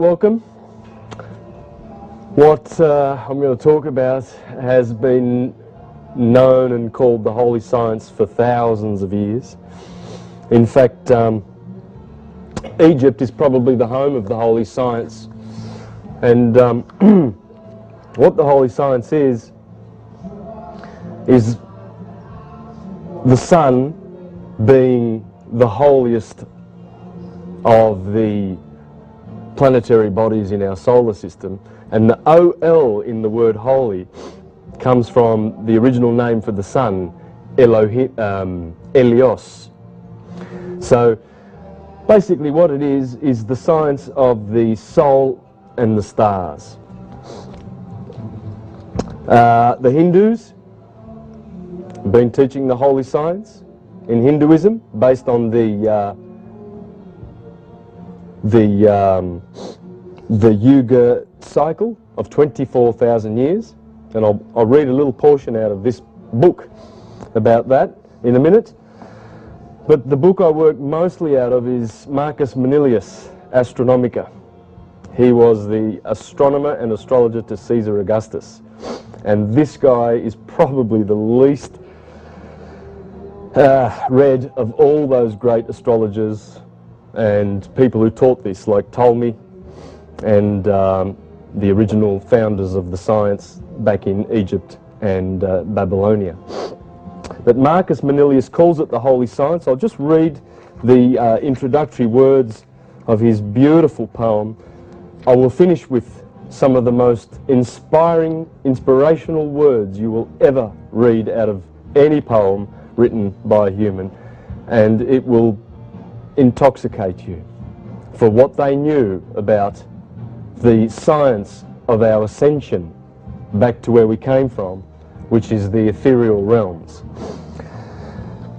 welcome. What I'm going to talk about has been known and called the holy science for thousands of years. In fact, Egypt is probably the home of the holy science. And what the holy science is the sun being the holiest of the planetary bodies in our solar system, and the OL in the word holy comes from the original name for the sun, Elios. So basically what it is the science of the soul and the stars. The Hindus have been teaching the holy science in Hinduism based on the Yuga cycle of 24,000 years, and I'll read a little portion out of this book about that in a minute. But the book I work mostly out of is Marcus Manilius, Astronomica. He was the astronomer and astrologer to Caesar Augustus, and this guy is probably the least read of all those great astrologers and people who taught this, like Ptolemy and the original founders of the science back in Egypt and Babylonia. But Marcus Manilius calls it the holy science. I'll just read the introductory words of his beautiful poem. I will finish with some of the most inspirational words you will ever read out of any poem written by a human, and it will intoxicate you for what they knew about the science of our ascension back to where we came from, which is the ethereal realms.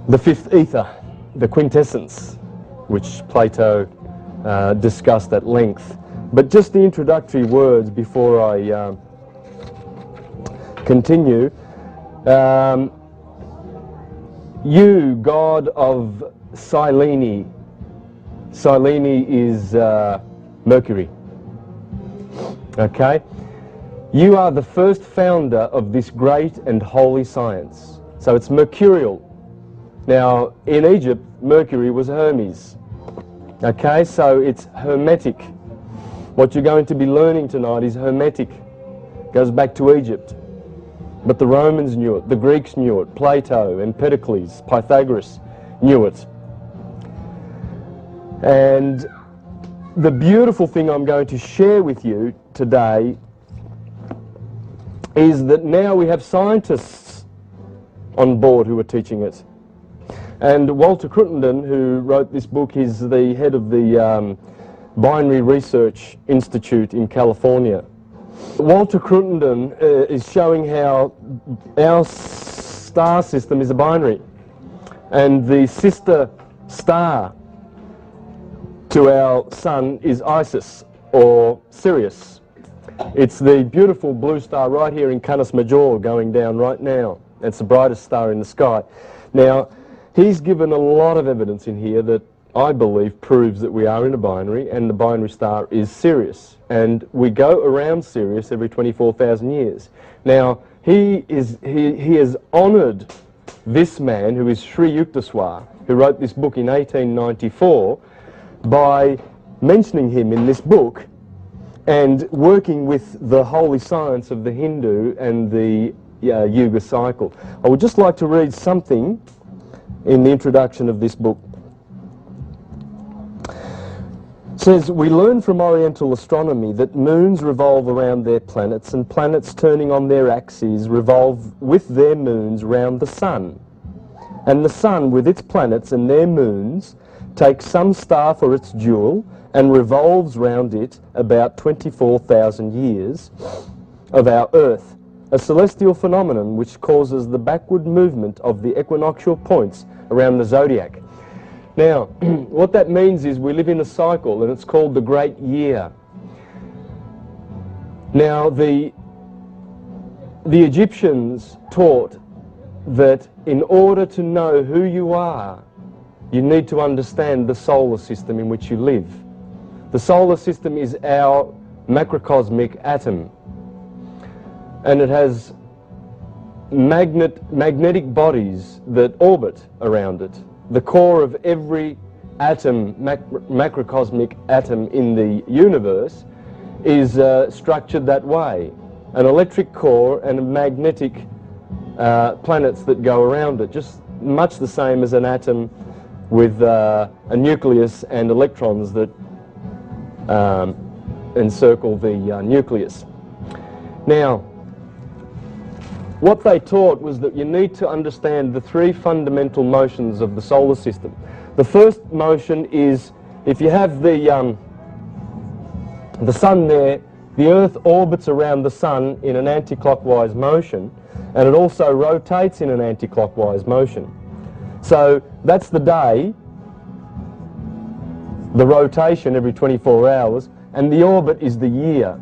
The fifth ether, the quintessence, which Plato discussed at length. But just the introductory words before I continue. You, God of Silene. Silene is Mercury. Okay? You are the first founder of this great and holy science. So it's mercurial. Now, in Egypt, Mercury was Hermes. Okay, so it's hermetic. What you're going to be learning tonight is hermetic. Goes back to Egypt. But the Romans knew it, the Greeks knew it, Plato, Empedocles, Pythagoras knew it. And the beautiful thing I'm going to share with you today is that now we have scientists on board who are teaching it. And Walter Cruttenden, who wrote this book, is the head of the Binary Research Institute in California. Walter Cruttenden is showing how our star system is a binary, and the sister star to our sun is Isis, or Sirius. It's the beautiful blue star right here in Canis Major going down right now. It's the brightest star in the sky. Now, he's given a lot of evidence in here that I believe proves that we are in a binary, and the binary star is Sirius. And we go around Sirius every 24,000 years. Now, he has honoured this man, who is Sri Yukteswar, who wrote this book in 1894, by mentioning him in this book and working with the holy science of the Hindu and the Yuga cycle. I would just like to read something in the introduction of this book. It says, we learn from Oriental astronomy that moons revolve around their planets, and planets turning on their axes revolve with their moons round the sun. And the sun with its planets and their moons takes some star for its jewel and revolves round it about 24,000 years of our Earth, a celestial phenomenon which causes the backward movement of the equinoctial points around the zodiac. Now, what that means is we live in a cycle, and it's called the Great Year. Now, the Egyptians taught that in order to know who you are, you need to understand the solar system in which you live. The solar system is our macrocosmic atom, and it has magnetic bodies that orbit around it. The core of every atom, macrocosmic atom in the universe, is structured that way. An electric core and magnetic planets that go around it, just much the same as an atom with a nucleus and electrons that encircle the nucleus. Now, what they taught was that you need to understand the three fundamental motions of the solar system. The first motion is, if you have the sun there, the Earth orbits around the sun in an anti-clockwise motion, and it also rotates in an anti-clockwise motion. So that's the day, the rotation every 24 hours, and the orbit is the year.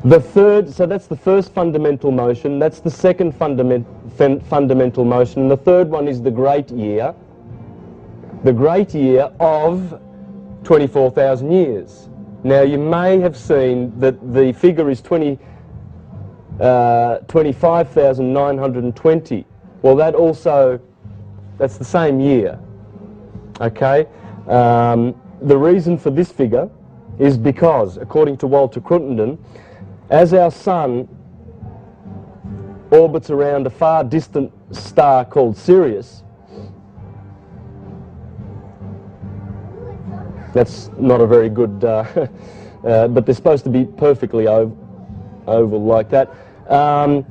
So that's the first fundamental motion, that's the second fundamental motion, and the third one is the great year of 24,000 years. Now you may have seen that the figure is 25,920. Well, that's the same year, okay? The reason for this figure is because, according to Walter Cruttenden, as our sun orbits around a far distant star called Sirius, that's not a very good, but they're supposed to be perfectly oval like that.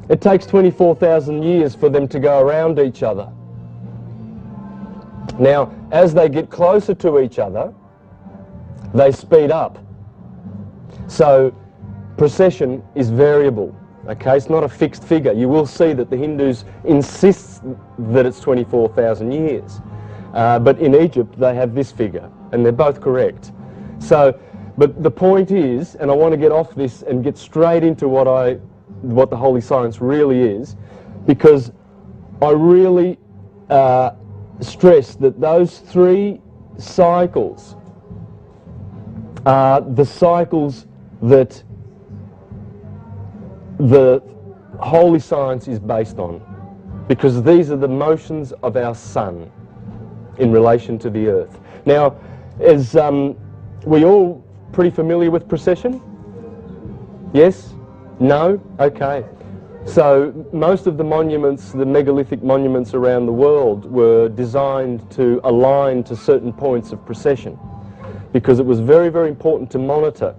It takes 24,000 years for them to go around each other. Now, as they get closer to each other, they speed up. So precession is variable, okay? It's not a fixed figure. You will see that the Hindus insist that it's 24,000 years. But in Egypt, they have this figure, and they're both correct. So, but the point is, and I want to get off this and get straight into what the Holy Science really is, because I really stress that those three cycles are the cycles that the Holy Science is based on, because these are the motions of our sun in relation to the Earth. Now, is we all pretty familiar with precession? Yes? No? Okay. So most of the monuments, the megalithic monuments around the world, were designed to align to certain points of precession, because it was very, very important to monitor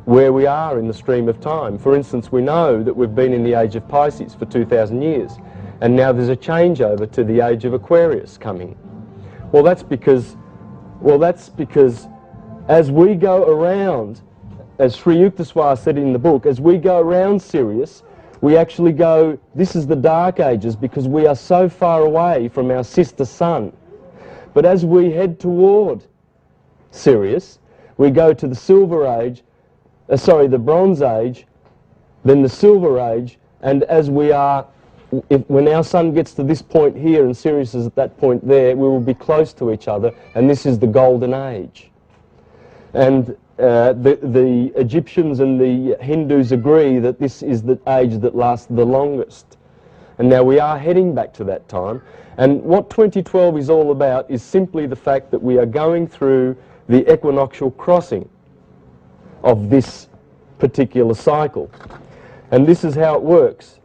where we are in the stream of time. For instance, we know that we've been in the age of Pisces for 2,000 years, and now there's a changeover to the age of Aquarius coming. Well, that's because as we go around, as Sri Yukteswar said in the book, as we go around Sirius, we actually go, this is the dark ages, because we are so far away from our sister sun. But as we head toward Sirius, we go to the Silver Age, the Bronze Age, then the Silver Age, and as we are, when our sun gets to this point here and Sirius is at that point there, we will be close to each other, and this is the Golden Age. And the Egyptians and the Hindus agree that this is the age that lasts the longest. And now we are heading back to that time. And what 2012 is all about is simply the fact that we are going through the equinoctial crossing of this particular cycle. And this is how it works.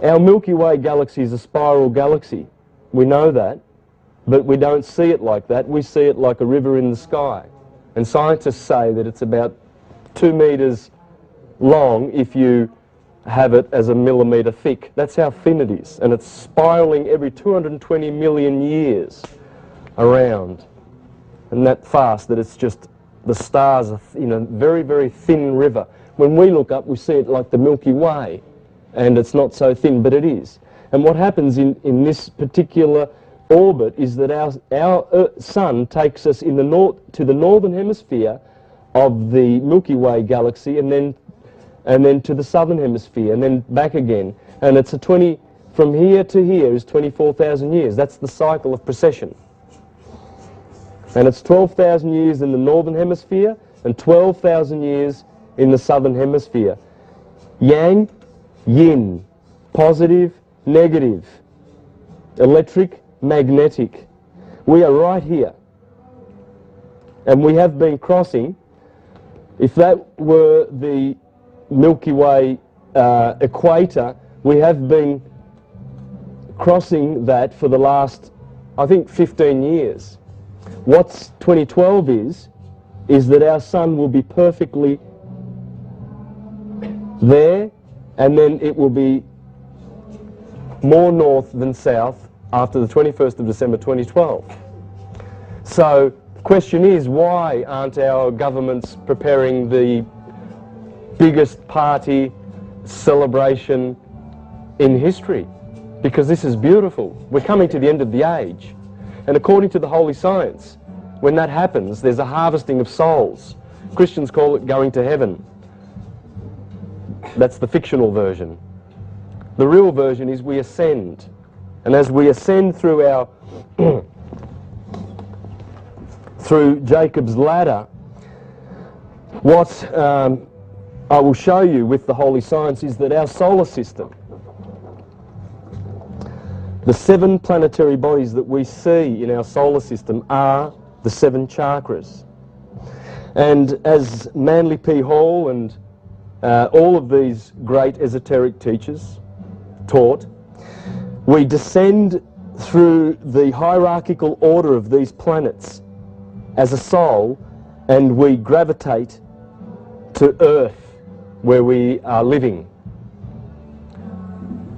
Our Milky Way galaxy is a spiral galaxy. We know that, but we don't see it like that. We see it like a river in the sky. And scientists say that it's about 2 meters long if you have it as a millimeter thick. That's how thin it is. And it's spiraling every 220 million years around. And that fast that it's just, the stars are in a very, very thin river. When we look up, we see it like the Milky Way. And it's not so thin, but it is. And what happens in this particular orbit is that our sun takes us in to the northern hemisphere of the Milky Way galaxy, and then to the southern hemisphere, and then back again. And it's a from here to here is 24,000 years. That's the cycle of precession. And it's 12,000 years in the northern hemisphere and 12,000 years in the southern hemisphere. Yang, yin, positive, negative, electric, magnetic. We are right here. And we have been crossing, if that were the Milky Way equator, we have been crossing that for the last, I think, 15 years. What's 2012 is that our sun will be perfectly there, and then it will be more north than south after the 21st of December 2012. So the question is, why aren't our governments preparing the biggest party celebration in history? Because this is beautiful. We're coming to the end of the age. And according to the Holy Science, when that happens, there's a harvesting of souls. Christians call it going to heaven. That's the fictional version. The real version is we ascend. And as we ascend through our through Jacob's ladder, what I will show you with the Holy Science is that our solar system, the 7 planetary bodies that we see in our solar system, are the 7 chakras. And as Manly P. Hall and all of these great esoteric teachers taught, we descend through the hierarchical order of these planets as a soul, and we gravitate to Earth, where we are living.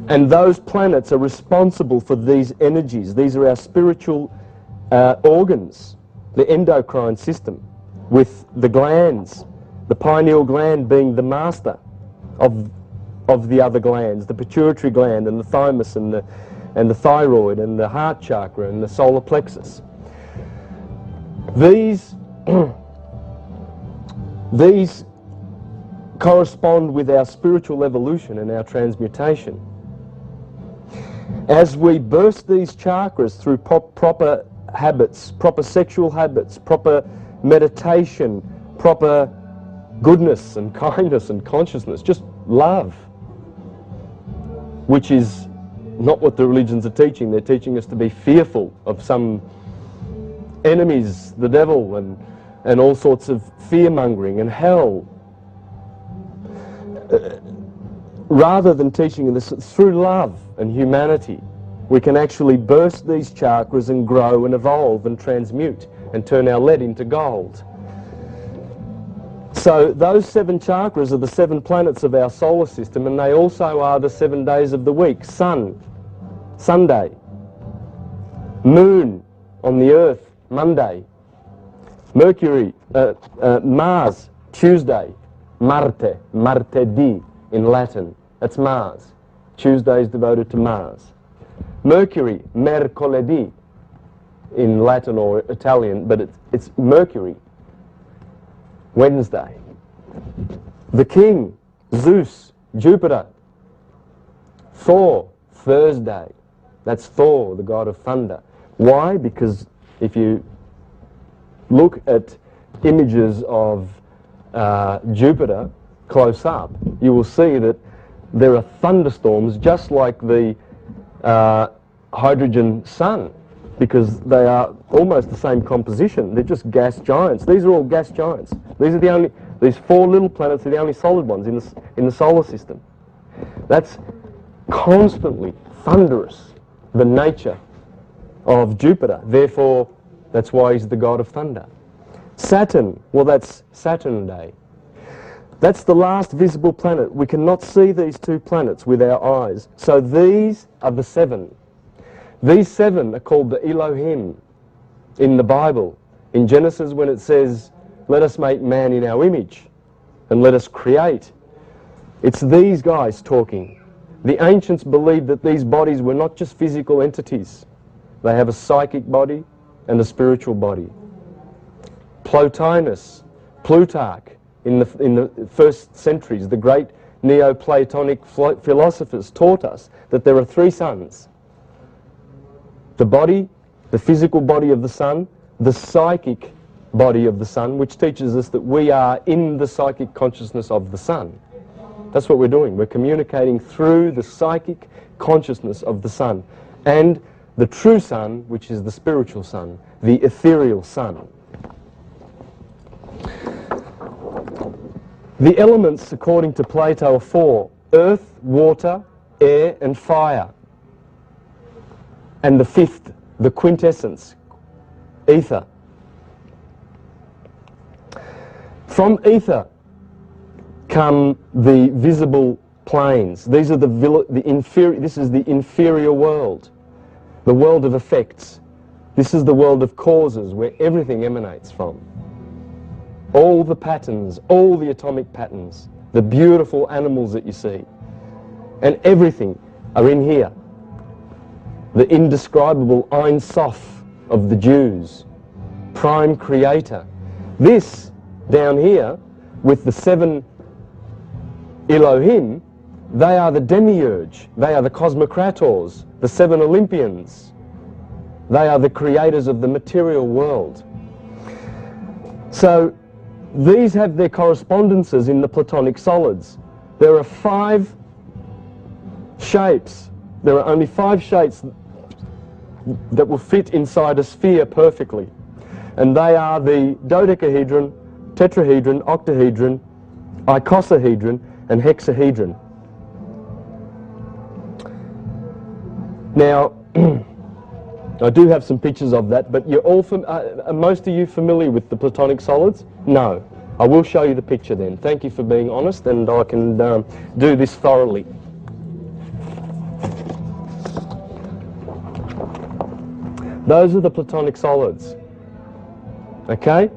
And those planets are responsible for these energies. These are our spiritual organs, the endocrine system, with the glands, the pineal gland being the master of the other glands, the pituitary gland and the thymus and the thyroid and the heart chakra and the solar plexus. These correspond with our spiritual evolution and our transmutation. As we burst these chakras through proper habits, proper sexual habits, proper meditation, proper goodness and kindness and consciousness, just love, which is not what the religions are teaching. They're teaching us to be fearful of some enemies, the devil, and all sorts of fear-mongering and hell. Rather than teaching this through love and humanity, we can actually burst these chakras and grow and evolve and transmute and turn our lead into gold. So those 7 chakras are the 7 planets of our solar system, and they also are the 7 days of the week. Sun, Sunday. Moon on the earth, Monday. Mercury, Mars, Tuesday. Marte, martedì in Latin. That's Mars. Tuesday is devoted to Mars. Mercury, mercoledì in Latin or Italian, but it's Mercury. Wednesday. The king, Zeus, Jupiter. Thor, Thursday. That's Thor, the god of thunder. Why? Because if you look at images of Jupiter close up, you will see that there are thunderstorms just like the hydrogen sun, because they are almost the same composition. They're just gas giants. These are all gas giants. These 4 little planets are the only solid ones in the solar system. That's constantly thunderous, the nature of Jupiter. Therefore, that's why he's the god of thunder. Saturn, well, that's Saturn Day. That's the last visible planet. We cannot see these 2 planets with our eyes. So these are the 7. These 7 are called the Elohim in the Bible. In Genesis, when it says, let us make man in our image and let us create, it's these guys talking. The ancients believed that these bodies were not just physical entities. They have a psychic body and a spiritual body. Plotinus, Plutarch, in the first centuries, the great Neoplatonic philosophers taught us that there are three suns. The body, the physical body of the sun, the psychic body of the sun, which teaches us that we are in the psychic consciousness of the sun. That's what we're doing. We're communicating through the psychic consciousness of the sun. And the true sun, which is the spiritual sun, the ethereal sun. The elements, according to Plato, are four: earth, water, air, and fire. And the fifth, the quintessence, ether. From ether come the visible planes. These are this is the inferior world, the world of effects. This is the world of causes, where everything emanates from. All the patterns, all the atomic patterns, the beautiful animals that you see, and everything are in here. The indescribable Ein Sof of the Jews, prime creator. This down here with the seven Elohim, they are the demiurge, they are the cosmocrators, the seven Olympians. They are the creators of the material world. So these have their correspondences in the Platonic solids. There are 5 shapes. There are only 5 shapes that will fit inside a sphere perfectly. And they are the dodecahedron, tetrahedron, octahedron, icosahedron, and hexahedron. Now, I do have some pictures of that, but you're all are most of you familiar with the Platonic solids? No. I will show you the picture then. Thank you for being honest, and I can do this thoroughly. Those are the Platonic solids. Okay?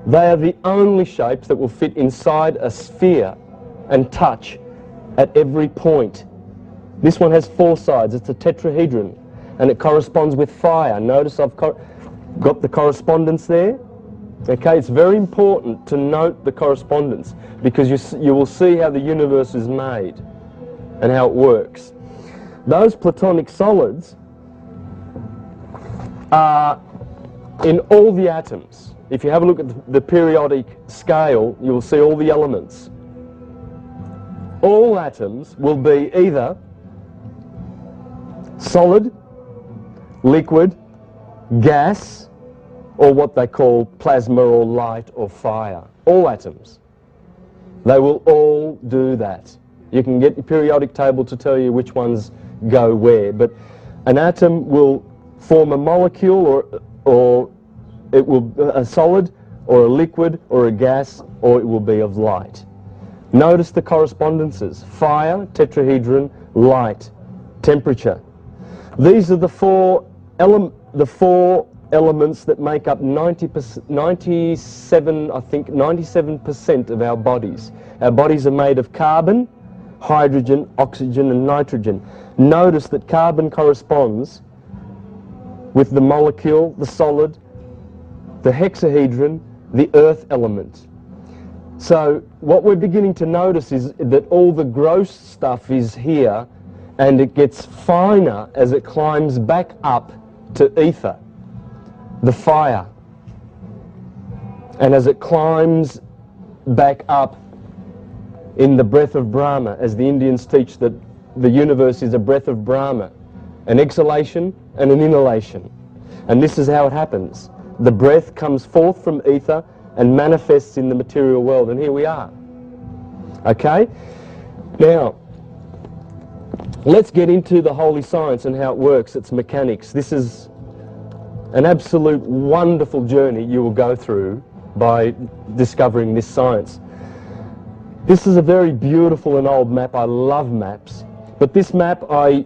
They are the only shapes that will fit inside a sphere and touch at every point. This one has 4 sides. It's a tetrahedron, and it corresponds with fire. Notice I've got the correspondence there. Okay, it's very important to note the correspondence, because you will see how the universe is made and how it works. Those Platonic solids are in all the atoms. If you have a look at the periodic scale, you will see all the elements. All atoms will be either solid, liquid, gas, or what they call plasma or light or fire. All atoms. They will all do that. You can get your periodic table to tell you which ones go where, but an atom will form a molecule, or it will a solid, or a liquid, or a gas, or it will be of light. Notice the correspondences: fire, tetrahedron, light, temperature. These are the four elements that make up 97% of our bodies. Our bodies are made of carbon, hydrogen, oxygen, and nitrogen. Notice that carbon corresponds with the molecule, the solid, the hexahedron, the earth element. So what we're beginning to notice is that all the gross stuff is here, and it gets finer as it climbs back up to ether, the fire. And as it climbs back up in the breath of Brahma, as the Indians teach that the universe is a breath of Brahma, an exhalation and an inhalation. And this is how it happens. The breath comes forth from ether and manifests in the material world, and here we are. Okay? Now, let's get into the holy science and how it works, its mechanics. This is an absolute wonderful journey you will go through by discovering this science. This is a very beautiful and old map. I love maps. But this map, I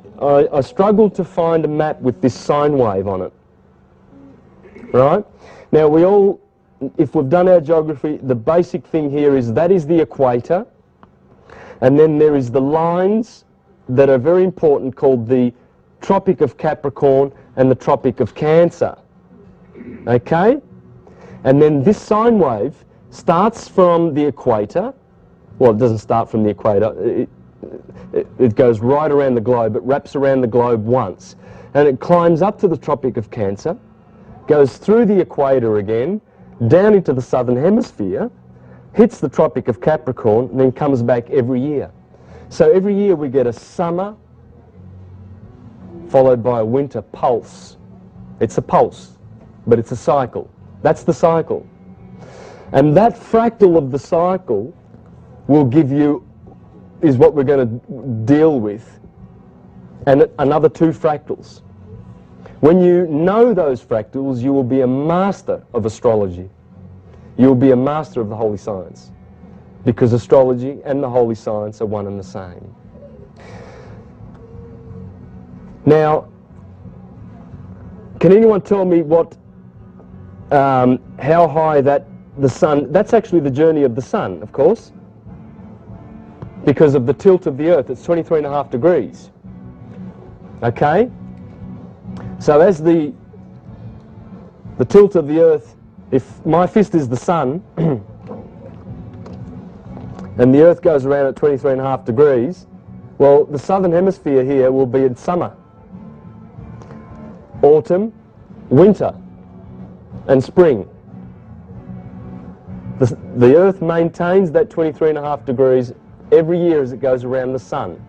struggled to find a map with this sine wave on it. Right? Now, we all, if we've done our geography, the basic thing here is that is the equator, and then there is the lines that are very important called the Tropic of Capricorn and the Tropic of Cancer. Okay? And then this sine wave starts from the equator Well, it doesn't start from the equator. It goes right around the globe. It wraps around the globe once. And it climbs up to the Tropic of Cancer, goes through the equator again, down into the southern hemisphere, hits the Tropic of Capricorn, and then comes back every year. So every year we get a summer followed by a winter pulse. It's a pulse, but it's a cycle. That's the cycle. And that fractal of the cycle will give you, is what we're going to deal with, and another 2 fractals. When you know those fractals, you will be a master of astrology. You will be a master of the holy science, because astrology and the holy science are one and the same. Now, can anyone tell me what, how high the sun, that's actually the journey of the sun, of course, because of the tilt of the Earth. It's 23.5 degrees. Okay? So as the tilt of the Earth, if my fist is the sun, and the Earth goes around at 23.5 degrees, well, the southern hemisphere here will be in summer, autumn, winter, and spring. The Earth maintains that 23.5 degrees every year as it goes around the sun.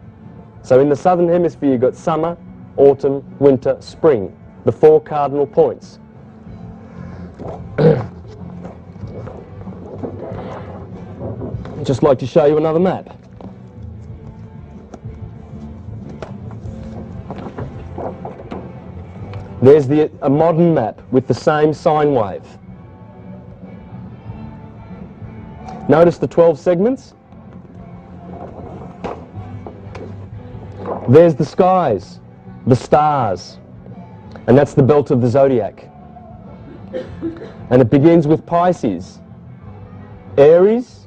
So in the southern hemisphere you've got summer, autumn, winter, spring, the 4 cardinal points. I'd just like to show you another map. There's a modern map with the same sine wave. Notice the 12 segments. There's the skies, the stars, and that's the belt of the zodiac. And it begins with Pisces, Aries,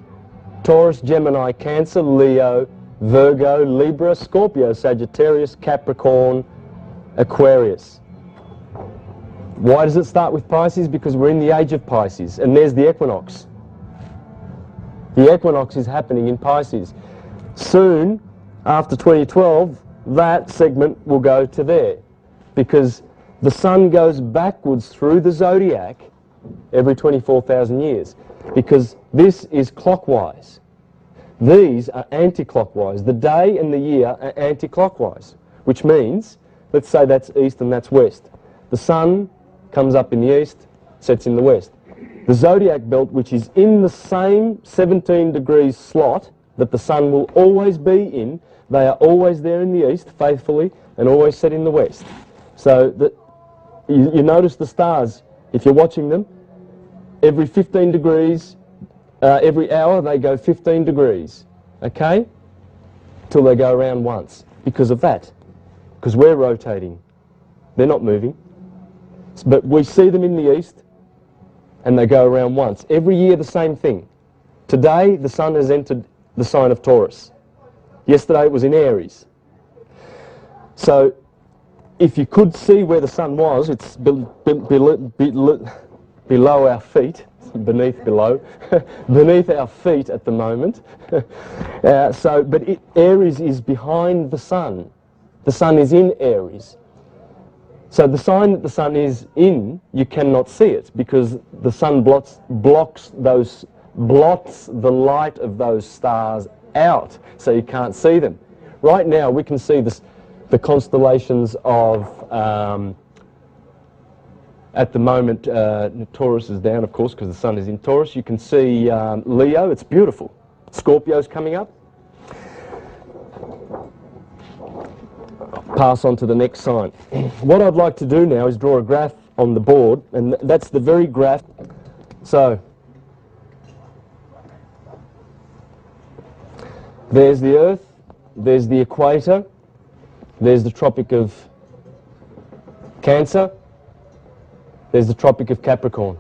Taurus, Gemini, Cancer, Leo, Virgo, Libra, Scorpio, Sagittarius, Capricorn, Aquarius. Why does it start with Pisces? Because we're in the age of Pisces, and there's the equinox. The equinox is happening in Pisces. Soon, after 2012, that segment will go to there, because the sun goes backwards through the zodiac every 24,000 years, because this is clockwise. These are anti-clockwise. The day and the year are anti-clockwise, which means, let's say that's east and that's west. The sun comes up in the east, sets in the west. The zodiac belt, which is in the same 17 degrees slot that the sun will always be in, they are always there in the east, faithfully, and always set in the west. So you notice the stars, if you're watching them, every 15 degrees, every hour they go 15 degrees, okay? Till they go around once, because of that. Because we're rotating. They're not moving. But we see them in the east, and they go around once. Every year the same thing. Today the sun has entered the sign of Taurus. Yesterday it was in Aries. So if you could see where the sun was, it's below our feet, below our feet at the moment. But Aries is behind the sun. The sun is in Aries. So the sign that the sun is in, you cannot see it, because the sun blots the light of those stars out, so you can't see them. Right now we can see the constellations of, at the moment, Taurus is down, of course, because the sun is in Taurus. You can see Leo, it's beautiful. Scorpio's coming up. Pass on to the next sign. What I'd like to do now is draw a graph on the board, and that's the very graph. So there's the Earth, there's the equator, there's the Tropic of Cancer, there's the Tropic of Capricorn.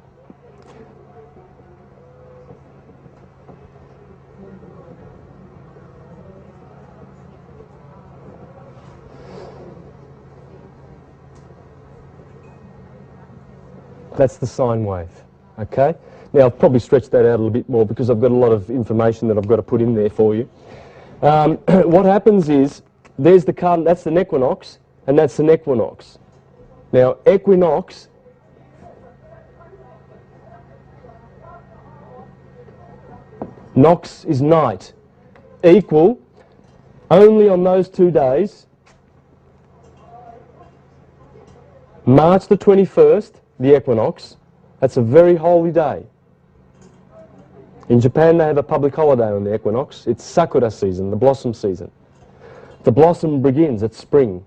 That's the sine wave. Okay? Now, I've probably stretched that out a little bit more because I've got a lot of information that I've got to put in there for you. What happens is, there's the cardinal, that's an equinox, and that's an equinox. Now, equinox, nox is night, equal, only on those 2 days, March the 21st, the equinox, that's a very holy day. In Japan they have a public holiday on the equinox. It's Sakura season, the blossom season. The blossom begins at spring.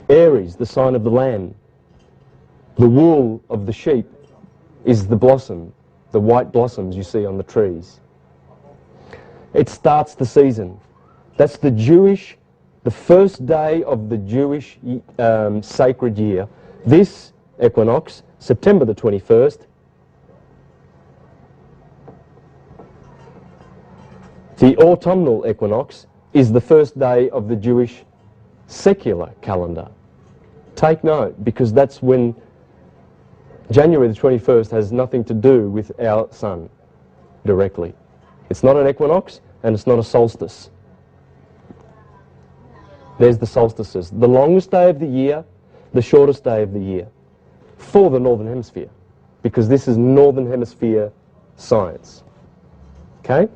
Aries, the sign of the lamb. The wool of the sheep is the blossom, the white blossoms you see on the trees. It starts the season. That's the first day of the Jewish sacred year. This equinox, September the 21st, the autumnal equinox is the first day of the Jewish secular calendar. Take note, because that's when January the 21st has nothing to do with our sun directly. It's not an equinox and it's not a solstice. There's the solstices. The longest day of the year, the shortest day of the year for the Northern Hemisphere, because this is Northern Hemisphere science. Okay?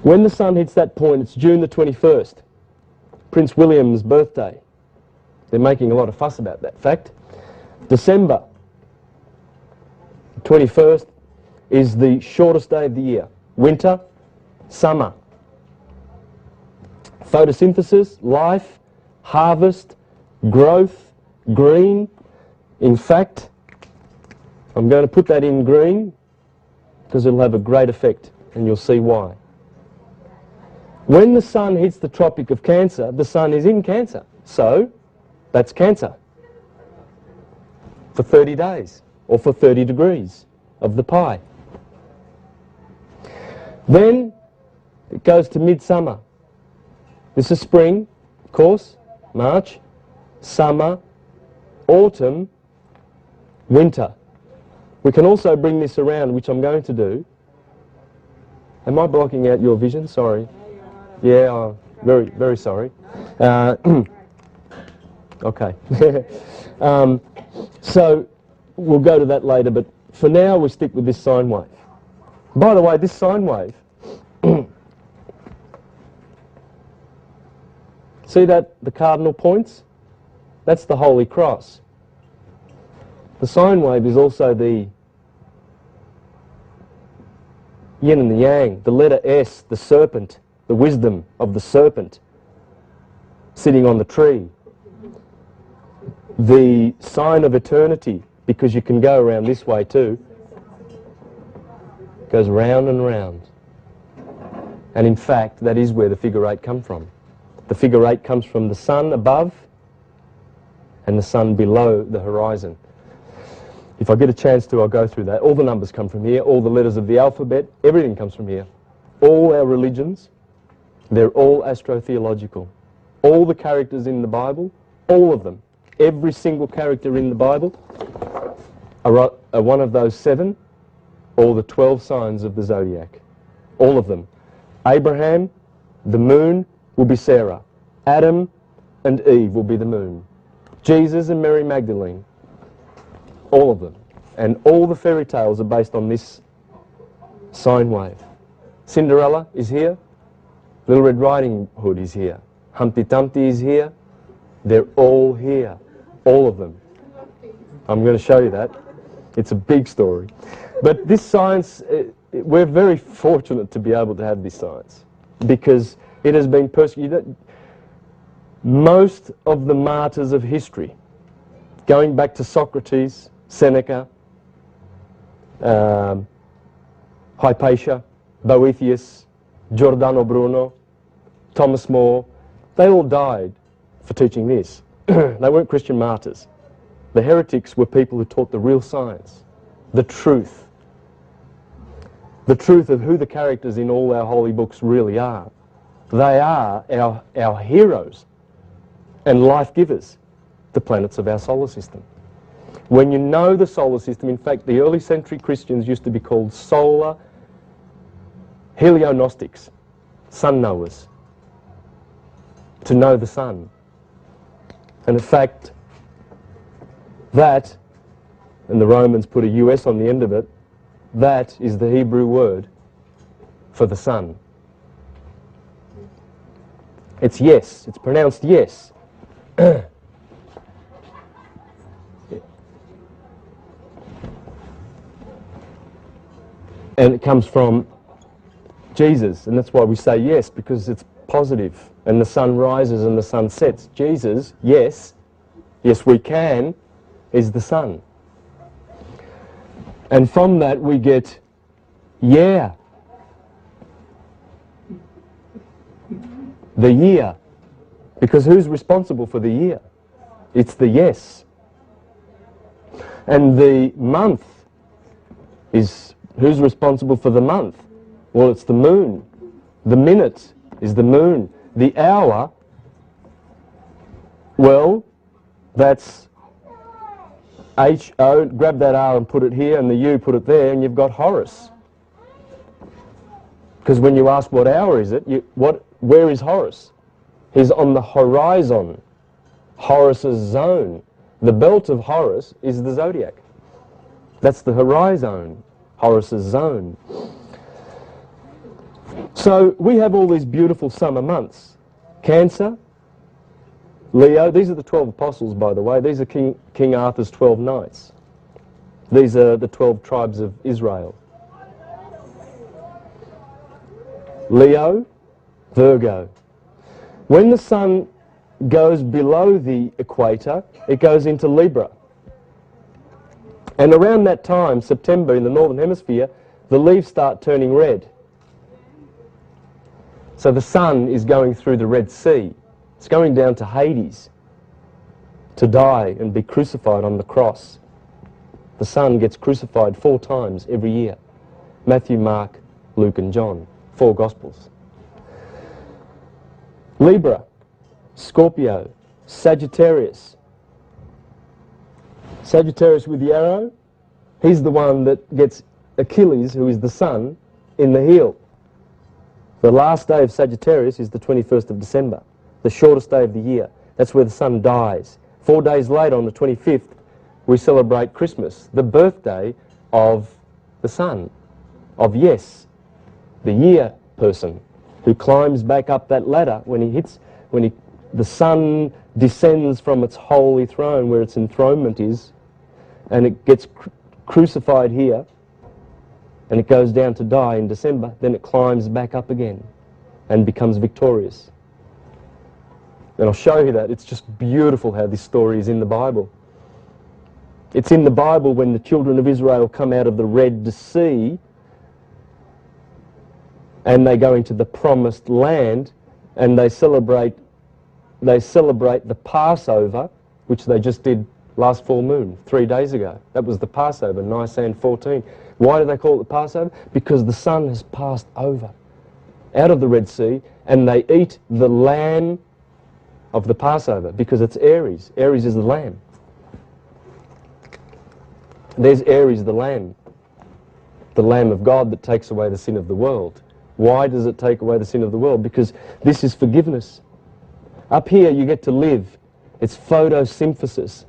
When the sun hits that point, it's June the 21st, Prince William's birthday. They're making a lot of fuss about that fact. December 21st is the shortest day of the year. Winter, summer. Photosynthesis, life, harvest, growth, green. In fact, I'm going to put that in green because it'll have a great effect and you'll see why. When the sun hits the Tropic of Cancer, the sun is in Cancer. So, that's Cancer for 30 days or for 30 degrees of the pie. Then it goes to midsummer. This is spring, of course, March, summer, autumn, winter. We can also bring this around, which I'm going to do. Am I blocking out your vision? Sorry. Yeah, very, very sorry. Okay. So we'll go to that later, but for now we stick with this sine wave. By the way, this sine wave, see that, the cardinal points? That's the Holy Cross. The sine wave is also the yin and the yang, the letter S, the serpent, the wisdom of the serpent sitting on the tree. The sign of eternity, because you can go around this way too. It goes round and round. And in fact, that is where the figure 8 comes from. The figure 8 comes from the sun above and the sun below the horizon. If I get a chance to, I'll go through that. All the numbers come from here, all the letters of the alphabet, everything comes from here. All our religions, they're all astrotheological. All the characters in the Bible, all of them, every single character in the Bible are one of those 7 or the 12 signs of the zodiac. All of them. Abraham, the moon, will be Sarah. Adam and Eve will be the moon. Jesus and Mary Magdalene, all of them. And all the fairy tales are based on this sine wave. Cinderella is here. Little Red Riding Hood is here. Humpty Dumpty is here. They're all here. All of them. I'm going to show you that. It's a big story. But this science, we're very fortunate to be able to have this science because it has been persecuted. Most of the martyrs of history, going back to Socrates, Seneca, Hypatia, Boethius, Giordano Bruno, Thomas More, they all died for teaching this. They weren't Christian martyrs. The heretics were people who taught the real science, the truth of who the characters in all our holy books really are. They are our heroes and life givers, the planets of our solar system. When you know the solar system, in fact, the early century Christians used to be called solar heliognostics, sun knowers, to know the sun. And in fact, that, and the Romans put a US on the end of it, that is the Hebrew word for the sun. It's yes, it's pronounced yes. And it comes from Jesus, and that's why we say yes, because it's positive, and the sun rises and the sun sets. Jesus, yes, yes we can, is the sun. And from that we get yeah, the year. Because who's responsible for the year? It's the yes. And the month is, who's responsible for the month? Well, it's the moon. The minute is the moon. The hour, well, that's H-O, grab that R and put it here, and the U put it there, and you've got Horus. Because when you ask what hour is it, where is Horus? He's on the horizon, Horus's zone. The belt of Horus is the zodiac. That's the horizon, Horus's zone. So we have all these beautiful summer months. Cancer, Leo, these are the 12 apostles, by the way. These are King Arthur's 12 knights. These are the 12 tribes of Israel. Leo, Virgo. When the sun goes below the equator, it goes into Libra. And around that time, September, in the northern hemisphere, the leaves start turning red. So the sun is going through the Red Sea. It's going down to Hades to die and be crucified on the cross. The sun gets crucified 4 times every year. Matthew, Mark, Luke and John. 4 Gospels. Libra, Scorpio, Sagittarius. Sagittarius with the arrow, he's the one that gets Achilles, who is the sun, in the heel. The last day of Sagittarius is the 21st of December, the shortest day of the year. That's where the sun dies. 4 days later, on the 25th, we celebrate Christmas, the birthday of the sun, of Yes, the year person, who climbs back up that ladder the sun descends from its holy throne where its enthronement is, and it gets crucified here, and it goes down to die in December. Then it climbs back up again and becomes victorious. And I'll show you that. It's just beautiful how this story is in the Bible. It's in the Bible when the children of Israel come out of the Red Sea and they go into the promised land, and they celebrate the Passover, which they just did last full moon, 3 days ago. That was the Passover, Nisan 14. Why do they call it the Passover? Because the sun has passed over out of the Red Sea, and they eat the lamb of the Passover, because it's Aries. Aries is the lamb. There's Aries, the Lamb of God that takes away the sin of the world. Why does it take away the sin of the world? Because this is forgiveness. Up here you get to live. It's photosynthesis.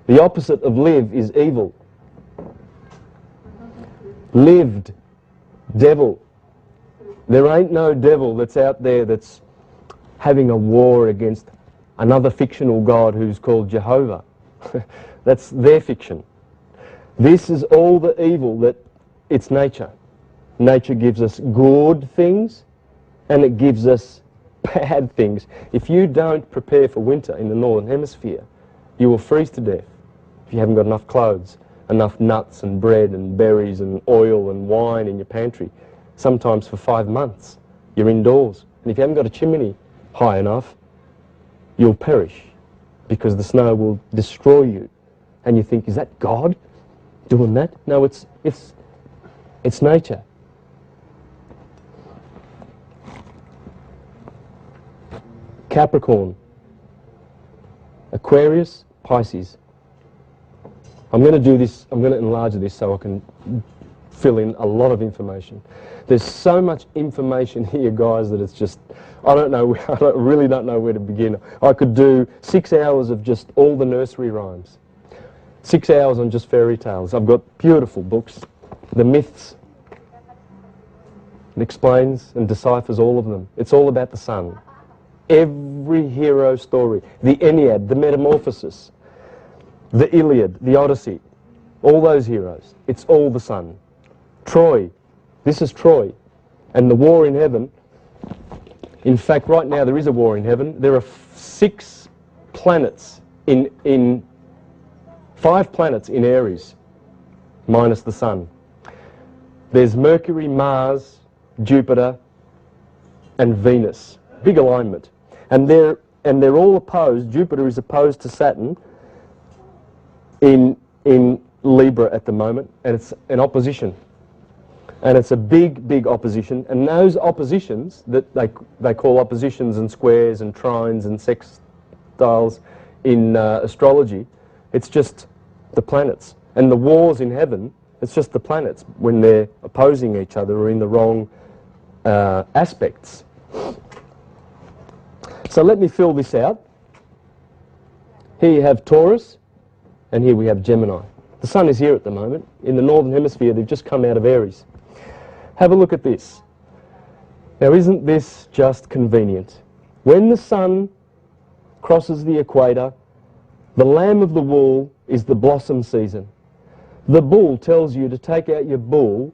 The opposite of live is evil. Lived, devil. There ain't no devil that's out there that's having a war against another fictional God who's called Jehovah. That's their fiction. This is all the evil that it's nature. Nature gives us good things and it gives us bad things. If you don't prepare for winter in the northern hemisphere, you will freeze to death if you haven't got enough clothes, enough nuts and bread and berries and oil and wine in your pantry. Sometimes for 5 months you're indoors, and if you haven't got a chimney high enough, you'll perish because the snow will destroy you. And you think, is that God doing that? No, it's nature. Capricorn, Aquarius, Pisces. I'm going to do this, I'm going to enlarge this so I can fill in a lot of information. There's so much information here, guys, that it's just, I don't know, really don't know where to begin. I could do 6 hours of just all the nursery rhymes. 6 hours on just fairy tales. I've got beautiful books. The myths. It explains and deciphers all of them. It's all about the sun. Every hero story. The Ennead, the Metamorphosis, the Iliad, the Odyssey. All those heroes. It's all the sun. Troy. This is Troy. And the war in heaven. In fact, right now there is a war in heaven. There are 6 planets in 5 planets in Aries, minus the sun. There's Mercury, Mars, Jupiter, and Venus. Big alignment. And they're all opposed. Jupiter is opposed to Saturn in Libra at the moment, and it's an opposition. And it's a big, big opposition. And those oppositions that they call oppositions and squares and trines and sextiles in astrology, it's just the planets. And the wars in heaven, it's just the planets when they're opposing each other or in the wrong aspects. So let me fill this out. Here you have Taurus, and here we have Gemini. The sun is here at the moment. In the northern hemisphere, they've just come out of Aries. Have a look at this. Now, isn't this just convenient? When the sun crosses the equator, the lamb of the wool is the blossom season. The bull tells you to take out your bull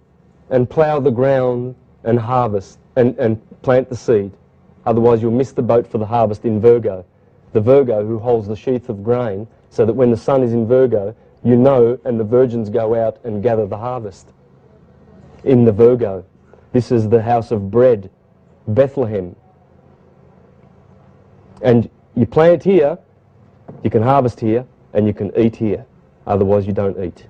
and plough the ground and harvest and plant the seed. Otherwise you'll miss the boat for the harvest in Virgo. The Virgo who holds the sheath of grain, so that when the sun is in Virgo, you know, and the virgins go out and gather the harvest. In the Virgo. This is the house of bread, Bethlehem. And you plant here, you can harvest here, and you can eat here. Otherwise you don't eat.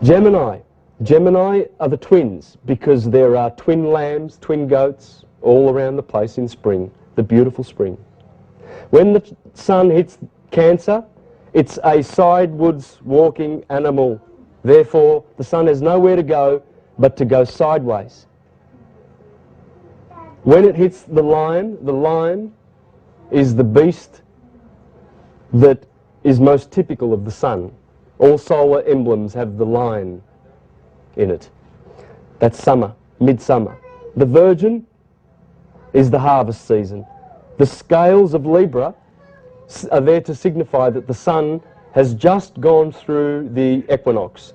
Gemini. Gemini are the twins, because there are twin lambs, twin goats, all around the place in spring, the beautiful spring. When the sun hits Cancer, it's a sidewards walking animal. Therefore, the sun has nowhere to go but to go sideways. When it hits the lion is the beast that is most typical of the sun. All solar emblems have the lion in it. That's summer, midsummer. The Virgin is the harvest season. The scales of Libra are there to signify that the sun has just gone through the equinox.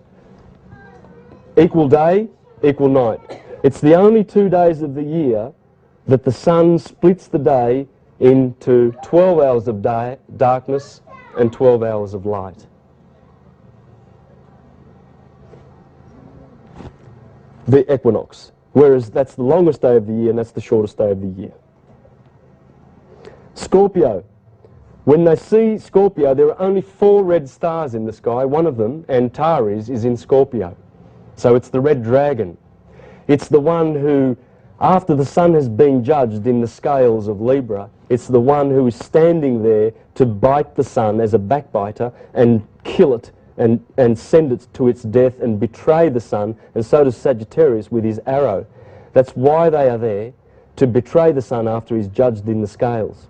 Equal day, equal night. It's the only 2 days of the year that the sun splits the day into 12 hours of darkness and 12 hours of light. The equinox. Whereas that's the longest day of the year and that's the shortest day of the year. Scorpio. When they see Scorpio, there are only 4 red stars in the sky. One of them, Antares, is in Scorpio. So it's the red dragon. It's the one who, after the sun has been judged in the scales of Libra, it's the one who is standing there to bite the sun as a backbiter and kill it and send it to its death and betray the sun, and so does Sagittarius with his arrow. That's why they are there, to betray the sun after he's judged in the scales.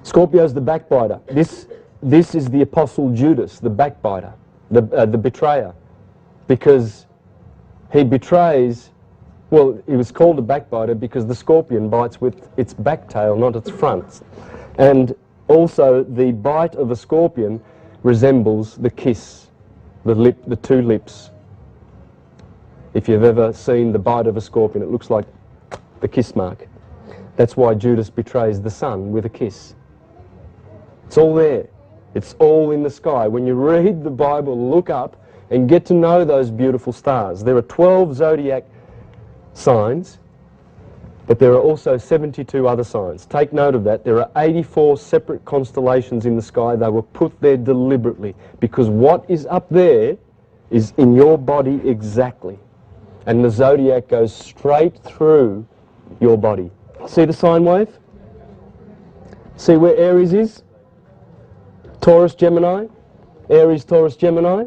Scorpio's the backbiter. This is the apostle Judas, the backbiter, the betrayer, because he betrays. Well, he was called a backbiter because the scorpion bites with its back tail, not its front. And also, the bite of a scorpion resembles the kiss, the 2 lips. If you've ever seen the bite of a scorpion, it looks like the kiss mark. That's why Judas betrays the sun with a kiss. It's all there. It's all in the sky. When you read the Bible, look up and get to know those beautiful stars. There are 12 zodiac signs, but there are also 72 other signs. Take note of that. There are 84 separate constellations in the sky. They were put there deliberately because what is up there is in your body exactly. And the zodiac goes straight through your body. See the sine wave? See where Aries is? Taurus, Gemini, Aries, Taurus, Gemini.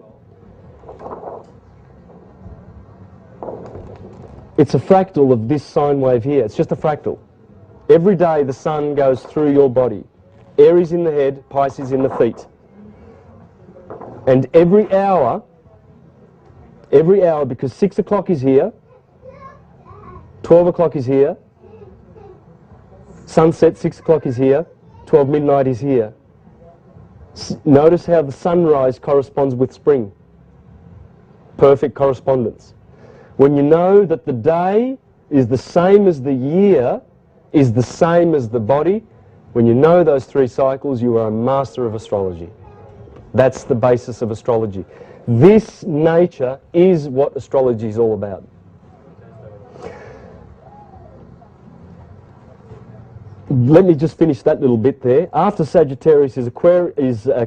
It's a fractal of this sine wave here. It's just a fractal. Every day the sun goes through your body. Aries in the head, Pisces in the feet. And every hour, because 6 o'clock is here, 12 o'clock is here, sunset, 6 o'clock is here, 12 midnight is here. Notice how the sunrise corresponds with spring. Perfect correspondence. When you know that the day is the same as the year, is the same as the body, when you know those 3 cycles, you are a master of astrology. That's the basis of astrology. This nature is what astrology is all about. Let me just finish that little bit there. After Sagittarius is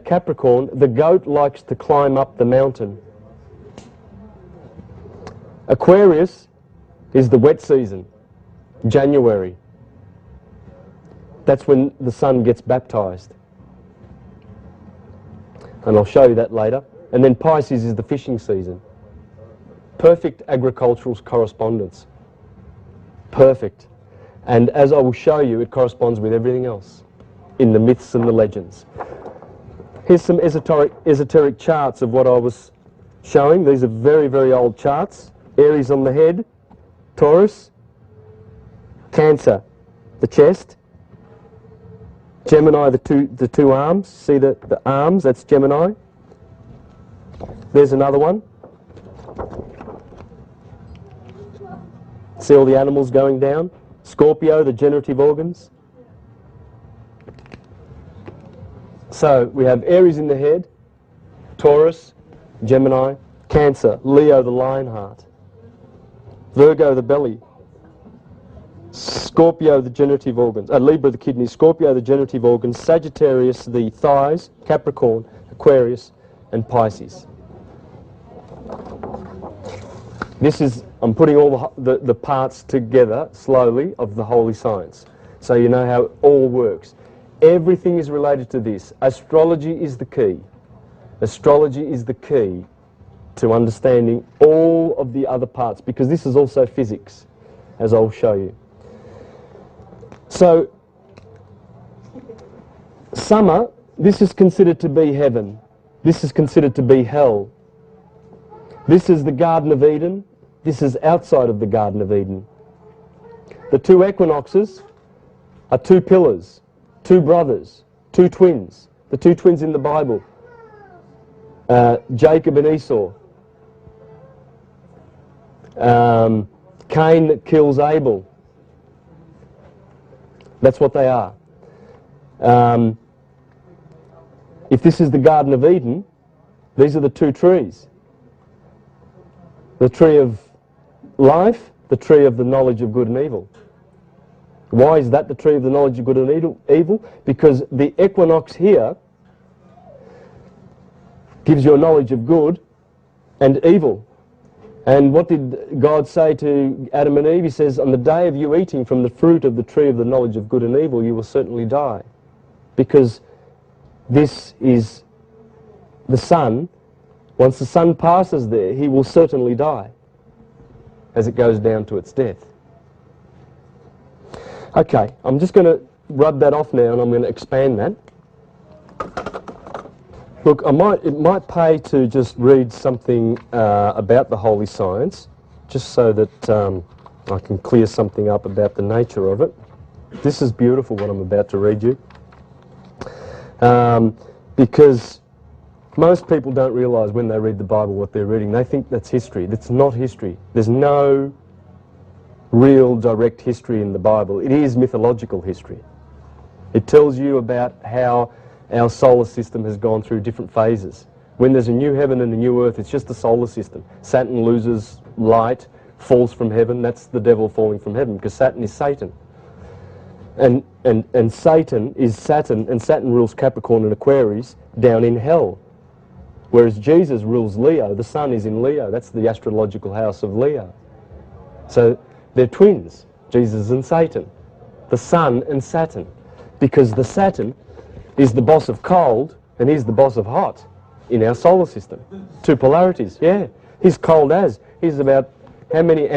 Capricorn, the goat likes to climb up the mountain. Aquarius is the wet season, January. That's when the sun gets baptized. And I'll show you that later. And then Pisces is the fishing season. Perfect agricultural correspondence. Perfect. And as I will show you, it corresponds with everything else in the myths and the legends. Here's some esoteric charts of what I was showing. These are very, very old charts. Aries on the head, Taurus, Cancer, the chest, Gemini, the two arms. See the arms? That's Gemini. There's another one. See all the animals going down? Scorpio, the generative organs. So we have Aries in the head, Taurus, Gemini, Cancer, Leo, the lion heart, Virgo, the belly, Scorpio, the generative organs, Libra, the kidneys, Scorpio, the generative organs, Sagittarius, the thighs, Capricorn, Aquarius, and Pisces. This is, I'm putting all the parts together slowly of the holy science, so you know how it all works. Everything is related to this. Astrology is the key. Astrology is the key to understanding all of the other parts, because this is also physics, as I'll show you. So, summer, this is considered to be heaven. This is considered to be hell. This is the Garden of Eden. This is outside of the Garden of Eden. The 2 equinoxes are 2 pillars, 2 brothers, 2 twins. The 2 twins in the Bible, Jacob and Esau. Cain that kills Abel. That's what they are. If this is the Garden of Eden, these are the 2 trees. The tree of life, the tree of the knowledge of good and evil. Why is that the tree of the knowledge of good and evil? Because the equinox here gives you a knowledge of good and evil. And what did God say to Adam and Eve? He says, on the day of you eating from the fruit of the tree of the knowledge of good and evil, you will certainly die. Because this is the sun. Once the sun passes there, he will certainly die as it goes down to its death. Okay, I'm just going to rub that off now, and I'm going to expand that. Look, it might pay to just read something about the holy science, just so that I can clear something up about the nature of it. This is beautiful, what I'm about to read you, because most people don't realise when they read the Bible what they're reading. They think that's history. That's not history. There's no real direct history in the Bible. It is mythological history. It tells you about how our solar system has gone through different phases. When there's a new heaven and a new earth, it's just the solar system. Saturn loses light, falls from heaven. That's the devil falling from heaven, because Saturn is Satan. And Satan is Saturn, and Saturn rules Capricorn and Aquarius down in hell. Whereas Jesus rules Leo. The sun is in Leo. That's the astrological house of Leo. So they're twins, Jesus and Satan. The sun and Saturn. Because the Saturn is the boss of cold, and he's the boss of hot in our solar system. Two polarities, yeah. He's cold as. He's about how many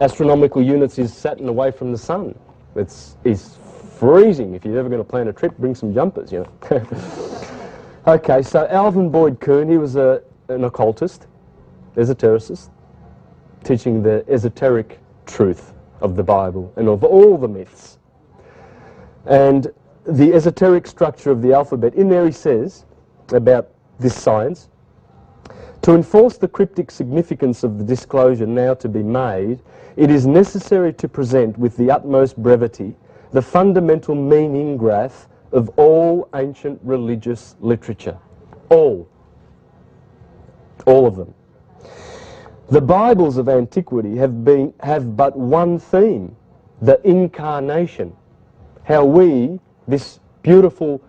astronomical units is Saturn away from the sun? He's freezing. If you're ever going to plan a trip, bring some jumpers, you know. Okay, so Alvin Boyd Kuhn, he was an occultist, esotericist, teaching the esoteric truth of the Bible and of all the myths. And the esoteric structure of the alphabet, in there he says about this science, to enforce the cryptic significance of the disclosure now to be made, it is necessary to present with the utmost brevity the fundamental meaning graph of all ancient religious literature. All of them. The Bibles of antiquity have but one theme, the incarnation. How we, this beautiful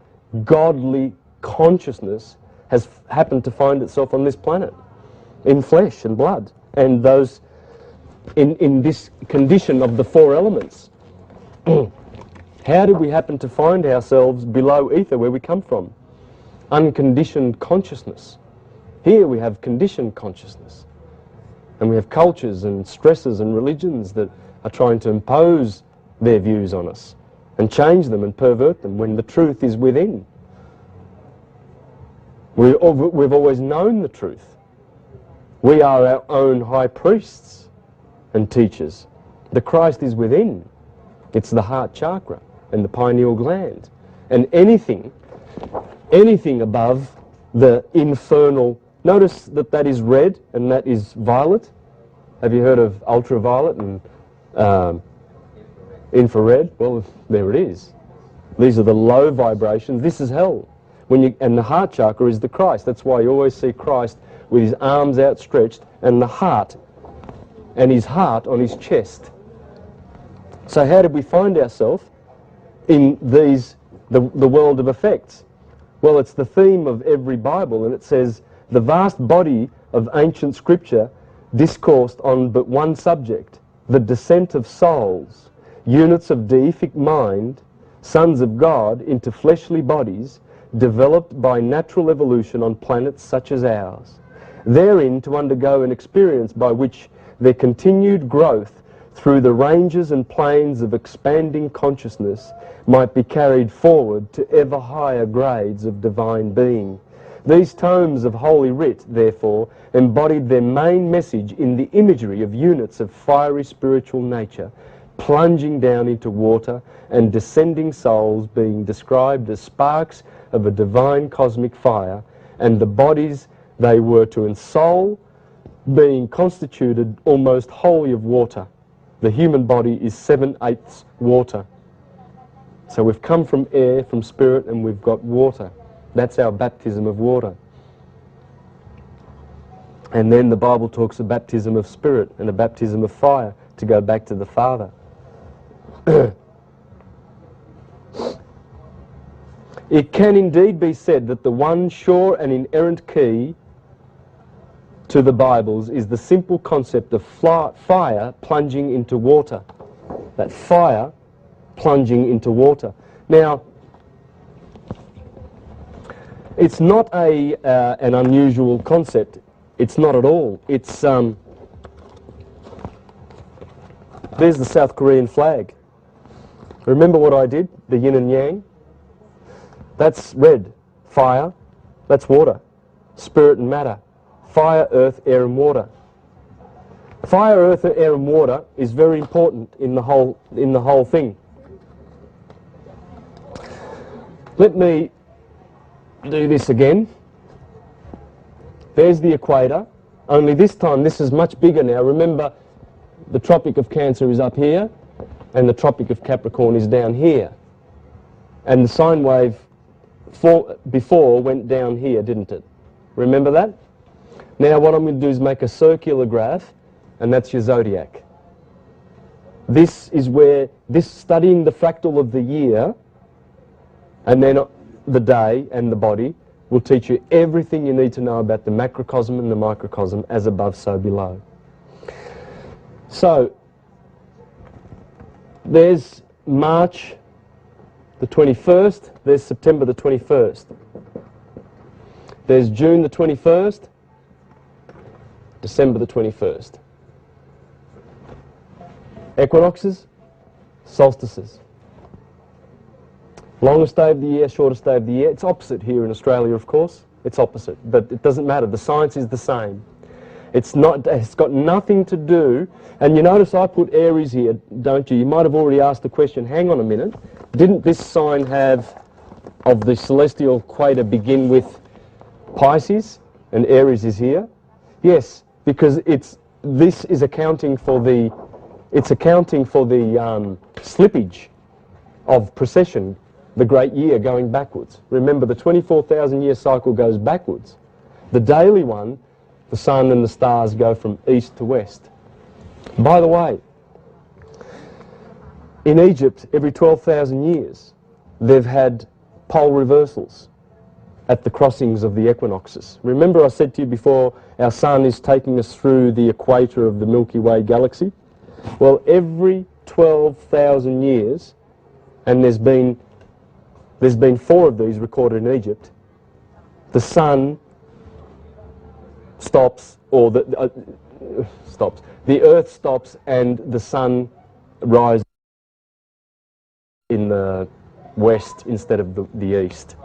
godly consciousness, has happened to find itself on this planet, in flesh and blood, and those in this condition of the four elements. How did we happen to find ourselves below ether, where we come from? Unconditioned consciousness. Here we have conditioned consciousness. And we have cultures and stresses and religions that are trying to impose their views on us and change them and pervert them when the truth is within. We've always known the truth. We are our own high priests and teachers. The Christ is within. It's the heart chakra and the pineal gland. And anything above the infernal, notice that that is red and that is violet. Have you heard of ultraviolet and infrared? Well, there it is. These are the low vibrations. This is hell. And the heart chakra is the Christ. That's why you always see Christ with his arms outstretched and the heart, and his heart on his chest. So how did we find ourselves in the world of effects? Well, it's the theme of every Bible, and it says, the vast body of ancient scripture discoursed on but one subject, the descent of souls, units of deific mind, sons of God, into fleshly bodies, developed by natural evolution on planets such as ours, therein to undergo an experience by which their continued growth through the ranges and planes of expanding consciousness might be carried forward to ever higher grades of divine being. These tomes of Holy Writ, therefore, embodied their main message in the imagery of units of fiery spiritual nature, plunging down into water, and descending souls being described as sparks of a divine cosmic fire, and the bodies they were to ensoul being constituted almost wholly of water. The human body is 7/8 water. So we've come from air, from spirit, and we've got water. That's our baptism of water. And then the Bible talks of baptism of spirit and a baptism of fire, to go back to the Father. It can indeed be said that the one sure and inerrant key to the Bibles is the simple concept of fire plunging into water. That fire plunging into water. Now, it's not an unusual concept. It's not at all. It's there's the South Korean flag. Remember what I did? The yin and yang. That's red. Fire. That's water. Spirit and matter. Fire, earth, air and water. Fire, earth, air and water is very important in the whole thing. Let me do this again. There's the equator, only this time this is much bigger now. Remember, the Tropic of Cancer is up here and the Tropic of Capricorn is down here. And the sine wave before went down here, didn't it? Remember that? Now what I'm going to do is make a circular graph, and that's your zodiac. This is where, studying the fractal of the year, and then the day and the body, will teach you everything you need to know about the macrocosm and the microcosm, as above, so below. So, there's March the 21st, there's September the 21st. There's June the 21st, December the 21st. Equinoxes, solstices. Longest day of the year, shortest day of the year. It's opposite here in Australia, of course. It's opposite, but it doesn't matter. The science is the same. It's got nothing to do, and you notice I put Aries here, don't you? You might have already asked the question, hang on a minute, didn't this sign of the celestial equator begin with Pisces, and Aries is here? Yes, because this is accounting for the slippage of precession, the great year going backwards. Remember, the 24,000 year cycle goes backwards. The daily one, the sun and the stars go from east to west. By the way, in Egypt, every 12,000 years, they've had pole reversals at the crossings of the equinoxes. Remember I said to you before, our sun is taking us through the equator of the Milky Way galaxy? Well, every 12,000 years, and there's been 4 of these recorded in Egypt, the sun stops, or the earth stops and the sun rises in the west instead of the east.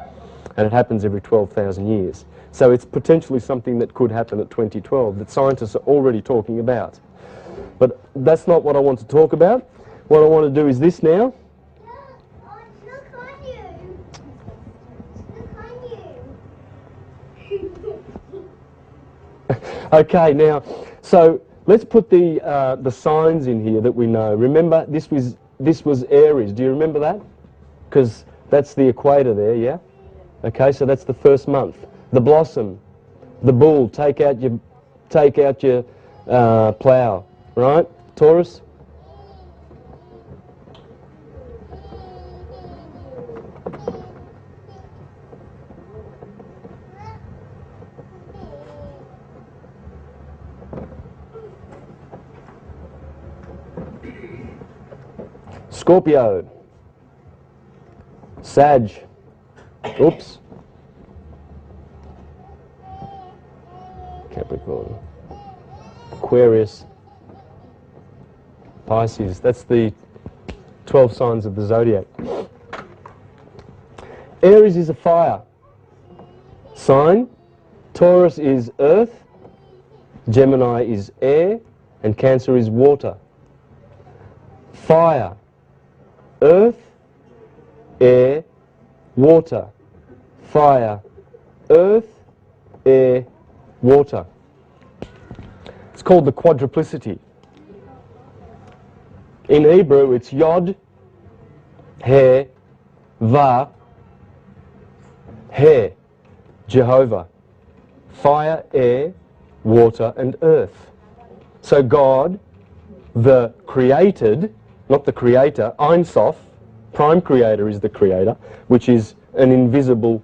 And it happens every 12,000 years. So it's potentially something that could happen at 2012 that scientists are already talking about. But that's not what I want to talk about. What I want to do is this now. Look on you. Okay, now, so let's put the signs in here that we know. Remember, this was Aries. Do you remember that? Because that's the equator there, yeah? Okay, so that's the first month. The blossom, the bull, take out your plough, right? Taurus. Scorpio. Sag. Oops. Capricorn. Aquarius. Pisces. That's the 12 signs of the zodiac. Aries is a fire sign. Taurus is earth. Gemini is air. And Cancer is water. Fire. Earth. Air. Water. Fire. Earth. Air. Water. It's called the quadruplicity. In Hebrew, it's Yod, He, Va, He, Jehovah. Fire, air, water, and earth. So God, the created, not the creator, Ein Sof, prime creator is the creator, which is an invisible,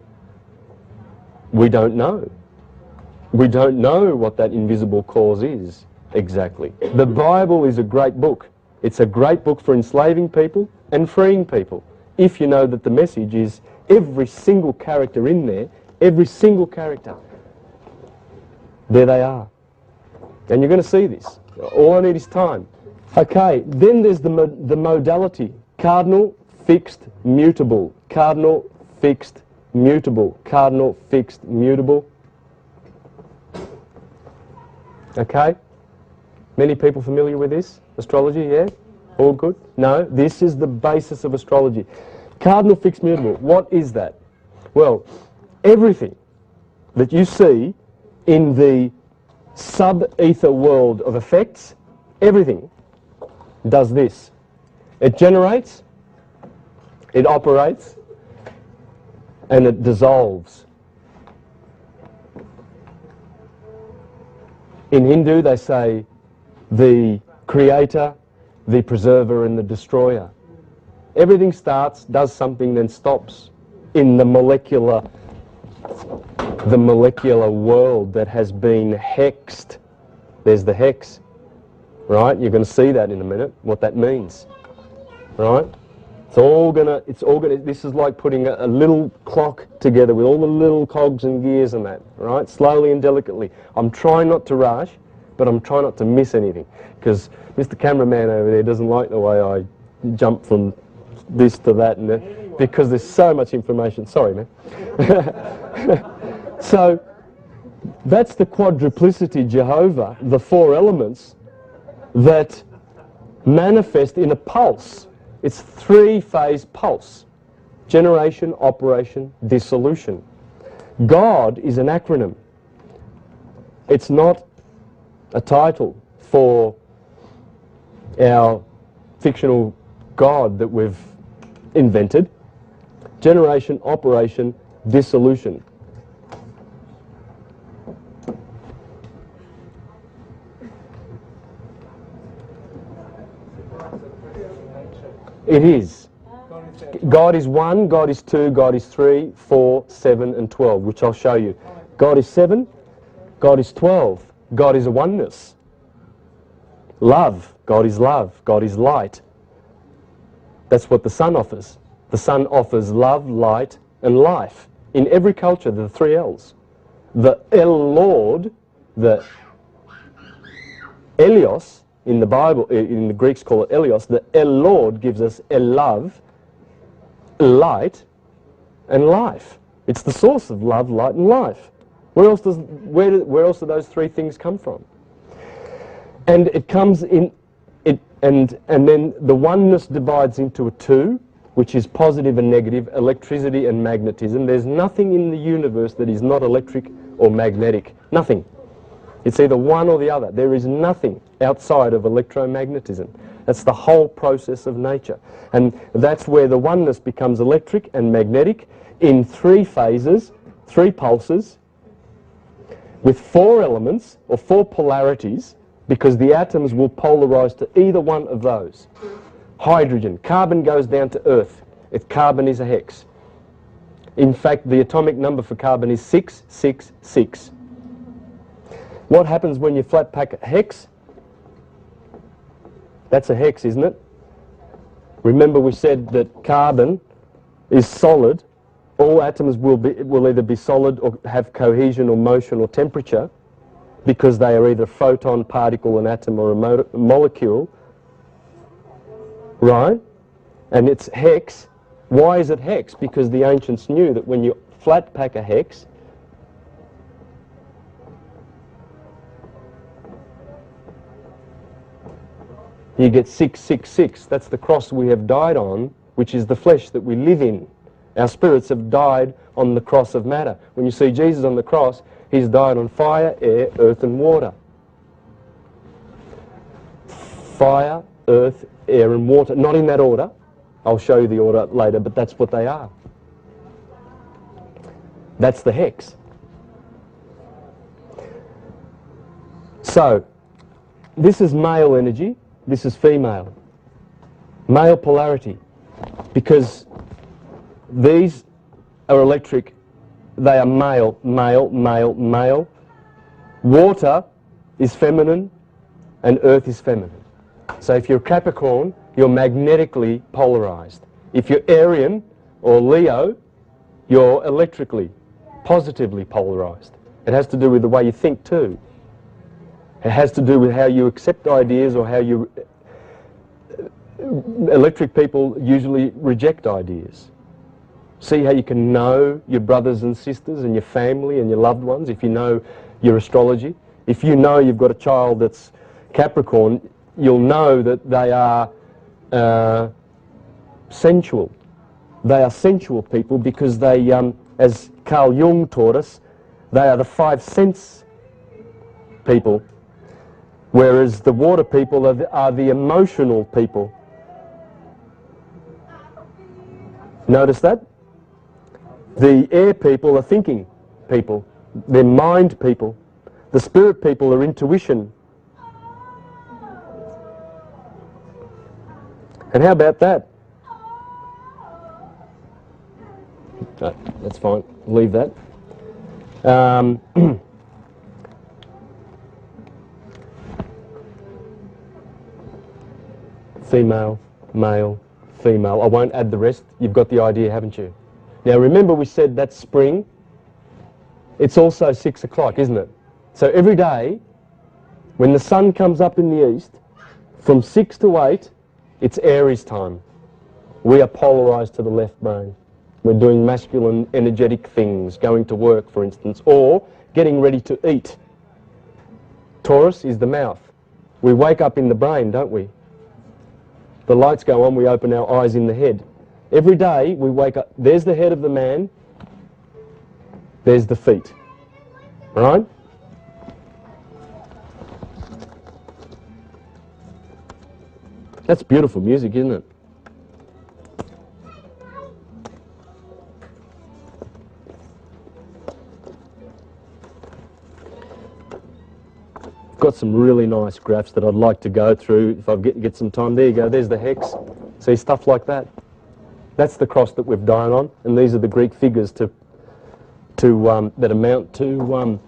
we don't know. We don't know what that invisible cause is exactly. The Bible is a great book. It's a great book for enslaving people and freeing people. If you know that the message is every single character in there, every single character, there they are. And you're going to see this. All I need is time. Okay, then there's the modality. Cardinal, fixed, mutable. Cardinal, fixed, mutable. Cardinal, fixed, mutable. Okay? Many people familiar with this? Astrology, yeah? All good? No, this is the basis of astrology. Cardinal, fixed, mutable. What is that? Well, everything that you see in the sub-ether world of effects, everything does this. It generates, it operates, and it dissolves. In Hindu, they say the creator, the preserver, and the destroyer. Everything starts, does something, then stops in the molecular world that has been hexed. There's the hex, right? You're going to see that in a minute, what that means, right? It's all gonna, this is like putting a little clock together with all the little cogs and gears and that, right? Slowly and delicately. I'm trying not to rush, but I'm trying not to miss anything, because Mr. Cameraman over there doesn't like the way I jump from this to that and that, because there's so much information. Sorry, man. So, that's the quadruplicity Jehovah, the four elements that manifest in a pulse. It's three-phase pulse: generation, operation, dissolution. God is an acronym. It's not a title for our fictional God that we've invented. Generation, operation, dissolution. It is. God is 1, God is 2, God is 3, 4, 7 and 12, which I'll show you. God is 7, God is 12, God is a oneness. Love, God is love, God is light. That's what the sun offers. The sun offers love, light and life. In every culture, the 3 L's. The El Lord, the Elios, in the Bible, in the Greeks call it Elios, the El Lord gives us El love, light, and life. It's the source of love, light, and life. Where else do those 3 things come from? And it comes in, and then the oneness divides into a 2, which is positive and negative, electricity and magnetism. There's nothing in the universe that is not electric or magnetic. Nothing. It's either one or the other. There is nothing outside of electromagnetism. That's the whole process of nature. And that's where the oneness becomes electric and magnetic in 3 phases, 3 pulses, with 4 elements or 4 polarities, because the atoms will polarize to either one of those. Hydrogen, carbon goes down to Earth. If carbon is a hex. In fact, the atomic number for carbon is 666. What happens when you flat pack a hex? That's a hex, isn't it? Remember we said that carbon is solid. All atoms will either be solid or have cohesion or motion or temperature, because they are either photon, particle, an atom or a molecule. Right? And it's hex. Why is it hex? Because the ancients knew that when you flat pack a hex, you get 666. That's the cross we have died on, which is the flesh that we live in. Our spirits have died on the cross of matter. When you see Jesus on the cross, he's died on fire, air, earth and water. Fire, earth, air and water. Not in that order. I'll show you the order later, but that's what they are. That's the hex. So, this is male energy. This is female. Male polarity. Because these are electric. They are male, male, male, male. Water is feminine and earth is feminine. So if you're Capricorn, you're magnetically polarized. If you're Arian or Leo, you're electrically, positively polarized. It has to do with the way you think too. It has to do with how you accept ideas or how you... Electric people usually reject ideas. See how you can know your brothers and sisters and your family and your loved ones if you know your astrology. If you know you've got a child that's Capricorn, you'll know that they are sensual. They are sensual people because they, as Carl Jung taught us, they are the 5 sense people, whereas the water people are the emotional people. Notice that? The air people are thinking people. They're mind people. The spirit people are intuition. And how about that? No, that's fine. Leave that. Female, male, female. I won't add the rest. You've got the idea, haven't you? Now remember we said that's spring. It's also 6 o'clock, isn't it? So every day, when the sun comes up in the east, from 6 to 8, it's Aries time. We are polarised to the left brain. We're doing masculine, energetic things, going to work, for instance, or getting ready to eat. Taurus is the mouth. We wake up in the brain, don't we? The lights go on, we open our eyes in the head. Every day we wake up, there's the head of the man, there's the feet. Right? That's beautiful music, isn't it? Got some really nice graphs that I'd like to go through if I get some time. There you go, there's the hex. See, stuff like that. That's the cross that we've died on, and these are the Greek figures that amount to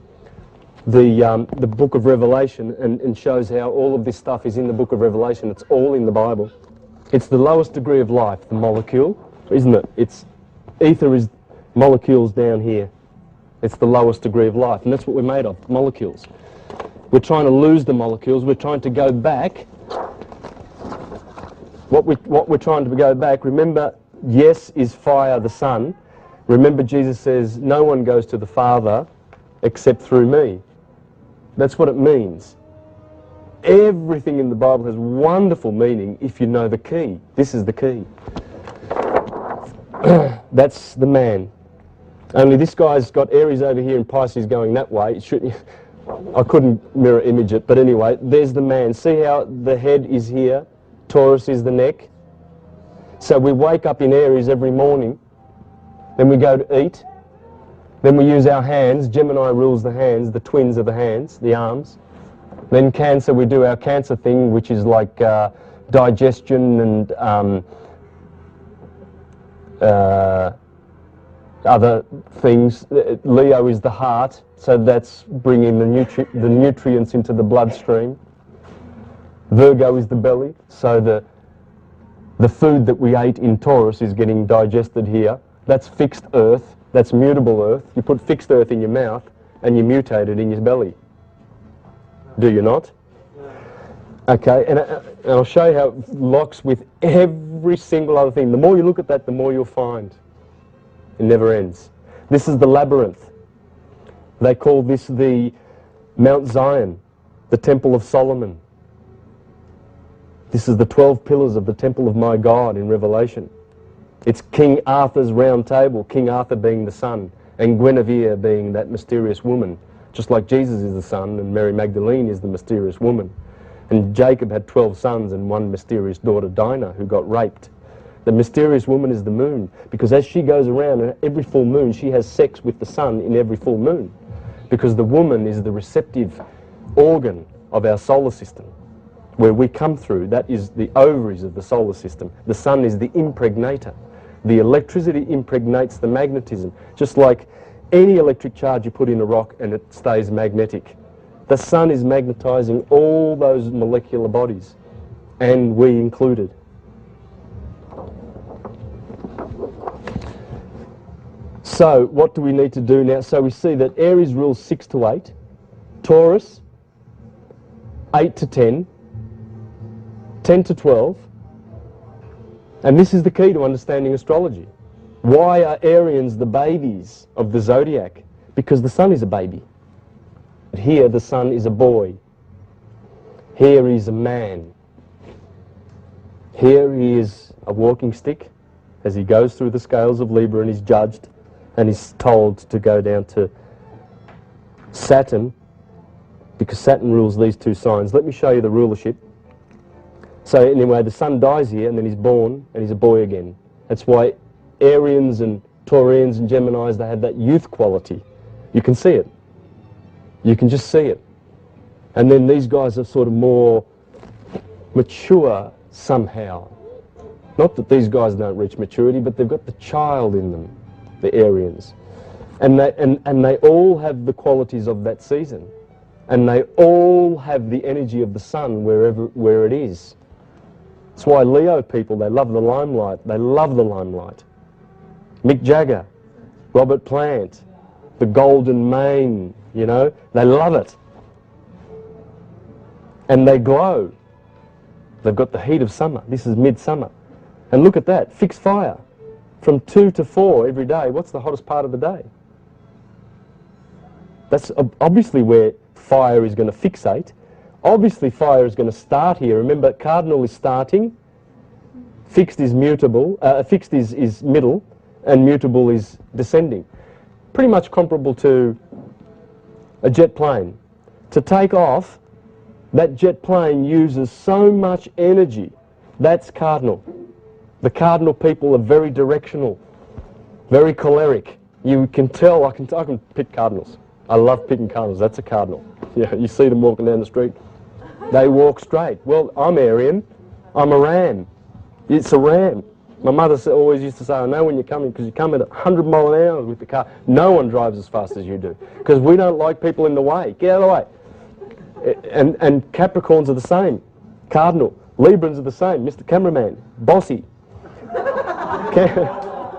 the book of Revelation, and shows how all of this stuff is in the book of Revelation. It's all in the Bible. It's the lowest degree of life, the molecule, isn't it? It's ether is molecules down here. It's the lowest degree of life, and that's what we're made of, molecules. We're trying to lose the molecules. We're trying to go back. What we're trying to go back, remember, yes is fire, the sun. Remember, Jesus says, no one goes to the Father except through me. That's what it means. Everything in the Bible has wonderful meaning if you know the key. This is the key. That's the man. Only this guy's got Aries over here and Pisces going that way. It should, I couldn't mirror image it, but anyway, there's the man. See how the head is here, Taurus is the neck. So we wake up in Aries every morning, then we go to eat, then we use our hands. Gemini rules the hands, the twins are the hands, the arms. Then Cancer, we do our Cancer thing, which is like digestion and other things. Leo is the heart, so that's bringing the nutrients into the bloodstream. Virgo is the belly, so the food that we ate in Taurus is getting digested here. That's fixed earth, that's mutable earth. You put fixed earth in your mouth and you mutate it in your belly. Do you not? Okay, and I'll show you how it locks with every single other thing. The more you look at that, the more you'll find. It never ends. This is the labyrinth. They call this the Mount Zion, the Temple of Solomon. This is the 12 pillars of the Temple of my God in Revelation. It's King Arthur's round table, King Arthur being the sun, and Guinevere being that mysterious woman, just like Jesus is the son and Mary Magdalene is the mysterious woman. And Jacob had 12 sons and one mysterious daughter, Dinah, who got raped. The mysterious woman is the moon, because as she goes around, and every full moon, she has sex with the sun in every full moon, because the woman is the receptive organ of our solar system. Where we come through, that is the ovaries of the solar system. The sun is the impregnator. The electricity impregnates the magnetism, just like any electric charge you put in a rock and it stays magnetic. The sun is magnetizing all those molecular bodies, and we included. So what do we need to do now? So we see that Aries rules 6 to 8, Taurus 8 to 10, 10 to 12, and this is the key to understanding astrology. Why are Arians the babies of the zodiac? Because the sun is a baby. Here the sun is a boy. Here he is a man. Here he is a walking stick as he goes through the scales of Libra and is judged and is told to go down to Saturn, because Saturn rules these two signs. Let me show you the rulership. So anyway, the sun dies here and then he's born and he's a boy again. That's why Arians and Taurians and Geminis, they have that youth quality. You can see it. You can just see it. And then these guys are sort of more mature somehow. Not that these guys don't reach maturity, but they've got the child in them, the Arians. And they all have the qualities of that season. And they all have the energy of the sun where it is. That's why Leo people, they love the limelight. They love the limelight. Mick Jagger, Robert Plant, the golden mane, you know, they love it. And they glow. They've got the heat of summer. This is midsummer. And look at that, fixed fire. From 2 to 4 every day. What's the hottest part of the day? That's obviously where fire is going to fixate. Obviously fire is going to start here. Remember, cardinal is starting, fixed is mutable, fixed is middle, and mutable is descending. Pretty much comparable to a jet plane. To take off, that jet plane uses so much energy. That's cardinal. The cardinal people are very directional, very choleric. You can tell, I can pick cardinals. I love picking cardinals. That's a cardinal. Yeah, you see them walking down the street. They walk straight. Well, I'm Aryan. I'm a ram. It's a ram. My mother always used to say, I know when you're coming because you come at 100 miles an hour with the car. No one drives as fast as you do because we don't like people in the way. Get out of the way. And Capricorns are the same. Cardinal. Librans are the same. Mr. Cameraman. Bossy.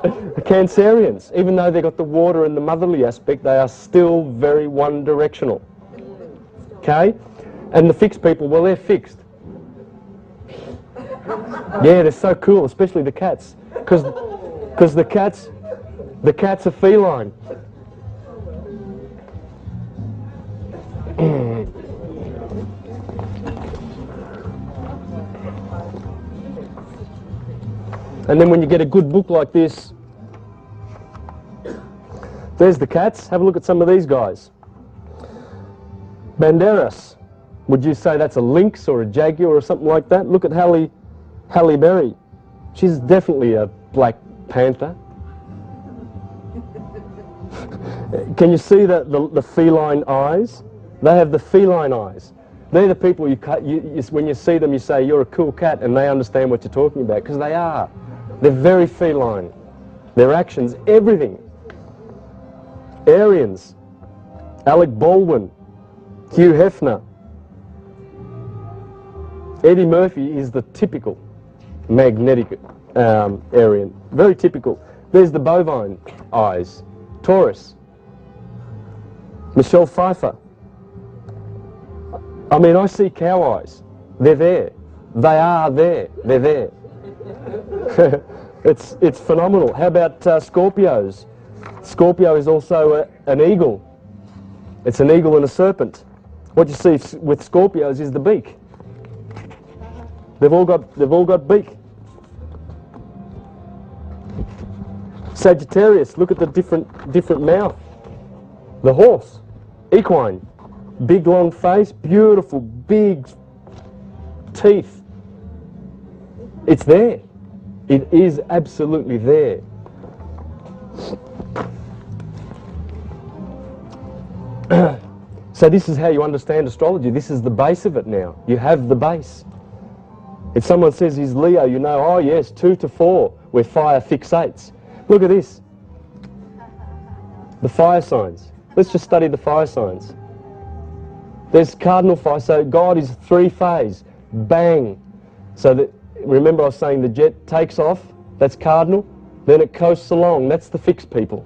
The Cancerians, even though they've got the water and the motherly aspect, they are still very one-directional. Okay? And the fixed people, well, they're fixed. Yeah, they're so cool, especially the cats. Because the cats are feline. And then when you get a good book like this, there's the cats. Have a look at some of these guys. Banderas. Would you say that's a lynx or a jaguar or something like that? Look at Halle Berry. She's definitely a black panther. Can you see the feline eyes? They have the feline eyes. They're the people when you see them, you say, you're a cool cat, and they understand what you're talking about, because they are. They're very feline. Their actions, everything. Aryans, Alec Baldwin, Hugh Hefner. Eddie Murphy is the typical magnetic Aryan. Very typical. There's the bovine eyes. Taurus. Michelle Pfeiffer. I mean, I see cow eyes. They're there. They are there. They're there. It's phenomenal. How about Scorpios? Scorpio is also an eagle. It's an eagle and a serpent. What you see with Scorpios is the beak. They've all got beak. Sagittarius, look at the different mouth. The horse, equine, big long face, beautiful big teeth. It's there. It is absolutely there. So this is how you understand astrology. This is the base of it now. You have the base. If someone says he's Leo, you know, oh yes, 2 to 4, where fire fixates. Look at this. The fire signs. Let's just study the fire signs. There's cardinal fire, so God is 3-phase. Bang. So that, remember I was saying the jet takes off, that's cardinal, then it coasts along, that's the fixed people.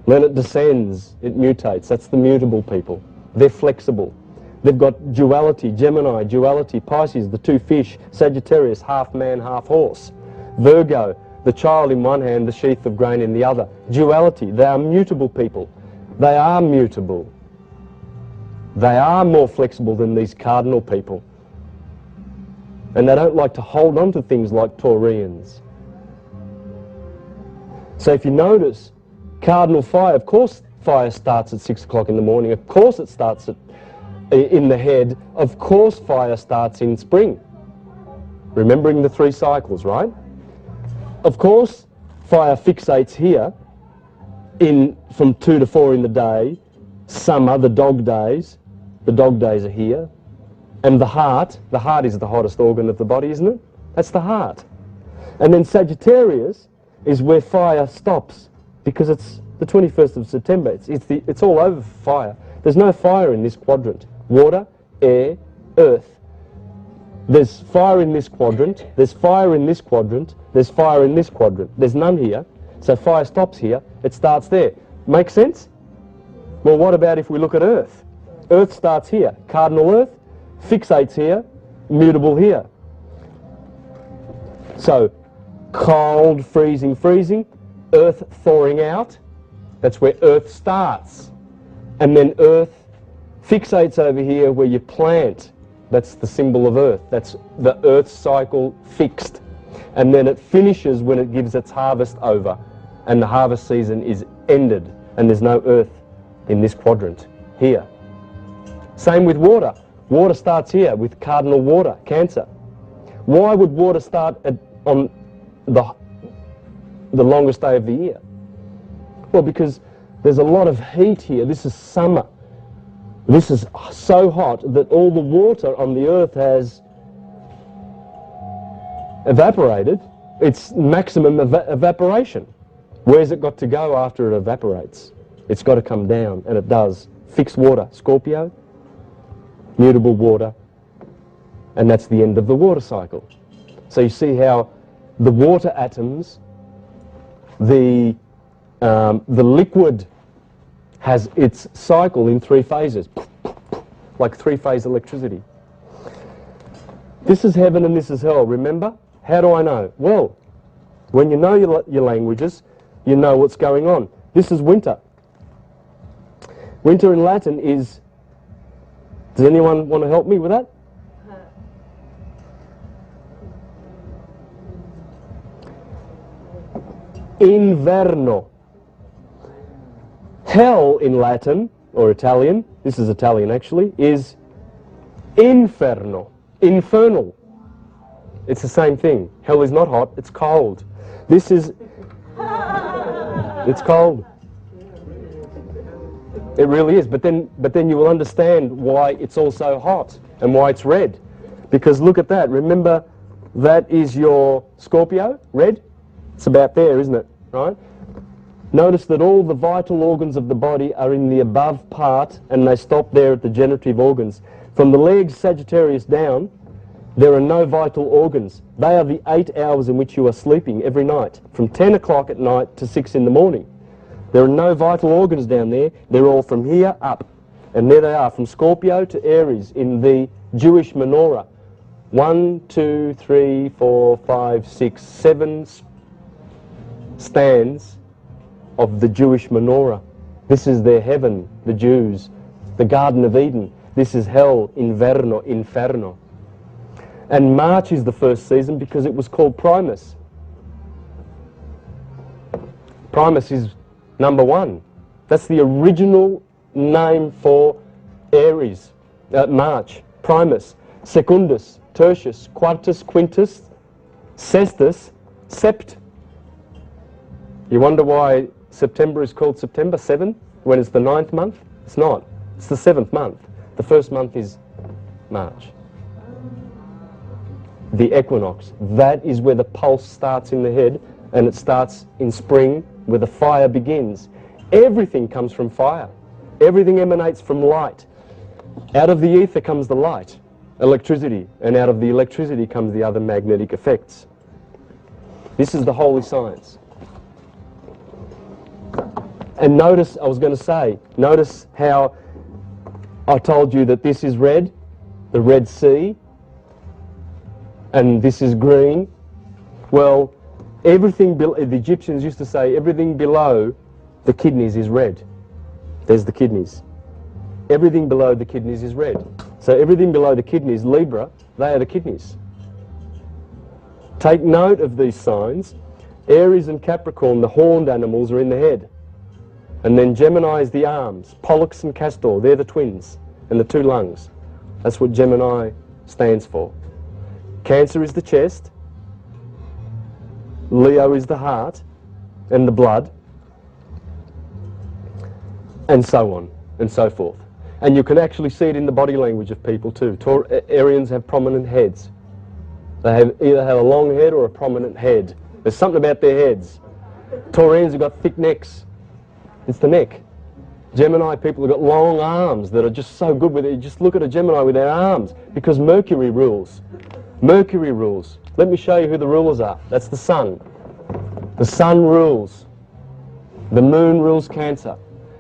Then it descends, it mutates, that's the mutable people. They're flexible. They've got duality, Gemini, duality, Pisces, the 2 fish, Sagittarius, half man, half horse. Virgo, the child in one hand, the sheath of grain in the other. Duality, they are mutable people. They are mutable. They are more flexible than these cardinal people. And they don't like to hold on to things like Taurians. So if you notice, cardinal fire, of course fire starts at 6 o'clock in the morning. Of course it starts in the head. Of course fire starts in spring. Remembering the 3 cycles, right? Of course fire fixates here from 2 to 4 in the day. Summer, the dog days are here. And the heart is the hottest organ of the body, isn't it? That's the heart. And then Sagittarius is where fire stops, because it's the 21st of September. It's all over fire. There's no fire in this quadrant. Water, air, earth. There's fire in this quadrant, there's fire in this quadrant, there's fire in this quadrant. There's none here, so fire stops here, it starts there. Make sense? Well, what about if we look at Earth? Earth starts here, cardinal Earth, fixates here, mutable here. So, cold, freezing, freezing, Earth thawing out, that's where Earth starts. And then Earth fixates over here where you plant. That's the symbol of Earth. That's the Earth cycle fixed. And then it finishes when it gives its harvest over. And the harvest season is ended. And there's no Earth in this quadrant here. Same with water. Water starts here with cardinal water, Cancer. Why would water start on the longest day of the year? Well, because there's a lot of heat here. This is summer. This is so hot that all the water on the earth has evaporated. It's maximum evaporation. Where's it got to go after it evaporates? It's got to come down, and it does. Fixed water, Scorpio, mutable water, and that's the end of the water cycle. So you see how the water atoms, the liquid has its cycle in 3 phases, like 3-phase electricity. This is heaven and this is hell, remember? How do I know? Well, when you know your languages, you know what's going on. This is winter. Winter in Latin is, does anyone want to help me with that? Inverno. Hell in Latin, or Italian, this is Italian actually, is inferno, infernal. It's the same thing. Hell is not hot, it's cold. This is, it's cold. It really is, but then you will understand why it's also hot and why it's red. Because look at that, remember that is your Scorpio, red? It's about there, isn't it, right? Notice that all the vital organs of the body are in the above part and they stop there at the generative organs. From the legs, Sagittarius down, there are no vital organs. They are the 8 hours in which you are sleeping every night, from 10 o'clock at night to 6 in the morning. There are no vital organs down there. They're all from here up. And there they are, from Scorpio to Aries in the Jewish menorah. 1, 2, 3, 4, 5, 6, 7 stands of the Jewish menorah. This is their heaven, the Jews, the Garden of Eden. This is hell, inverno, inferno. And March is the first season because it was called Primus. Primus is number 1. That's the original name for Aries, March. Primus, Secundus, Tertius, Quartus, Quintus, Sestus, Sept. You wonder why September is called September 7 when it's the 9th month? It's not. It's the 7th month. The first month is March. The equinox. That is where the pulse starts in the head, and it starts in spring where the fire begins. Everything comes from fire. Everything emanates from light. Out of the ether comes the light, electricity, and out of the electricity comes the other magnetic effects. This is the holy science. And notice, I was going to say, notice how I told you that this is red, the Red Sea, and this is green. Well, everything, the Egyptians used to say, everything below the kidneys is red. There's the kidneys. Everything below the kidneys is red. So everything below the kidneys, Libra, they are the kidneys. Take note of these signs. Aries and Capricorn, the horned animals, are in the head. And then Gemini is the arms. Pollux and Castor, they're the twins. And the 2 lungs. That's what Gemini stands for. Cancer is the chest. Leo is the heart and the blood. And so on and so forth. And you can actually see it in the body language of people too. Arians have prominent heads. They either have a long head or a prominent head. There's something about their heads. Taurians have got thick necks. It's the neck. Gemini people have got long arms that are just so good with it. You just look at a Gemini with their arms, because Mercury rules. Mercury rules. Let me show you who the rulers are. That's the sun. The sun rules. The moon rules Cancer.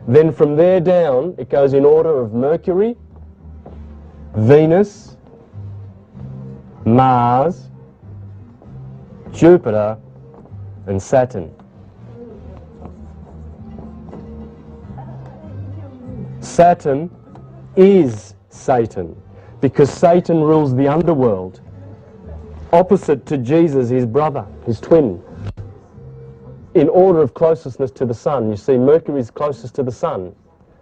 Then from there down, it goes in order of Mercury, Venus, Mars, Jupiter, and Saturn. Saturn is Satan, because Satan rules the underworld. Opposite to Jesus, his brother, his twin. In order of closeness to the sun, you see Mercury is closest to the sun,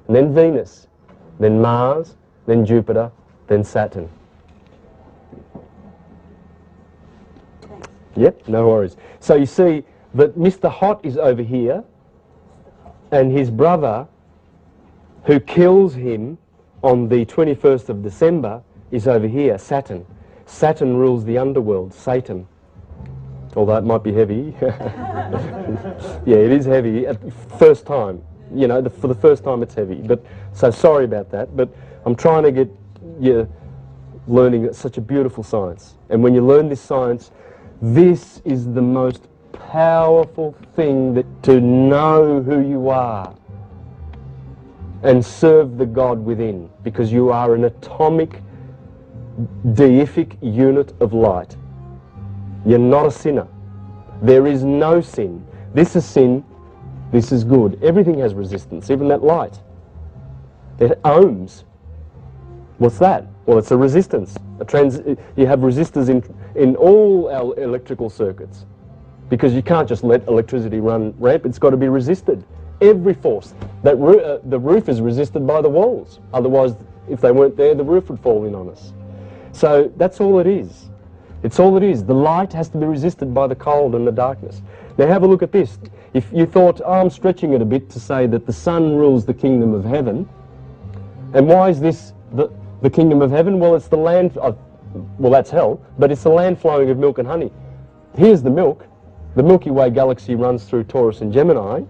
and then Venus, then Mars, then Jupiter, then Saturn. Yep, no worries. So you see that Mr. Hot is over here, and his brother, who kills him on the 21st of December, is over here, Saturn. Saturn rules the underworld, Satan. Although it might be heavy. Yeah, it is heavy at the first time. You know, for the first time it's heavy. But so sorry about that. But I'm trying to get you learning such a beautiful science. And when you learn this science, this is the most powerful thing, that to know who you are and serve the God within, because you are an atomic, deific unit of light. You're not a sinner. There is no sin. This is sin, this is good. Everything has resistance, even that light. It ohms. What's that? Well, it's a resistance. You have resistors in all our electrical circuits, because you can't just let electricity run ramp. It's got to be resisted. Every force. The roof is resisted by the walls. Otherwise, if they weren't there, the roof would fall in on us. So that's all it is. It's all it is. The light has to be resisted by the cold and the darkness. Now have a look at this. If you thought, oh, I'm stretching it a bit to say that the sun rules the kingdom of heaven, and why is this the kingdom of heaven? Well, it's the land, well, that's hell, but it's the land flowing of milk and honey. Here's the milk. The Milky Way galaxy runs through Taurus and Gemini,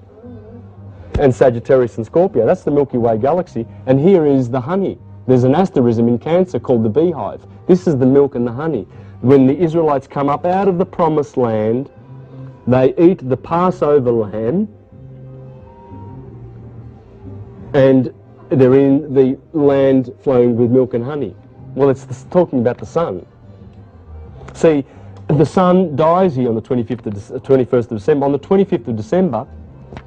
and Sagittarius and Scorpio. That's the Milky Way galaxy. And here is the honey. There's an asterism in Cancer called the beehive. This is the milk and the honey. When the Israelites come up out of the promised land, they eat the Passover lamb, and they're in the land flowing with milk and honey. Well, it's talking about the sun. See, the sun dies here on the 21st of December. On the 25th of December,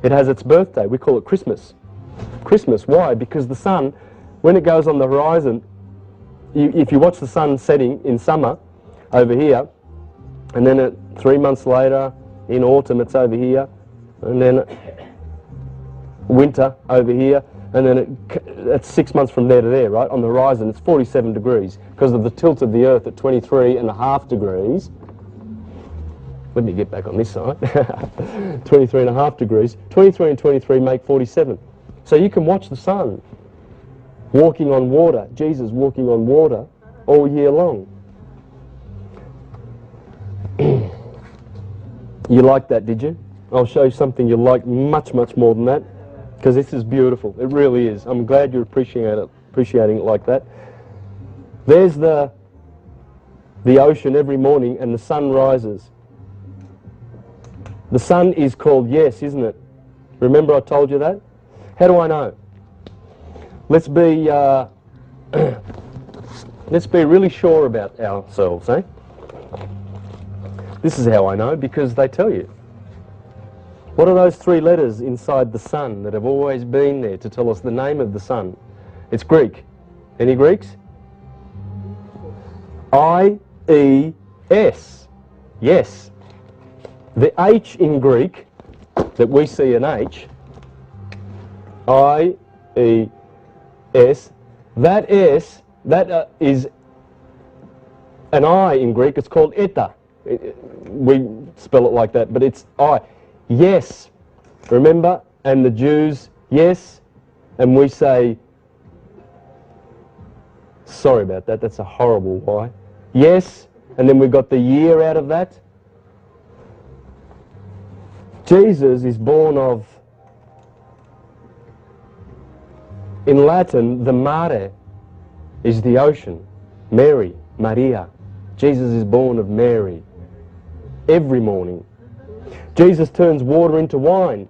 it has its birthday. We call it Christmas. Christmas, why? Because the sun, when it goes on the horizon, if you watch the sun setting in summer over here, and then 3 months later, in autumn, it's over here, and then winter over here, and then it's 6 months from there to there, right? On the horizon, it's 47 degrees because of the tilt of the Earth at 23.5 degrees. Let me get back on this side. 23.5 degrees. 23 and 23 make 47. So you can watch the sun walking on water, Jesus walking on water all year long. You like that, did you? I'll show you something you'll like much, much more than that, because this is beautiful. It really is. I'm glad you're appreciating it like that. There's the ocean every morning, and the sun rises. The sun is called yes, isn't it? Remember I told you that? How do I know? Let's be really sure about ourselves, eh? This is how I know, because they tell you. What are those 3 letters inside the sun that have always been there to tell us the name of the sun? It's Greek. Any Greeks? I-E-S. Yes. The H in Greek, that we see an H, I-E-S, that S, that is an I in Greek. It's called eta. We spell it like that, but it's I. Yes. Remember? And the Jews, yes. And we say, sorry about that, that's a horrible Y. Yes. And then we got the year out of that. Jesus is born of In Latin, the mare is the ocean. Mary, Maria. Jesus is born of Mary every morning. Jesus turns water into wine.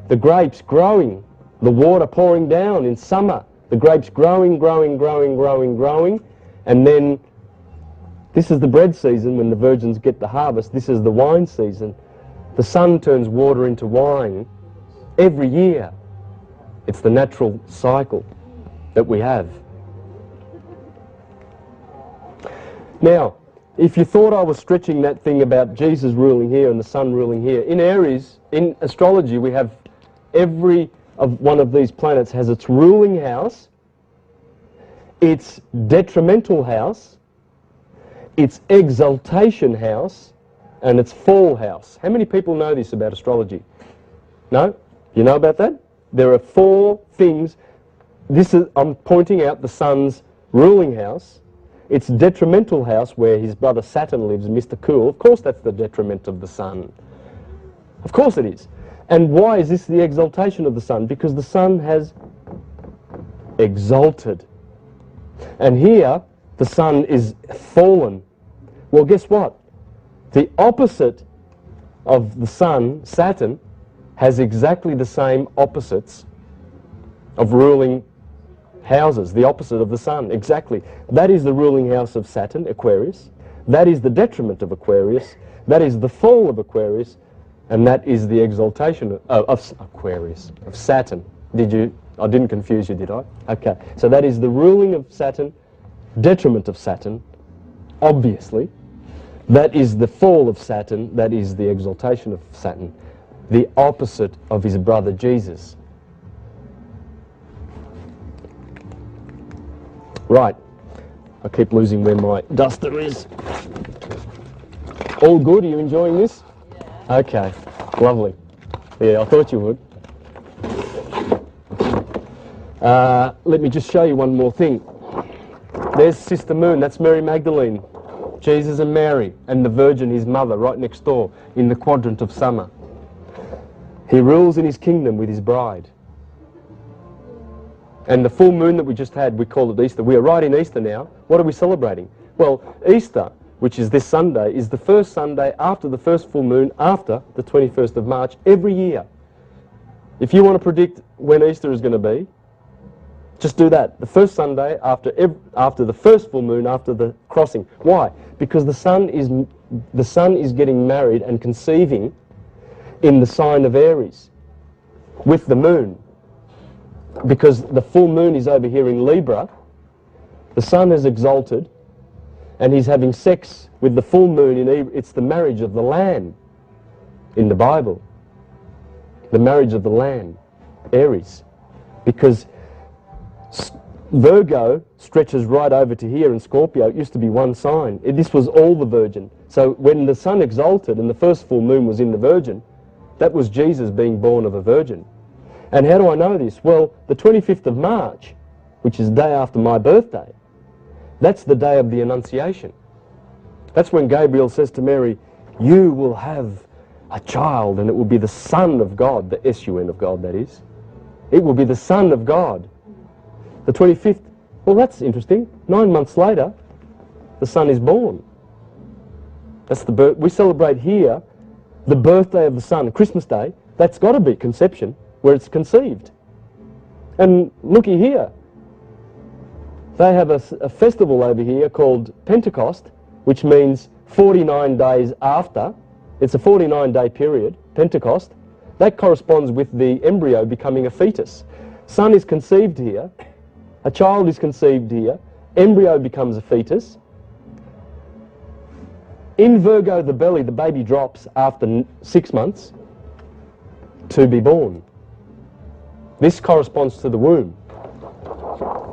The grapes growing, the water pouring down in summer. The grapes growing, and then this is the bread season when the virgins get the harvest. This is the wine season. The sun turns water into wine every year. It's the natural cycle that we have. Now, if you thought I was stretching that thing about Jesus ruling here and the sun ruling here, in Aries, in astrology, we have every one of these planets has its ruling house, its detrimental house, its exaltation house, and its fall house. How many people know this about astrology? No? You know about that? There are 4 things. I'm pointing out the sun's ruling house, its detrimental house where his brother Saturn lives, Mr. Cool. Of course that's the detriment of the sun. Of course it is. And why is this the exaltation of the sun? Because the sun has exalted. And here the sun is fallen. Well, guess what? The opposite of the sun, Saturn, has exactly the same opposites of ruling houses, the opposite of the sun, exactly. That is the ruling house of Saturn, Aquarius. That is the detriment of Aquarius. That is the fall of Aquarius. And that is the exaltation of Aquarius, of Saturn. I didn't confuse you, did I? Okay. So that is the ruling of Saturn, detriment of Saturn, obviously. That is the fall of Saturn. That is the exaltation of Saturn. The opposite of his brother Jesus. Right. I keep losing where my duster is. All good? Are you enjoying this? Yeah. Okay. Lovely. Yeah, I thought you would. Let me just show you one more thing. There's Sister Moon. That's Mary Magdalene. Jesus and Mary and the Virgin, his mother, right next door in the quadrant of summer. He rules in his kingdom with his bride. And the full moon that we just had, we call it Easter. We are right in Easter now. What are we celebrating? Well, Easter, which is this Sunday, is the first Sunday after the first full moon, after the 21st of March, every year. If you want to predict when Easter is going to be, just do that. The first Sunday after the first full moon, after the crossing. Why? Because the sun is getting married and conceiving in the sign of Aries with the moon. Because the full moon is over here in Libra, the sun is exalted, and he's having sex with the full moon in Libra. It's the marriage of the Lamb in the Bible. The marriage of the Lamb, Aries. Because Virgo stretches right over to here, and Scorpio, it used to be one sign. This was all the Virgin. So when the sun exalted and the first full moon was in the Virgin, that was Jesus being born of a virgin. And how do I know this? Well, the 25th of March, which is the day after my birthday, that's the day of the Annunciation. That's when Gabriel says to Mary, you will have a child and it will be the Son of God, the S-U-N of God, that is. It will be the Son of God. The 25th, well, that's interesting. 9 months later, the Son is born. That's the birth. We celebrate here the birthday of the Son, Christmas Day. That's got to be conception, where it's conceived. And looky here, they have a festival over here called Pentecost, which means 49 days after. It's a 49-day period, Pentecost. That corresponds with the embryo becoming a fetus. Son is conceived here, a child is conceived here, embryo becomes a fetus. In Virgo, the belly, the baby drops after 6 months to be born. This corresponds to the womb.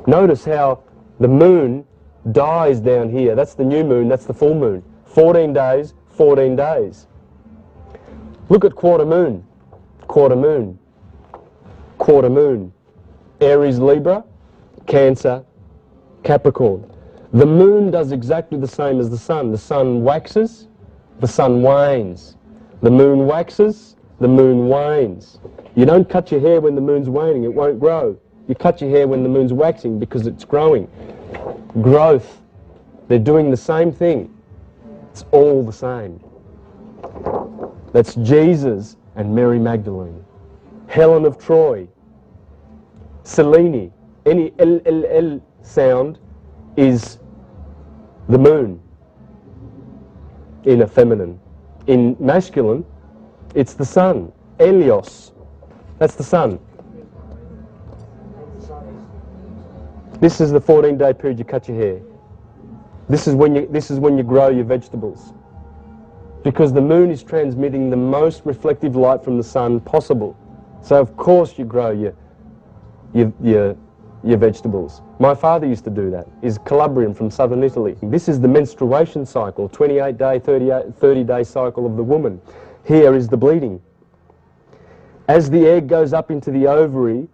Notice how the moon dies down here. That's the new moon, that's the full moon. 14 days, 14 days. Look at quarter moon. Quarter moon. Quarter moon. Aries, Libra, Cancer, Capricorn. The moon does exactly the same as the sun. The sun waxes, the sun wanes. The moon waxes, the moon wanes. You don't cut your hair when the moon's waning, it won't grow. You cut your hair when the moon's waxing because it's growing. Growth. They're doing the same thing. It's all the same. That's Jesus and Mary Magdalene. Helen of Troy. Selene. Any L sound is the moon in a feminine. In masculine, it's the sun. Helios. That's the sun. This is the 14-day period you cut your hair. This is when you grow your vegetables. Because the moon is transmitting the most reflective light from the sun possible. So of course you grow your vegetables. My father used to do that. He's Calabrian from southern Italy. This is the menstruation cycle, 28-day, 30-day cycle of the woman. Here is the bleeding. As the egg goes up into the ovary,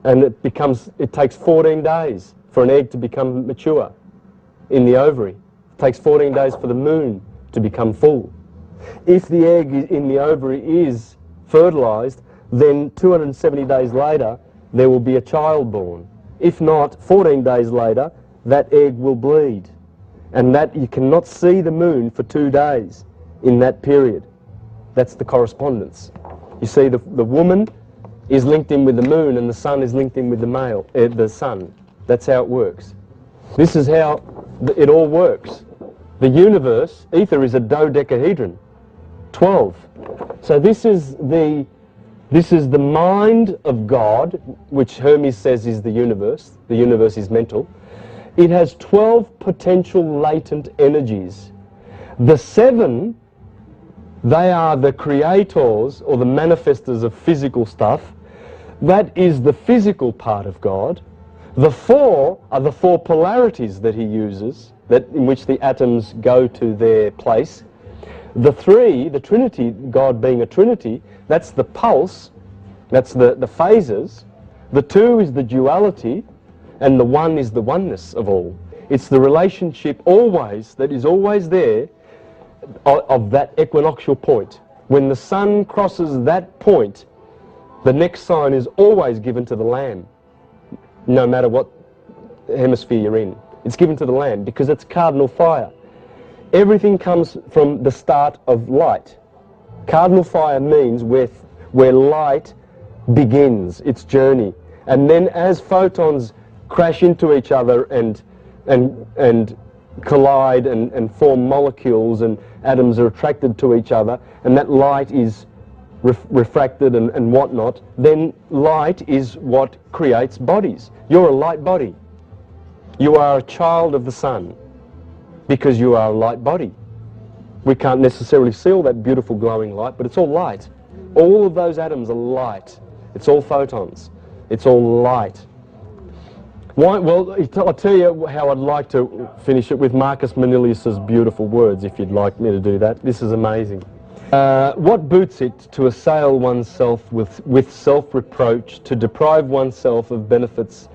and it takes 14 days for an egg to become mature in the ovary. It takes 14 days for the moon to become full. If the egg in the ovary is fertilized, then 270 days later, there will be a child born. If not, 14 days later, that egg will bleed. And that you cannot see the moon for 2 days in that period. That's the correspondence. You see, the woman is linked in with the moon and the sun is linked in with the sun. That's how it works. This is how it all works. The universe, ether, is a dodecahedron, 12. So this is the mind of God, which Hermes says is the universe. The universe is mental. It has 12 potential latent energies. The 7, they are the creators or the manifestors of physical stuff. That is the physical part of God. The 4 are the 4 polarities that he uses, in which the atoms go to their place. The 3, the Trinity, God being a Trinity, that's the pulse, that's the phases. The 2 is the duality, and the 1 is the oneness of all. It's the relationship always, that is always there, of that equinoctial point. When the sun crosses that point, the next sign is always given to the Lamb, no matter what hemisphere you're in. It's given to the Lamb because it's cardinal fire. Everything comes from the start of light. Cardinal fire means where light begins its journey. And then as photons crash into each other and collide and form molecules, and atoms are attracted to each other, and that light is refracted and whatnot, then light is what creates bodies. You're a light body. You are a child of the sun because you are a light body. We can't necessarily see all that beautiful glowing light, but it's all light. All of those atoms are light. It's all photons. It's all light. Why? Well, I'll tell you how I'd like to finish it with Marcus Manilius's beautiful words, if you'd like me to do that. This is amazing. What boots it to assail oneself with self-reproach, to deprive oneself of benefits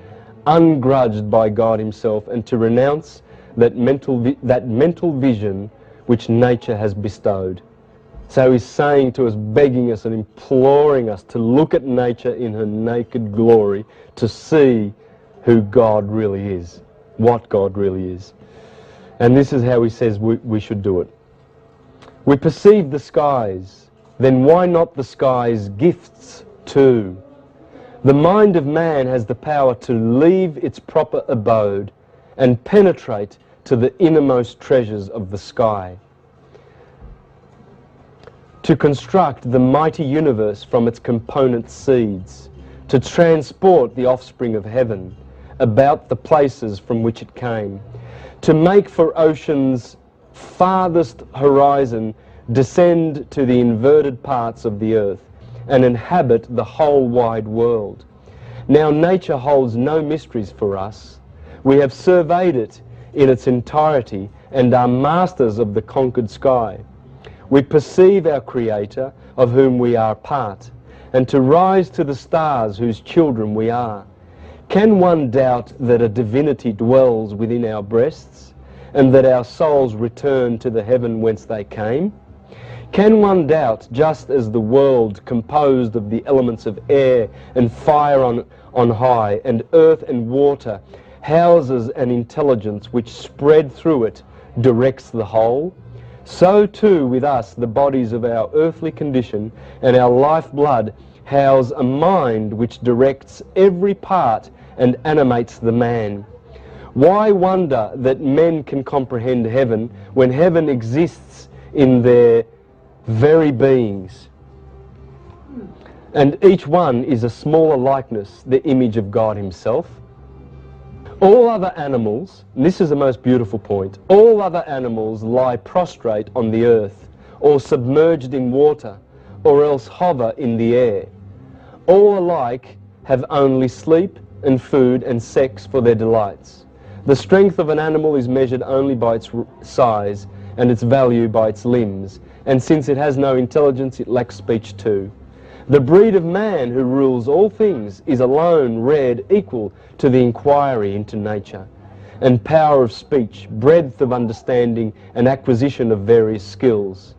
ungrudged by God himself, and to renounce that mental vision which nature has bestowed? So he's saying to us, begging us and imploring us to look at nature in her naked glory, to see who God really is, what God really is. And this is how he says we should do it. We perceive the skies, then why not the skies' gifts too? The mind of man has the power to leave its proper abode and penetrate to the innermost treasures of the sky, to construct the mighty universe from its component seeds, to transport the offspring of heaven about the places from which it came, to make for ocean's farthest horizon descend to the inverted parts of the earth and inhabit the whole wide world. Now nature holds no mysteries for us. We have surveyed it in its entirety and are masters of the conquered sky. We perceive our Creator, of whom we are part, and to rise to the stars whose children we are. Can one doubt that a divinity dwells within our breasts, and that our souls return to the heaven whence they came? Can one doubt, just as the world composed of the elements of air and fire on high, and earth and water, houses and intelligence which spread through it, directs the whole, so too with us the bodies of our earthly condition and our lifeblood house a mind which directs every part and animates the man. Why wonder that men can comprehend heaven when heaven exists in their very beings? And each one is a smaller likeness, the image of God himself. All other animals, and this is the most beautiful point, all other animals lie prostrate on the earth, or submerged in water, or else hover in the air. All alike have only sleep and food and sex for their delights. The strength of an animal is measured only by its size, and its value by its limbs, and since it has no intelligence, it lacks speech too. The breed of man who rules all things is alone read equal to the inquiry into nature, and power of speech, breadth of understanding, and acquisition of various skills.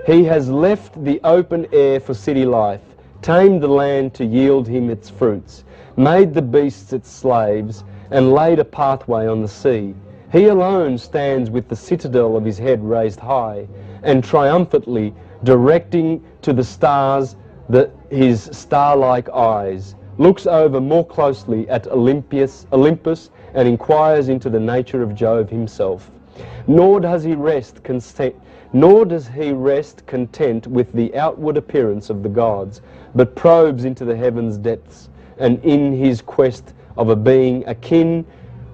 He has left the open air for city life, tamed the land to yield him its fruits, made the beasts its slaves, and laid a pathway on the sea. He alone stands with the citadel of his head raised high, and triumphantly directing to the stars his star-like eyes, looks over more closely at Olympus and inquires into the nature of Jove himself. Nor does he rest content with the outward appearance of the gods, but probes into the heavens' depths, and in his quest of a being akin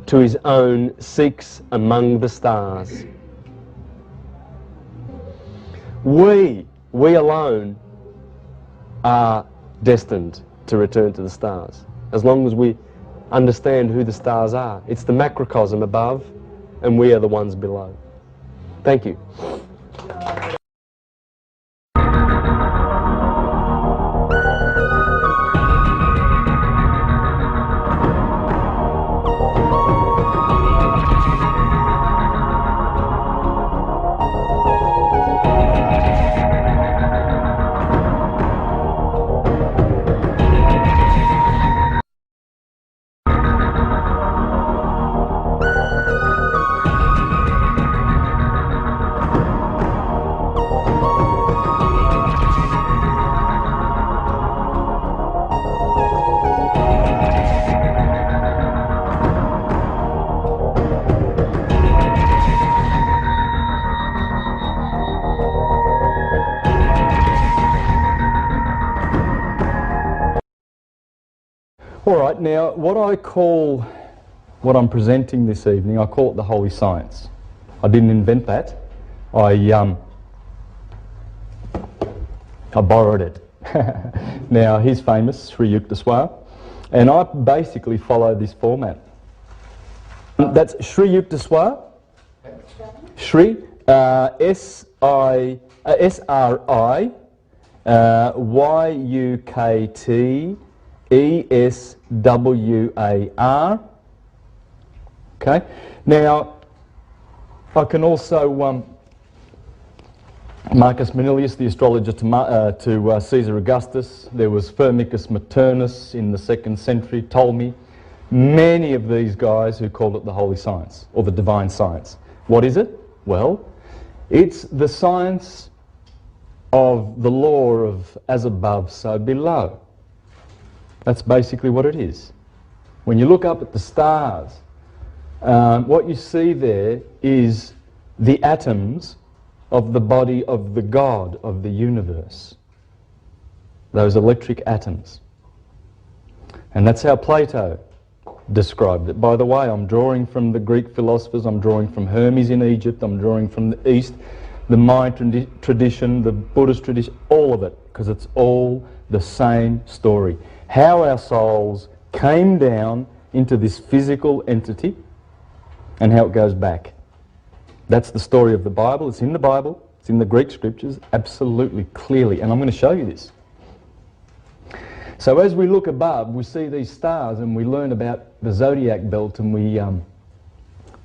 to his own seeks among the stars. We alone are destined to return to the stars, as long as we understand who the stars are. It's the macrocosm above, and we are the ones below. Thank you. All right, now what I'm presenting this evening, I call it the holy science. I didn't invent that. I borrowed it. Now he's famous, Sri Yukteswar, and I basically follow this format. That's Sri Yukteswar, Sri, S-R-I, Y-U-K-T-E-S-W-A-R. Okay. Now, I can also Marcus Manilius, the astrologer to Caesar Augustus. There was Firmicus Maternus in the 2nd century, Ptolemy. Many of these guys who called it the holy science, or the divine science. What is it? Well, it's the science of the law of as above, so below. That's basically what it is. When you look up at the stars, what you see there is the atoms of the body of the God of the universe. Those electric atoms. And that's how Plato described it. By the way, I'm drawing from the Greek philosophers, I'm drawing from Hermes in Egypt, I'm drawing from the East, the Mayan tradition, the Buddhist tradition, all of it, because it's all the same story. How our souls came down into this physical entity and how it goes back. That's the story of the Bible. It's in the Bible. It's in the Greek scriptures, absolutely clearly. And I'm going to show you this. So as we look above, we see these stars and we learn about the zodiac belt, and we,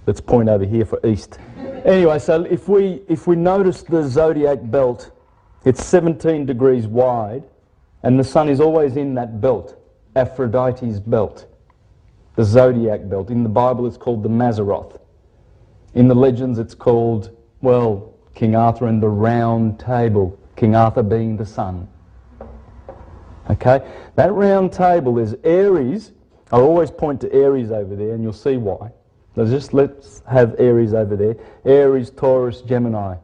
let's point over here for east. Anyway, so if we notice the zodiac belt, it's 17 degrees wide, and the sun is always in that belt. Aphrodite's belt, the zodiac belt. In the Bible it's called the Mazzaroth. In the legends it's called, well, King Arthur and the Round Table, King Arthur being the sun. Okay, that round table is Aries. I always point to Aries over there and you'll see why. So just let's have Aries over there. Aries, Taurus, Gemini.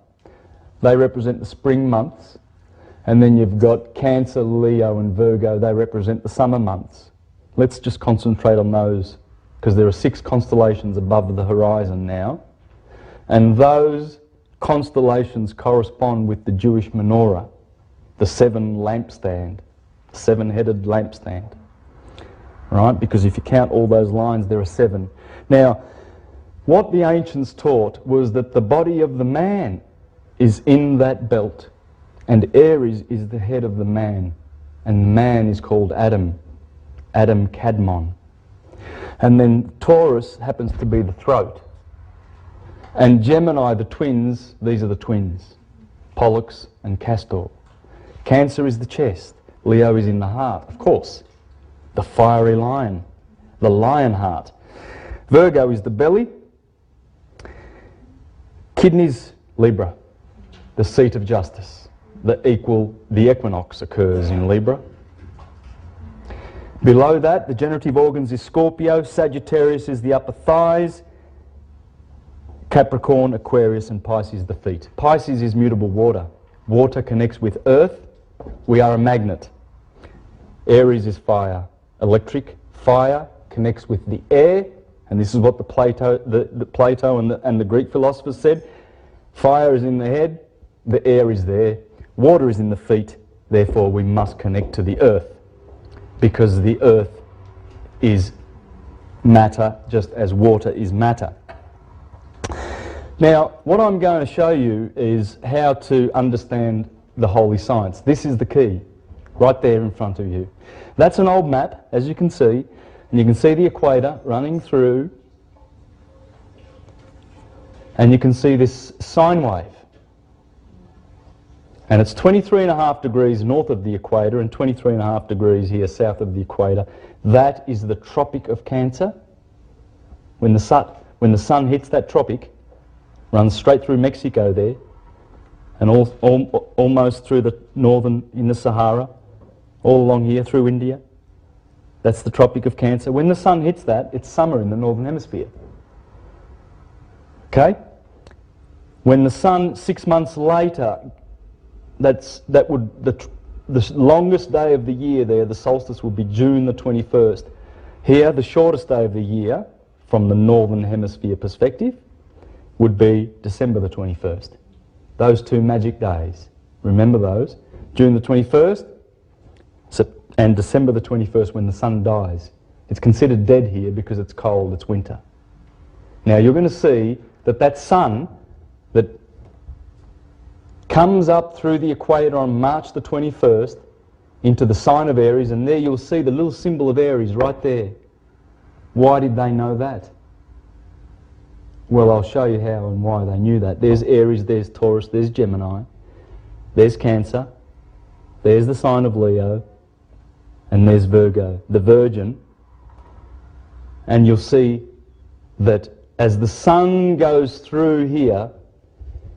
They represent the spring months. And then you've got Cancer, Leo and Virgo. They represent the summer months. Let's just concentrate on those because there are 6 constellations above the horizon now. And those constellations correspond with the Jewish menorah, the 7 lampstand, 7-headed lampstand. Right? Because if you count all those lines, there are 7. Now, what the ancients taught was that the body of the man is in that belt. And Aries is the head of the man. And the man is called Adam. Adam Kadmon. And then Taurus happens to be the throat. And Gemini, the twins, these are the twins. Pollux and Castor. Cancer is the chest. Leo is in the heart, of course. The fiery lion. The lion heart. Virgo is the belly. Kidneys, Libra. The seat of justice. The equinox occurs in Libra. Below that, the generative organs is Scorpio, Sagittarius is the upper thighs, Capricorn, Aquarius and Pisces the feet. Pisces is mutable water. Water connects with earth. We are a magnet. Aries is fire. Electric. Fire connects with the air, and this is what the Plato and the Greek philosophers said. Fire is in the head, the air is there. Water is in the feet, therefore we must connect to the earth because the earth is matter just as water is matter. Now, what I'm going to show you is how to understand the holy science. This is the key, right there in front of you. That's an old map, as you can see, and you can see the equator running through, and you can see this sine wave. And it's 23.5 degrees north of the equator and 23.5 degrees here south of the equator. That is the Tropic of Cancer. When the sun hits that tropic, runs straight through Mexico there, and almost through the northern, in the Sahara, all along here through India. That's the Tropic of Cancer. When the sun hits that, it's summer in the northern hemisphere. Okay? When the sun, 6 months later, the longest day of the year there, the solstice would be June the 21st. Here, the shortest day of the year, from the northern hemisphere perspective, would be December the 21st. Those 2 magic days. Remember those. June the 21st and December the 21st when the sun dies. It's considered dead here because it's cold, it's winter. Now you're going to see that that sun that comes up through the equator on March the 21st into the sign of Aries, and there you'll see the little symbol of Aries right there. Why did they know that? Well, I'll show you how and why they knew that. There's Aries, there's Taurus, there's Gemini, there's Cancer, there's the sign of Leo, and there's Virgo, the Virgin. And you'll see that as the sun goes through here,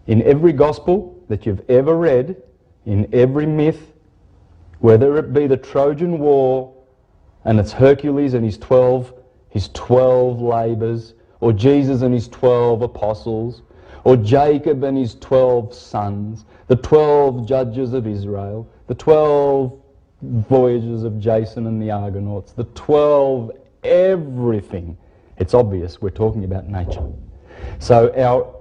in every gospel that you've ever read, in every myth, whether it be the Trojan War and it's Hercules and his 12 labours, or Jesus and his 12 apostles, or Jacob and his 12 sons, the 12 judges of Israel, the 12 voyages of Jason and the Argonauts, the 12 everything. It's obvious we're talking about nature. So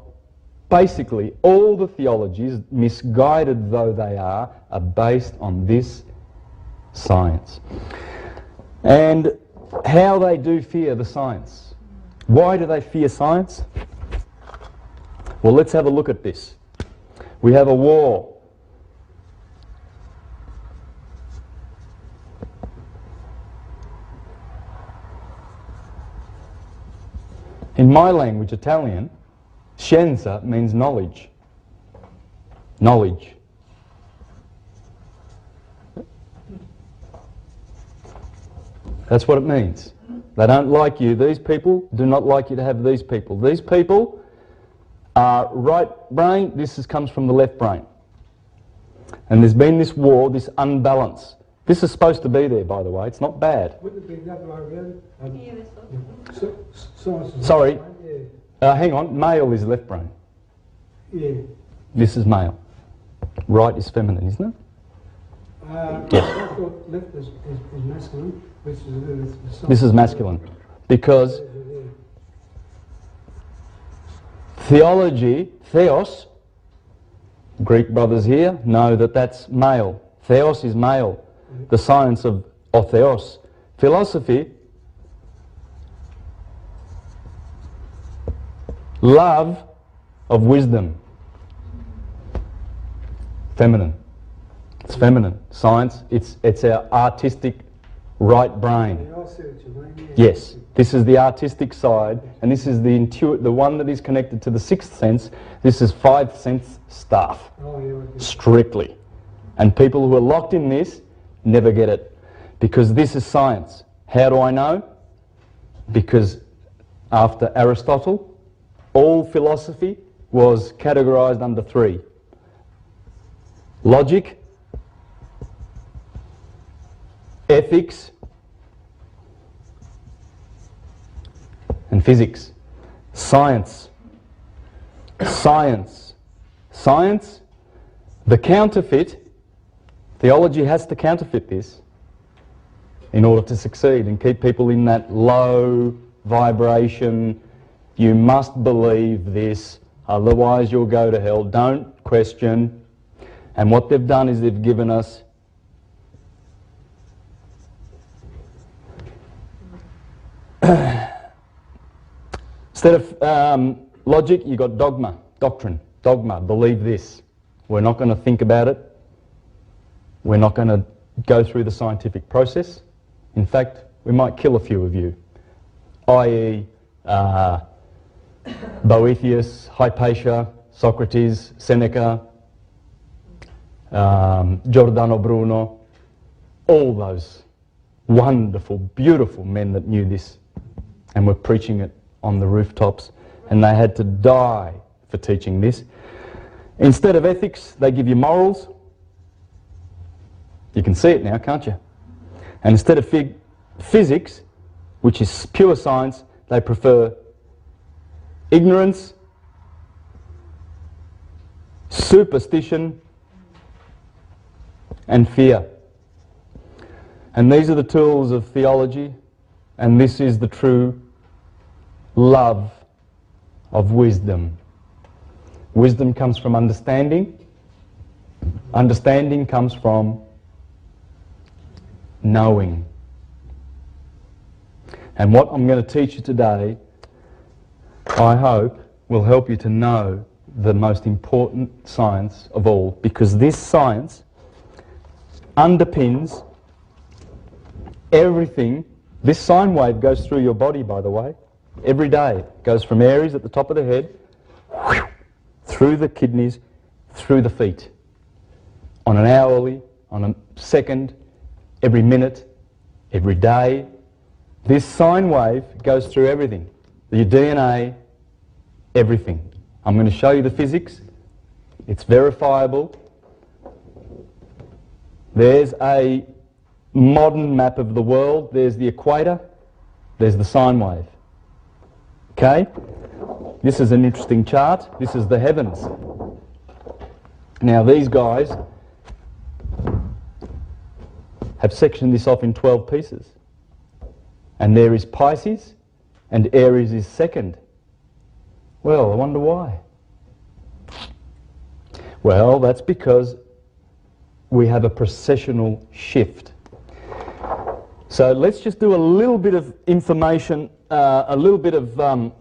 basically all the theologies, misguided though they are based on this science. And how they do fear the science. Why do they fear science? Well, let's have a look at this. We have a war. In my language, Italian, scienza means knowledge. Knowledge. That's what it means. They don't like you. These people do not like you to have these people. These people are right brain. Comes from the left brain. And there's been this war, this unbalance. This is supposed to be there, by the way. It's not bad. Wouldn't it be the other way around? Sorry. Hang on. Male is left brain. Yeah. This is male. Right is feminine, isn't it? Yes. I thought left is masculine, which is This is masculine. Because theology, theos, Greek brothers here know that that's male. Theos is male. The science of theos. Philosophy, love of wisdom. Feminine. It's feminine. Science, it's our artistic right brain. Yeah, I see what you mean. Yes, this is the artistic side, and this is the one that is connected to the sixth sense. This is five sense stuff, Oh, yeah. strictly. And people who are locked in this never get it, because this is science. How do I know? Because after Aristotle, all philosophy was categorized under three: logic, ethics, and physics. Science. Science. Science, the counterfeit, theology has to counterfeit this in order to succeed and keep people in that low vibration. You must believe this, otherwise you'll go to hell. Don't question. And what they've done is they've given us instead of logic, you've got dogma, doctrine, dogma, believe this. We're not going to think about it. We're not going to go through the scientific process. In fact, we might kill a few of you, i.e. Boethius, Hypatia, Socrates, Seneca, Giordano Bruno, all those wonderful, beautiful men that knew this and were preaching it on the rooftops, and they had to die for teaching this. Instead of ethics, they give you morals. You can see it now, can't you? And instead of physics, which is pure science, they prefer ignorance, superstition, and fear. And these are the tools of theology, and this is the true love of wisdom. Wisdom comes from understanding. Understanding comes from knowing. And what I'm going to teach you today, I hope, will help you to know the most important science of all, because this science underpins everything. This sine wave goes through your body, by the way, every day. It goes from Aries at the top of the head, through the kidneys, through the feet, on an hourly, on a second, every minute, every day. This sine wave goes through everything, your DNA, everything. I'm going to show you the physics. It's verifiable. There's a modern map of the world. There's the equator. There's the sine wave. Okay? This is an interesting chart. This is the heavens. Now these guys have sectioned this off in 12 pieces. And there is Pisces, and Aries is second. Well, I wonder why. Well, that's because we have a precessional shift. So let's just do a little bit of information, a little bit of... oh,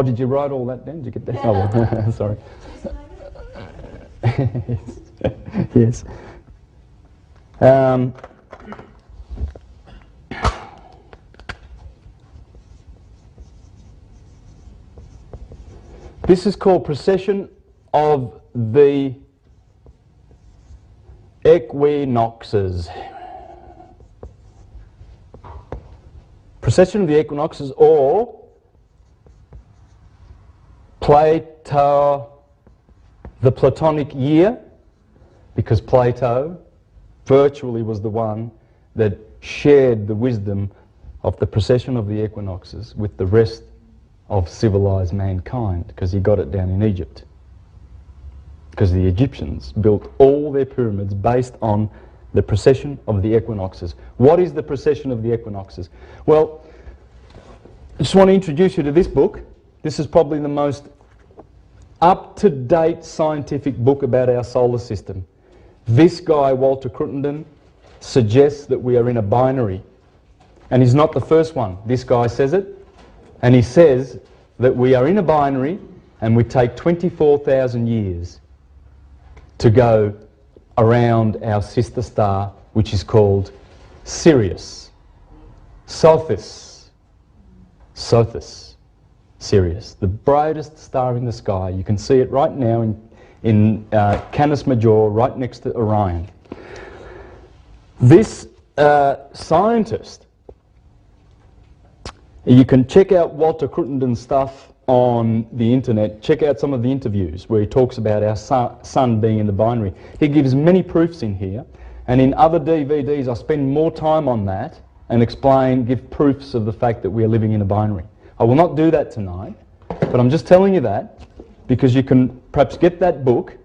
did you write all that down? Did you get that? Oh, sorry. Yes. This is called precession of the equinoxes. precession of the equinoxes, or Plato, the Platonic year, because Plato virtually was the one that shared the wisdom of the precession of the equinoxes with the rest of civilized mankind, because he got it down in Egypt. Because the Egyptians built all their pyramids based on the precession of the equinoxes. What is the precession of the equinoxes? Well, I just want to introduce you to this book. This is probably the most up-to-date scientific book about our solar system. This guy, Walter Cruttenden, suggests that we are in a binary. And he's not the first one. This guy says it. And he says that we are in a binary and we take 24,000 years to go around our sister star, which is called Sirius. Sothis. Sirius. The brightest star in the sky. You can see it right now in Canis Major, right next to Orion. This scientist, you can check out Walter Cruttenden's stuff on the internet. Check out some of the interviews where he talks about our sun being in the binary. He gives many proofs in here, and in other DVDs I spend more time on that and give proofs of the fact that we are living in a binary. I will not do that tonight, but I'm just telling you that because you can perhaps get that book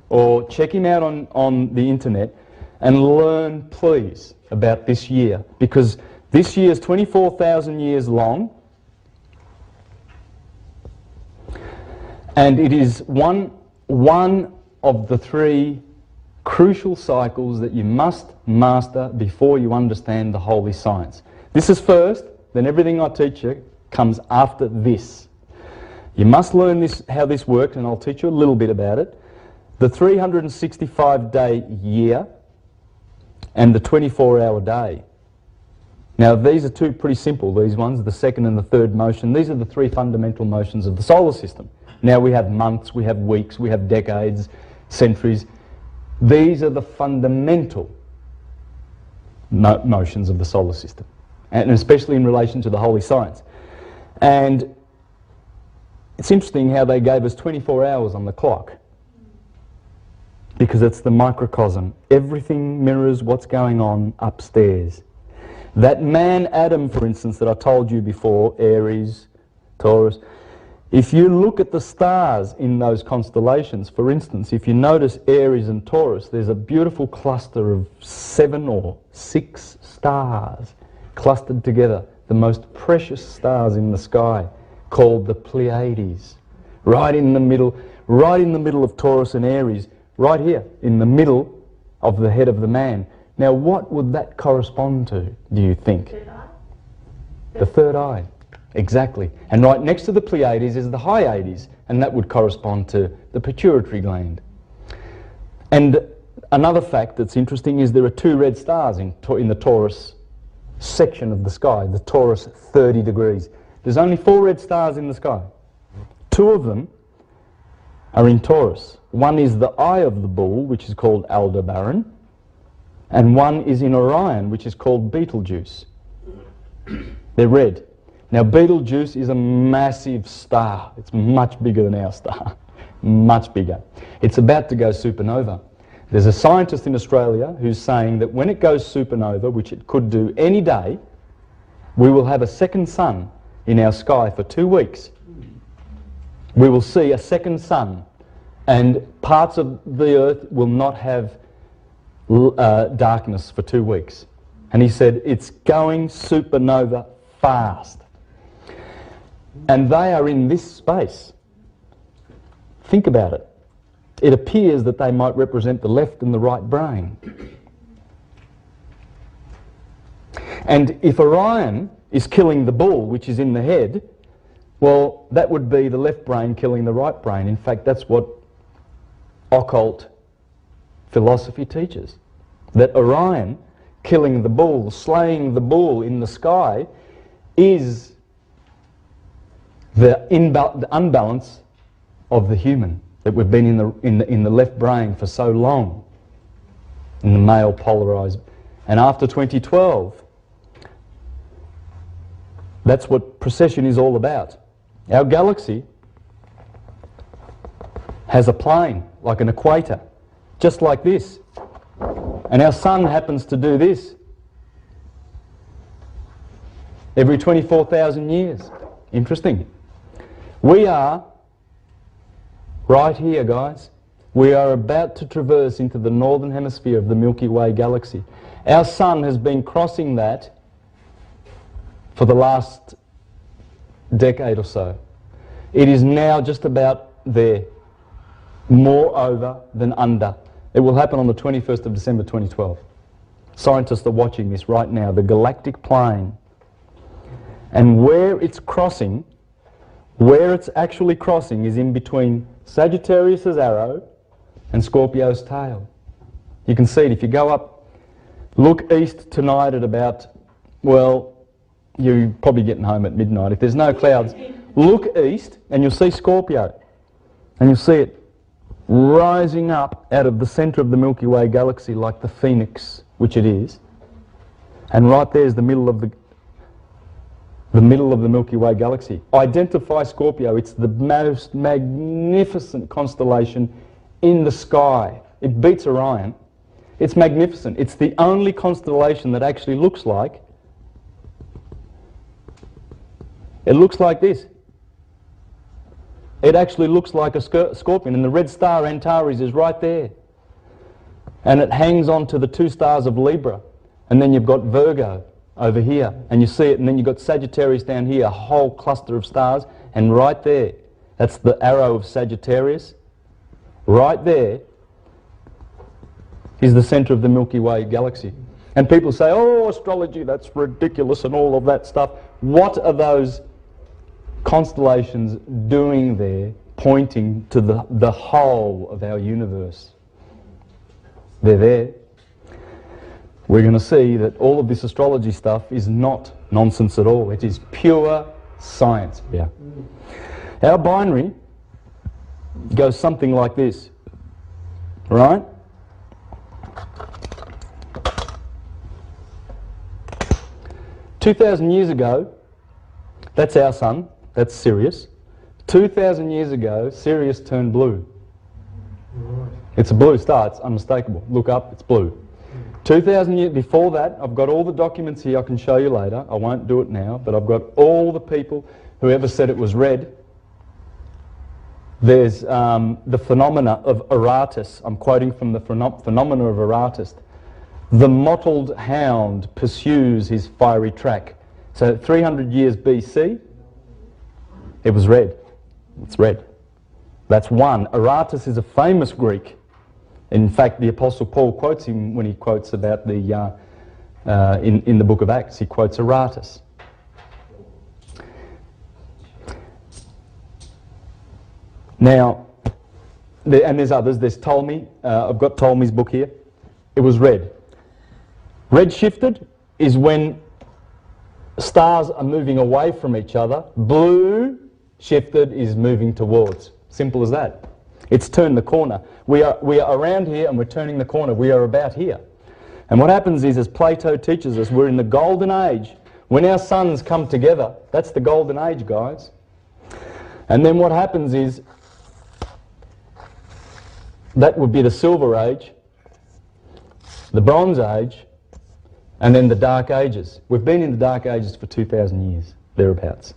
or check him out on the internet and learn, please, about this year, because this year is 24,000 years long, and it is one of the three crucial cycles that you must master before you understand the holy science. This is first, then everything I teach you comes after this. You must learn this, how this works, and I'll teach you a little bit about it. The 365-day year and the 24-hour day. Now these are two pretty simple, these ones, the second and the third motion. These are the three fundamental motions of the solar system. Now we have months, we have weeks, we have decades, centuries. These are the fundamental motions of the solar system, and especially in relation to the holy science. And it's interesting how they gave us 24 hours on the clock, because it's the microcosm. Everything mirrors what's going on upstairs. That man Adam, for instance, that I told you before, Aries, Taurus, if you look at the stars in those constellations, for instance, if you notice Aries and Taurus, there's a beautiful cluster of 7 or 6 stars clustered together, the most precious stars in the sky, called the Pleiades. Right in the middle of Taurus and Aries, right here, in the middle of the head of the man. Now what would that correspond to, do you think? Third eye? The third eye, exactly. And right next to the Pleiades is the Hyades, and that would correspond to the pituitary gland. And another fact that's interesting is there are 2 red stars in the Taurus section of the sky, the Taurus 30 degrees. There's only 4 red stars in the sky. 2 of them are in Taurus. One is the eye of the bull, which is called Aldebaran, and one is in Orion, which is called Betelgeuse. They're red. Now Betelgeuse is a massive star. It's much bigger than our star. Much bigger. It's about to go supernova. There's a scientist in Australia who's saying that when it goes supernova, which it could do any day, we will have a second sun in our sky for 2 weeks. We will see a second sun, and parts of the earth will not have darkness for 2 weeks. And he said it's going supernova fast. And they are in this space. Think about it. It appears that they might represent the left and the right brain. And if Orion is killing the bull, which is in the head, well, that would be the left brain killing the right brain. In fact, that's what occult philosophy teaches. That Orion killing the bull, slaying the bull in the sky, is the unbalance of the human, that we've been in the left brain for so long, in the male polarized. And after 2012, That's what precession is all about. Our galaxy has a plane, like an equator, just like this. And our sun happens to do this every 24,000 years. Interesting. We are right here, guys. We are about to traverse into the northern hemisphere of the Milky Way galaxy. Our sun has been crossing that for the last decade or so. It is now just about there, more over than under. It will happen on the 21st of December 2012. Scientists are watching this right now, the galactic plane. And where it's crossing, where it's actually crossing is in between Sagittarius's arrow and Scorpio's tail. You can see it if you go up, look east tonight at about, well, you're probably getting home at midnight. If there's no clouds, look east and you'll see Scorpio. And you'll see it rising up out of the centre of the Milky Way galaxy like the phoenix, which it is. And right there's the middle of the Milky Way galaxy. Identify Scorpio. It's the most magnificent constellation in the sky. It beats Orion. It's magnificent. It's the only constellation that actually looks like, it looks like this. It actually looks like a scorpion, and the red star Antares is right there. And it hangs on to the two stars of Libra. And then you've got Virgo over here, and you see it, and then you've got Sagittarius down here, a whole cluster of stars, and right there, that's the arrow of Sagittarius. Right there is the centre of the Milky Way galaxy. And people say, oh, astrology, that's ridiculous and all of that stuff. What are those constellations doing there, pointing to the whole of our universe? They're there. We're going to see that all of this astrology stuff is not nonsense at all. It is pure science. Yeah. Our binary goes something like this, right? "2,000 years ago, that's our sun, that's Sirius. 2,000 years ago, Sirius turned blue. It's a blue star, it's unmistakable. Look up, it's blue. 2,000 years before that, I've got all the documents here I can show you later. I won't do it now, but I've got all the people who ever said it was red. There's the phenomena of Aratus. I'm quoting from the phenomena of Aratus. The mottled hound pursues his fiery track. So 300 years BC, it was red. It's red. That's one. Aratus is a famous Greek. In fact, the Apostle Paul quotes him when he quotes about the, in the book of Acts, he quotes Aratus. Now, and there's others, there's Ptolemy, I've got Ptolemy's book here. It was red. Red shifted is when stars are moving away from each other. Blue shifted is moving towards. Simple as that. It's turned the corner. We are around here and we're turning the corner. We are about here. And what happens is, as Plato teaches us, we're in the golden age. When our suns come together, that's the golden age, guys. And then what happens is, that would be the silver age, the bronze age, and then the dark ages. We've been in the dark ages for 2,000 years, thereabouts.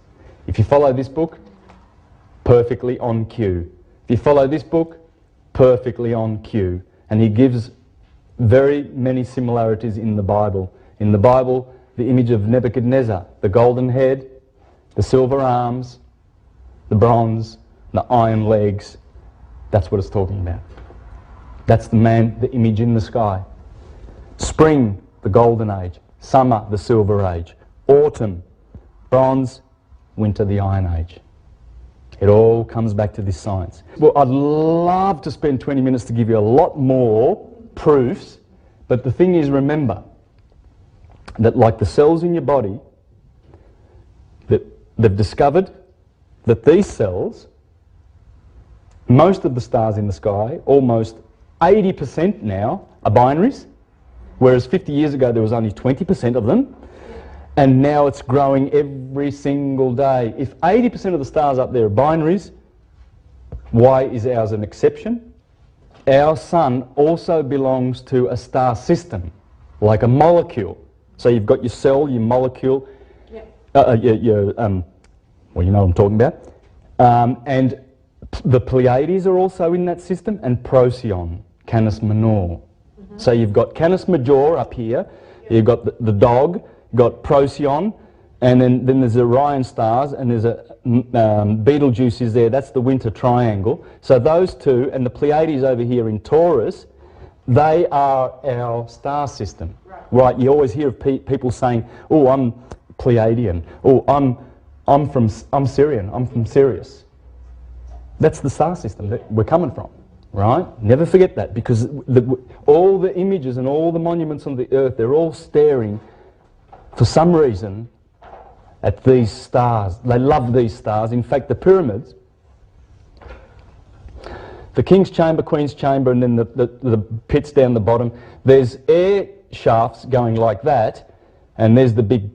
If you follow this book, perfectly on cue. If you follow this book, perfectly on cue. And he gives very many similarities in the Bible. In the Bible, the image of Nebuchadnezzar, the golden head, the silver arms, the bronze, the iron legs, that's what it's talking about. That's the man, the image in the sky. Spring, the golden age. Summer, the silver age. Autumn, bronze. Winter, the iron age. It all comes back to this science. Well, I'd love to spend 20 minutes to give you a lot more proofs, but the thing is, remember that like the cells in your body, that they've discovered that these cells, most of the stars in the sky, almost 80% now, are binaries, whereas 50 years ago there was only 20% of them. And now it's growing every single day. If 80% of the stars up there are binaries, why is ours an exception? Our sun also belongs to a star system, like a molecule. So you've got your cell, your molecule, well, you know what I'm talking about. And the Pleiades are also in that system, and Procyon, Canis Minor. So you've got Canis Major up here, you've got the dog, got Procyon, and then there's Orion stars, and there's a Betelgeuse is there. That's the winter triangle. So those two, and the Pleiades over here in Taurus, they are our star system. Right? You always hear of people saying, "Oh, I'm Pleiadian." "Oh, I'm Syrian. I'm from Sirius." That's the star system that we're coming from. Right? Never forget that, because all the images and all the monuments on the earth, they're all staring, for some reason, at these stars. They love these stars. In fact, the pyramids, the King's Chamber, Queen's Chamber, and then the pits down the bottom, there's air shafts going like that, and there's the big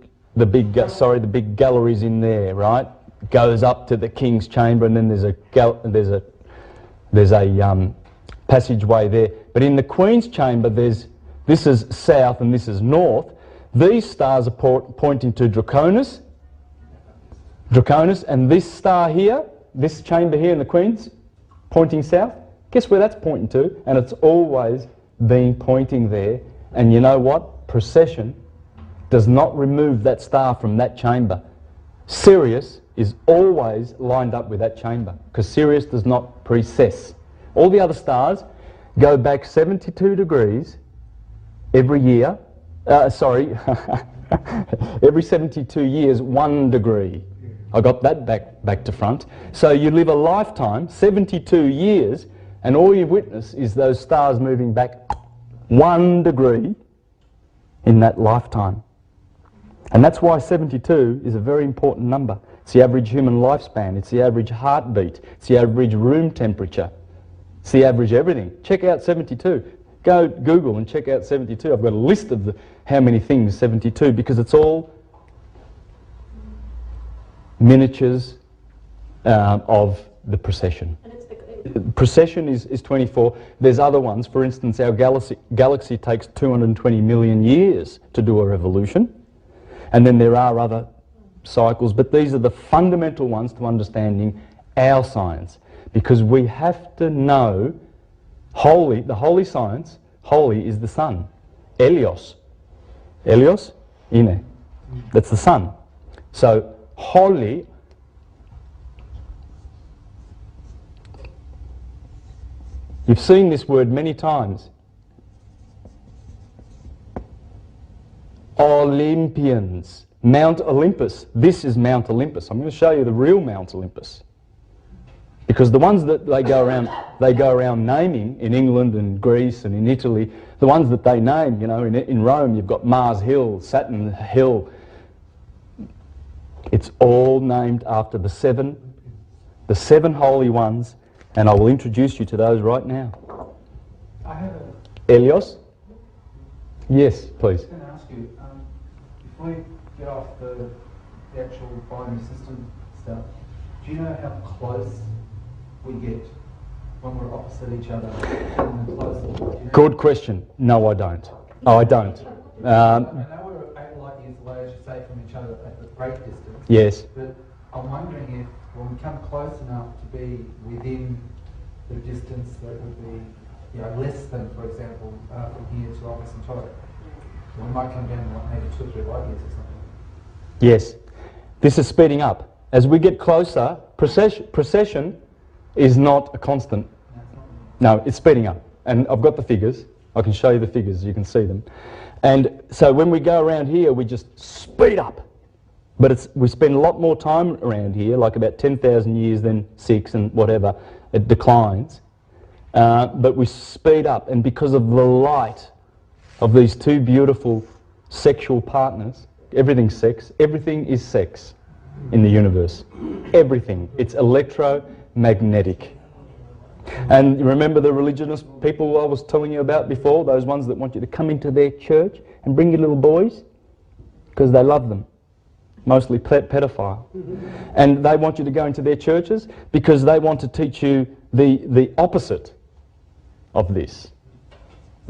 galleries in there, right? Goes up to the King's Chamber, and then there's a passageway there. But in the Queen's Chamber, this is south and this is north. These stars are pointing to Draconis, and this star here, this chamber here in the Queen's, pointing south. Guess where that's pointing to? And it's always been pointing there. And you know what? Precession does not remove that star from that chamber. Sirius is always lined up with that chamber, because Sirius does not precess. All the other stars go back 72 degrees every year. Every 72 years, 1 degree. I got that back to front. So you live a lifetime, 72 years, and all you witness is those stars moving back 1 degree in that lifetime. And that's why 72 is a very important number. It's the average human lifespan. It's the average heartbeat. It's the average room temperature. It's the average everything. Check out 72. Go Google and check out 72. I've got a list of how many things 72, because it's all miniatures of the precession. Precession is 24. There's other ones. For instance, our galaxy takes 220 million years to do a revolution. And then there are other cycles, but these are the fundamental ones to understanding our science, because we have to know the holy science. Holy is the sun. Elios, Ine. That's the sun. So holy, you've seen this word many times. Olympians. Mount Olympus. This is Mount Olympus. I'm going to show you the real Mount Olympus. Because the ones that they go around naming in England and Greece and in Italy, the ones that they name, you know, in Rome you've got Mars Hill, Saturn Hill. It's all named after the seven holy ones, and I will introduce you to those right now. I have Elios? Yes, please. I was going to ask you, if we get off the actual binary system stuff, do you know how close we get when we're opposite each other? Good question. No, I don't. I don't. I know we're 8 light years away, as you say, from each other at a great distance. Yes. But I'm wondering if when we come close enough to be within the distance that would be, you know, less than, for example, from here to Alpha Centauri, we might come down to like maybe 2 or 3 light years or something. Yes. This is speeding up. As we get closer, precession is not a constant. No, it's speeding up. And I've got the figures. I can show you the figures. You can see them. And so when we go around here, we just speed up. But we spend a lot more time around here, like about 10,000 years, then 6 and whatever. It declines. But we speed up. And because of the light of these two beautiful sexual partners, everything's sex. Everything is sex in the universe. Everything. It's electromagnetic. And remember the religious people I was telling you about before, those ones that want you to come into their church and bring your little boys? Because they love them. Mostly pedophile. And they want you to go into their churches because they want to teach you the opposite of this.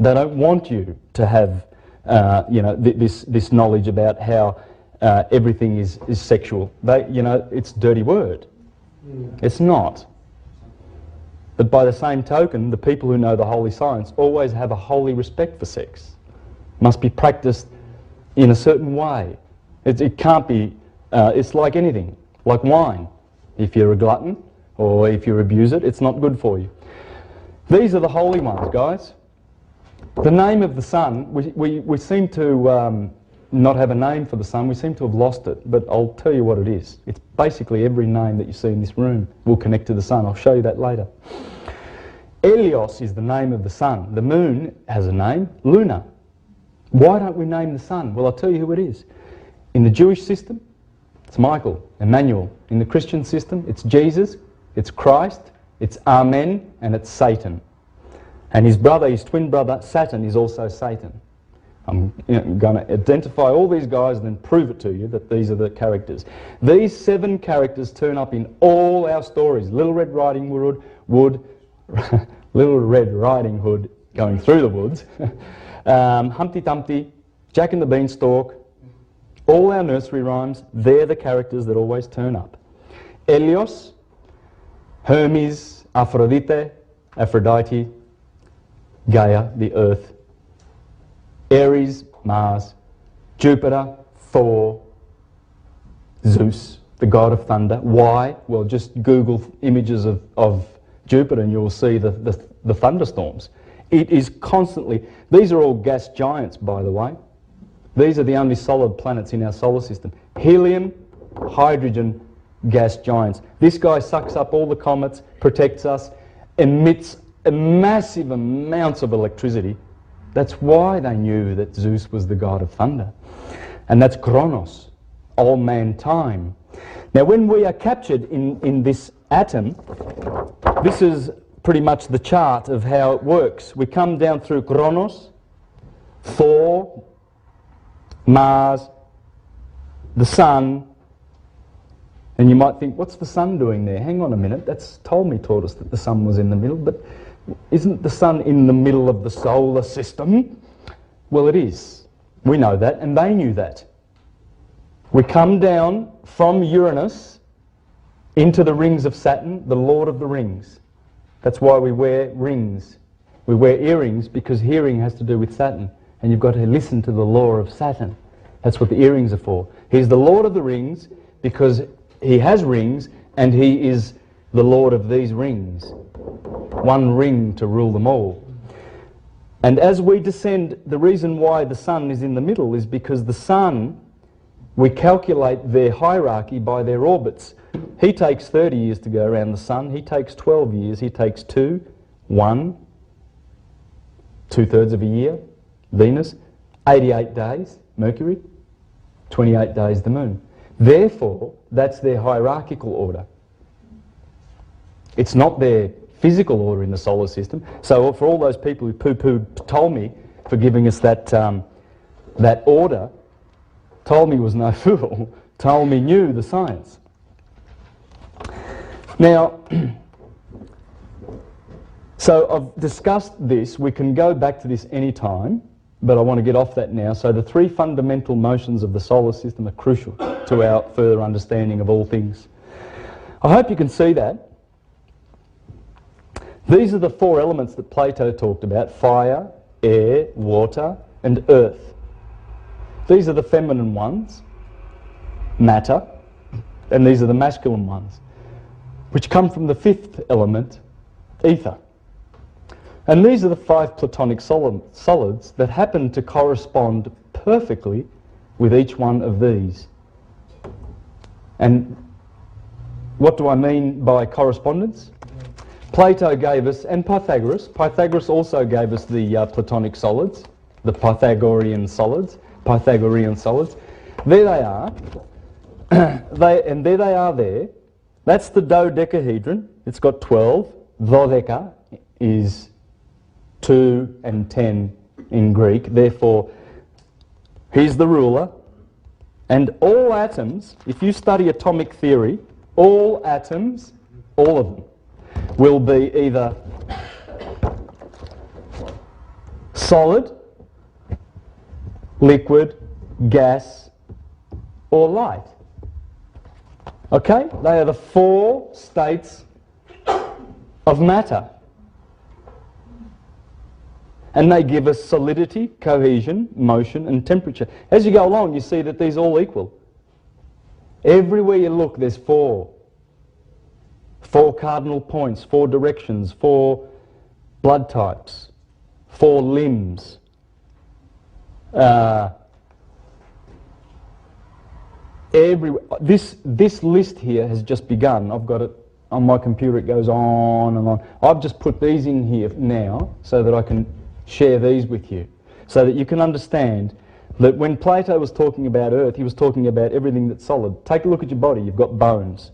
They don't want you to have this knowledge about how everything is sexual. It's a dirty word. It's not. But by the same token, the people who know the holy science always have a holy respect for sex. Must be practiced in a certain way. It can't be, it's like anything, like wine. If you're a glutton or if you abuse it, it's not good for you. These are the holy ones, guys. The name of the sun, we seem to not have a name for the sun. We seem to have lost it, but I'll tell you what it is. It's basically every name that you see in this room will connect to the sun. I'll show you that later. Helios is the name of the sun. The moon has a name, Luna. Why don't we name the sun? Well, I'll tell you who it is. In the Jewish system, it's Michael, Emmanuel. In the Christian system, it's Jesus, it's Christ, it's Amen, and it's Satan. And his brother, his twin brother, Saturn, is also Satan. I'm going to identify all these guys and then prove it to you that these are the characters. These 7 characters turn up in all our stories. Little Red Riding Hood, Little Red Riding Hood going through the woods, Humpty Dumpty, Jack and the Beanstalk, all our nursery rhymes, they're the characters that always turn up. Helios, Hermes, Aphrodite, Gaia, the earth, Aries, Mars, Jupiter, Thor, Zeus, the god of thunder. Why? Well, just Google images of Jupiter and you'll see the thunderstorms. It is constantly, these are all gas giants, by the way. These are the only solid planets in our solar system. Helium, hydrogen, gas giants. This guy sucks up all the comets, protects us, emits massive amounts of electricity. That's why they knew that Zeus was the god of thunder. And that's Kronos, old man time. Now when we are captured in this atom, this is pretty much the chart of how it works. We come down through Kronos, Thor, Mars, the sun, and you might think, what's the sun doing there? Hang on a minute, that's Ptolemy taught us that the sun was in the middle, but isn't the sun in the middle of the solar system? Well, it is. We know that, and they knew that. We come down from Uranus into the rings of Saturn, the Lord of the Rings. That's why we wear rings. We wear earrings because hearing has to do with Saturn, and you've got to listen to the law of Saturn. That's what the earrings are for. He's the Lord of the Rings because he has rings, and he is the Lord of these rings. One ring to rule them all. And as we descend, the reason why the sun is in the middle is because the sun, we calculate their hierarchy by their orbits. He takes 30 years to go around the sun. He takes 12 years. He takes 2, 1, 2/3 of a year. Venus, 88 days. Mercury, 28 days the moon. Therefore, that's their hierarchical order. It's not their physical order in the solar system. So for all those people who poo-pooed Ptolemy for giving us that order, Ptolemy was no fool. Ptolemy knew the science. Now, so I've discussed this. We can go back to this any time, but I want to get off that now. So the 3 fundamental motions of the solar system are crucial to our further understanding of all things. I hope you can see that. These are the 4 elements that Plato talked about: fire, air, water, and earth. These are the feminine ones, matter, and these are the masculine ones, which come from the 5th element, ether. And these are the 5 Platonic solids that happen to correspond perfectly with each one of these. And what do I mean by correspondence? Plato gave us, and Pythagoras also gave us the Platonic solids, the Pythagorean solids. There they are. And there they are there. That's the dodecahedron. It's got 12. Dodeca is 2 and 10 in Greek. Therefore, he's the ruler. And all atoms, if you study atomic theory, all atoms, all of them, will be either solid, liquid, gas, or light. Okay? They are the 4 states of matter. And they give us solidity, cohesion, motion, and temperature. As you go along, you see that these all equal. Everywhere you look, there's 4. 4 cardinal points, 4 directions, 4 blood types, 4 limbs. This list here has just begun. I've got it on my computer. It goes on and on. I've just put these in here now so that I can share these with you, so that you can understand that when Plato was talking about Earth, he was talking about everything that's solid. Take a look at your body. You've got bones.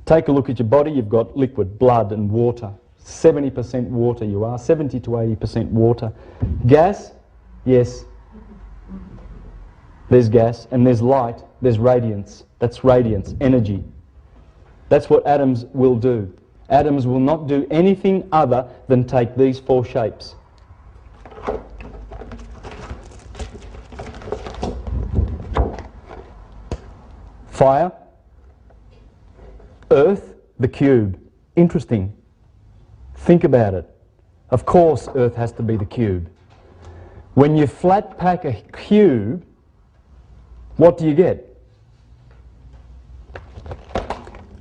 Take a look at your body. You've got liquid, blood, and water. 70% water you are. 70 to 80% water. Gas, yes. There's gas, and there's light, there's radiance. That's radiance, energy. That's what atoms will do. Atoms will not do anything other than take these 4 shapes. Fire, Earth, the cube. Interesting. Think about it. Of course Earth has to be the cube. When you flat pack a cube, what do you get?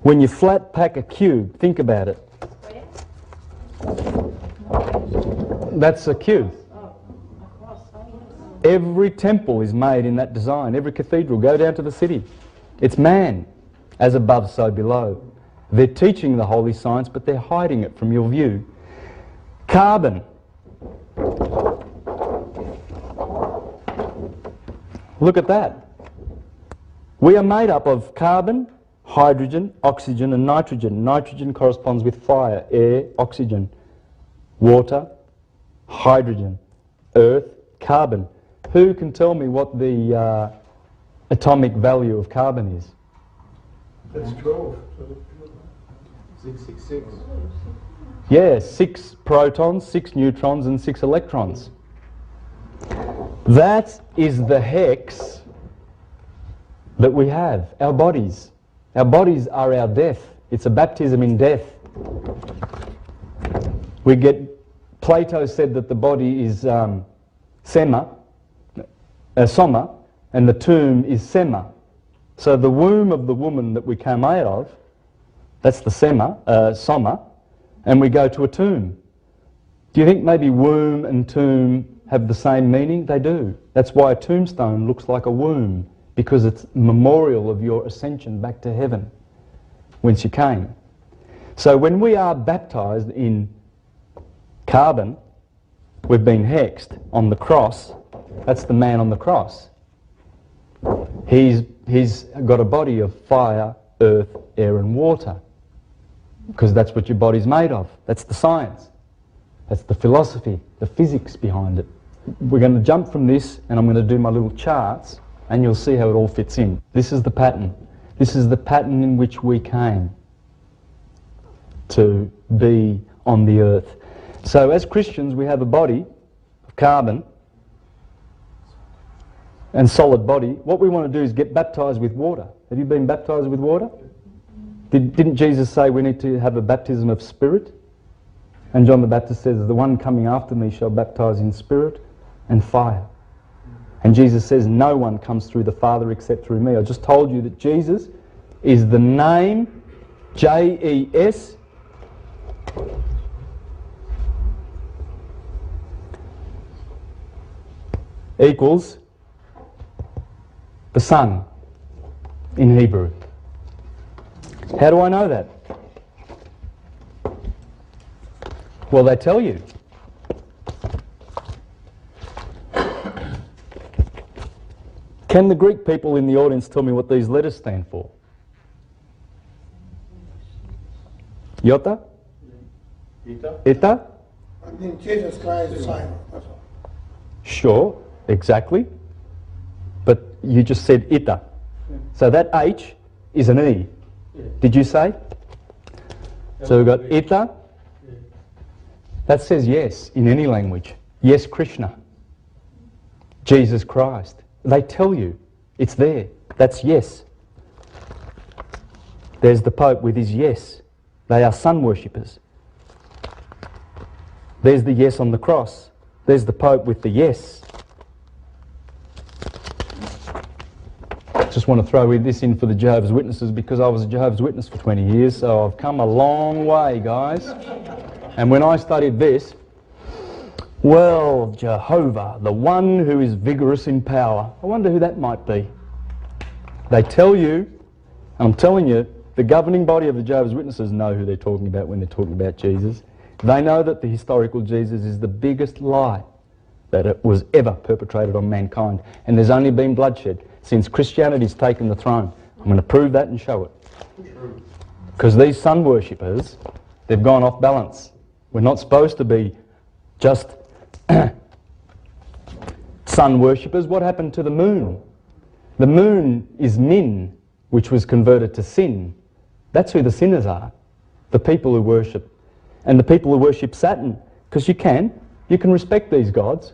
When you flat pack a cube, think about it. That's a cube. Every temple is made in that design. Every cathedral. Go down to the city. It's man. As above, so below. They're teaching the holy science, but they're hiding it from your view. Carbon. Look at that. We are made up of carbon, hydrogen, oxygen, and nitrogen. Nitrogen corresponds with fire, air, oxygen, water, hydrogen, earth, carbon. Who can tell me what the atomic value of carbon is? That's 12. 666. Yeah, 6 protons, 6 neutrons, and 6 electrons. That is the hex that we have, our bodies. Our bodies are our death. It's a baptism in death. Plato said that the body is soma, and the tomb is sema. So the womb of the woman that we came out of, that's the soma, and we go to a tomb. Do you think maybe womb and tomb have the same meaning? They do. That's why a tombstone looks like a womb, because it's memorial of your ascension back to heaven, whence you came. So when we are baptized in carbon, we've been hexed on the cross. That's the man on the cross. He's got a body of fire, earth, air and water, because that's what your body's made of. That's the science. That's the philosophy, the physics behind it. We're going to jump from this, and I'm going to do my little charts, and you'll see how it all fits in. This is the pattern. This is the pattern in which we came to be on the earth. So as Christians, we have a body of carbon and solid body. What we want to do is get baptized with water. Have you been baptized with water? Didn't Jesus say we need to have a baptism of spirit? And John the Baptist says, the one coming after me shall baptize in spirit and fire. And Jesus says, no one comes through the Father except through me. I just told you that Jesus is the name, J-E-S, equals the Son in Hebrew. How do I know that? Well, they tell you. Can the Greek people in the audience tell me what these letters stand for? Iota? Eta? I mean, Jesus Christ is Simon. That's all. Sure, exactly. But you just said Ita. So that H is an E. Did you say? So we've got Ita. That says yes in any language. Yes, Krishna. Jesus Christ. They tell you. It's there. That's yes. There's the Pope with his yes. They are sun worshippers. There's the yes on the cross. There's the Pope with the yes. Just want to throw this in for the Jehovah's Witnesses because I was a Jehovah's Witness for 20 years, so I've come a long way, guys. And when I studied this, well, Jehovah, the one who is vigorous in power. I wonder who that might be. They tell you, I'm telling you, the governing body of the Jehovah's Witnesses know who they're talking about when they're talking about Jesus. They know that the historical Jesus is the biggest lie that it was ever perpetrated on mankind. And there's only been bloodshed since Christianity's taken the throne. I'm going to prove that and show it. Because these sun worshippers, they've gone off balance. We're not supposed to be just sun worshippers. What happened to the moon? The moon is Min, which was converted to sin. That's who the sinners are, the people who worship. And the people who worship Saturn, because you can respect these gods.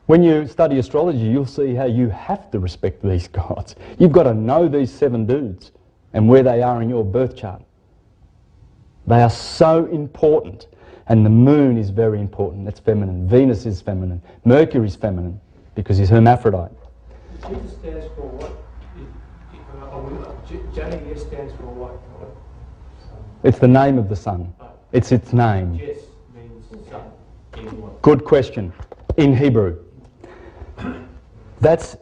When you study astrology, you'll see how you have to respect these gods. You've got to know these 7 dudes and where they are in your birth chart. They are so important. And the moon is very important. That's feminine. Venus is feminine. Mercury is feminine because he's hermaphrodite. Jesus stands for what? J stands for what? It's the name of the sun. It's its name. Jess means sun in what? Good question. In Hebrew. That's,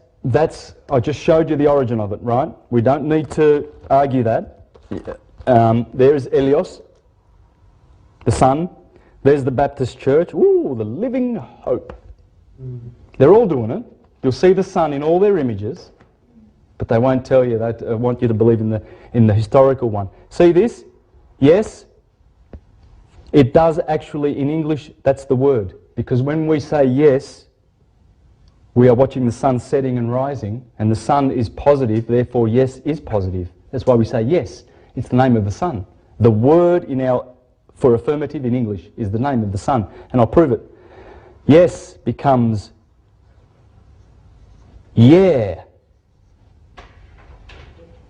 I just showed you the origin of it, right? We don't need to argue that. There is Elios, the sun. There's the Baptist Church. Ooh, the living hope. They're all doing it. You'll see the sun in all their images, but they won't tell you that. I want you to believe in the historical one. See this? Yes. It does actually, in English, that's the word. Because when we say yes, we are watching the sun setting and rising, and the sun is positive, therefore yes is positive. That's why we say yes. It's the name of the sun. The word for affirmative in English is the name of the sun, and I'll prove it. Yes becomes yeah,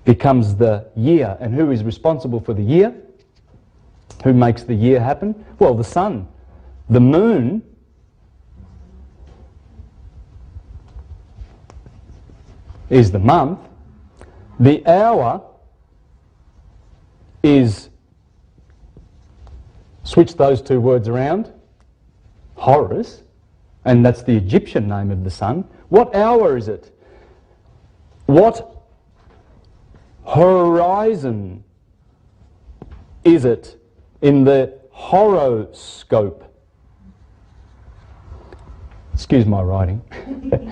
becomes the year. And who is responsible for the year? Who makes the year happen? Well, the sun. The moon is the month. The hour is, switch those 2 words around, Horus, and that's the Egyptian name of the sun. What hour is it? What horizon is it in the horoscope? Excuse my writing.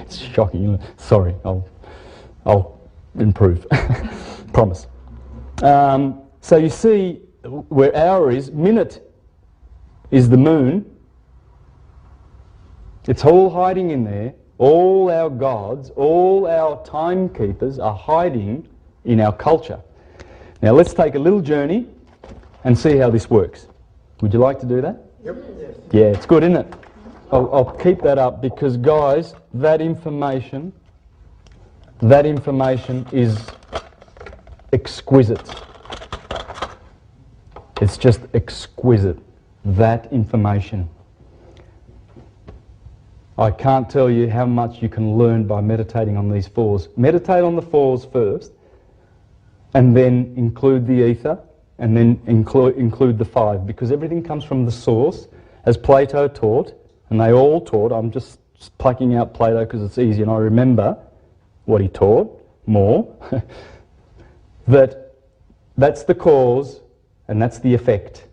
It's shocking. Sorry, I'll improve. Promise. So you see where hour is, minute is the moon. It's all hiding in there. All our gods, all our timekeepers are hiding in our culture. Now let's take a little journey and see how this works. Would you like to do that? Yep. Yeah, it's good, isn't it? I'll keep that up because, guys, that information is exquisite. It's just exquisite, that information. I can't tell you how much you can learn by meditating on these 4s. Meditate on the 4s first, and then include the ether, and then include the 5, because everything comes from the source, as Plato taught, and they all taught. I'm just plucking out Plato because it's easy, and I remember what he taught more. That's the cause, and that's the effect.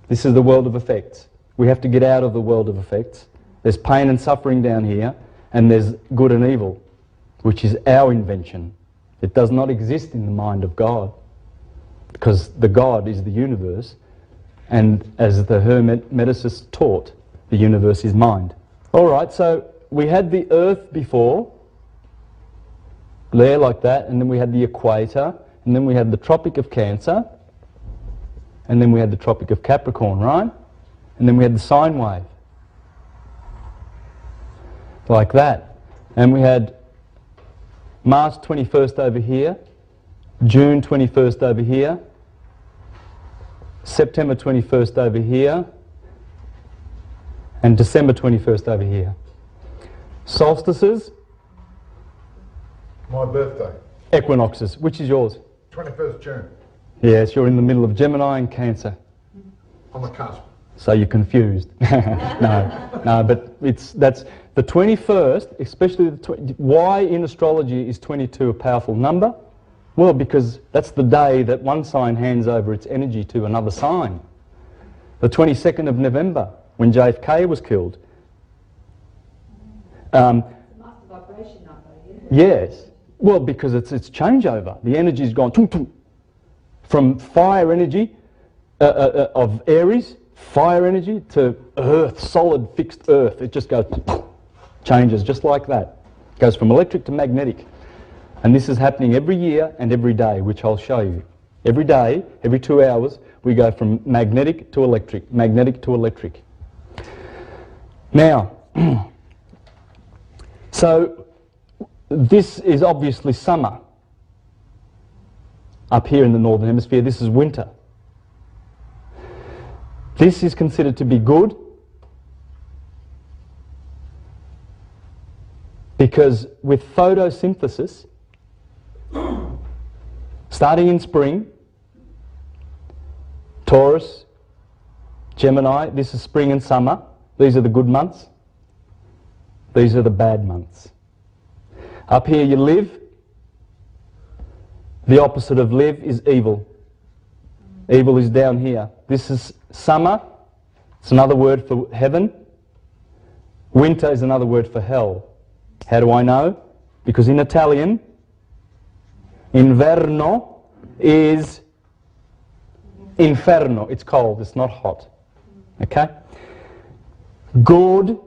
This is the world of effects. We have to get out of the world of effects. There's pain and suffering down here, and there's good and evil, which is our invention. It does not exist in the mind of God, because the God is the universe, and as the Hermeticists taught, the universe is mind. All right, so we had the earth before, there like that, and then we had the equator, and then we had the Tropic of Cancer, and then we had the Tropic of Capricorn, right? And then we had the sine wave. Like that. And we had March 21st over here, June 21st over here, September 21st over here, and December 21st over here. Solstices, My birthday, equinoxes. Which is yours? 21st June, Yes, you're in the middle of Gemini and Cancer. on the cusp. So you're confused. no, but that's the 21st, especially why in astrology is 22 a powerful number? Well, because that's the day that one sign hands over its energy to another sign. The 22nd of November, when JFK was killed. Master vibration number, yeah. Yes. Well, because it's changeover. The energy's gone from fire energy of Aries, fire energy, to earth, solid fixed earth. It just goes, changes just like that. Goes from electric to magnetic. And this is happening every year and every day, which I'll show you. Every day, every 2 hours, we go from magnetic to electric, magnetic to electric. Now, so this is obviously summer. Up here in the Northern Hemisphere, this is winter. This is considered to be good because with photosynthesis, starting in spring, Taurus, Gemini, this is spring and summer. These are the good months. These are the bad months. Up here you live. The opposite of live is evil. Evil is down here. This is summer. It's another word for heaven. Winter is another word for hell. How do I know? Because in Italian, inverno is inferno. It's cold, it's not hot. Okay? Good,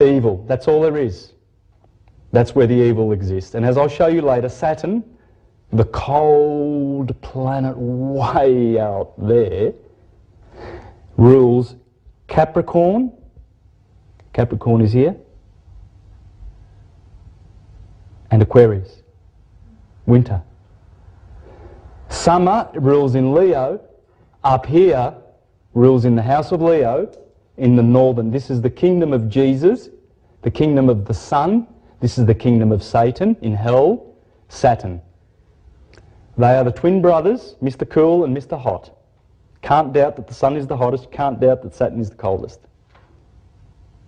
evil. That's all there is. That's where the evil exists. And as I'll show you later, Saturn, the cold planet way out there, rules Capricorn. Capricorn is here. And Aquarius. Winter. Summer rules in Leo. Up here rules in the house of Leo in the northern. This is the kingdom of Jesus, the kingdom of the sun. This is the kingdom of Satan in hell, Saturn. They are the twin brothers, Mr. Cool and Mr. Hot. Can't doubt that the sun is the hottest, can't doubt that Saturn is the coldest.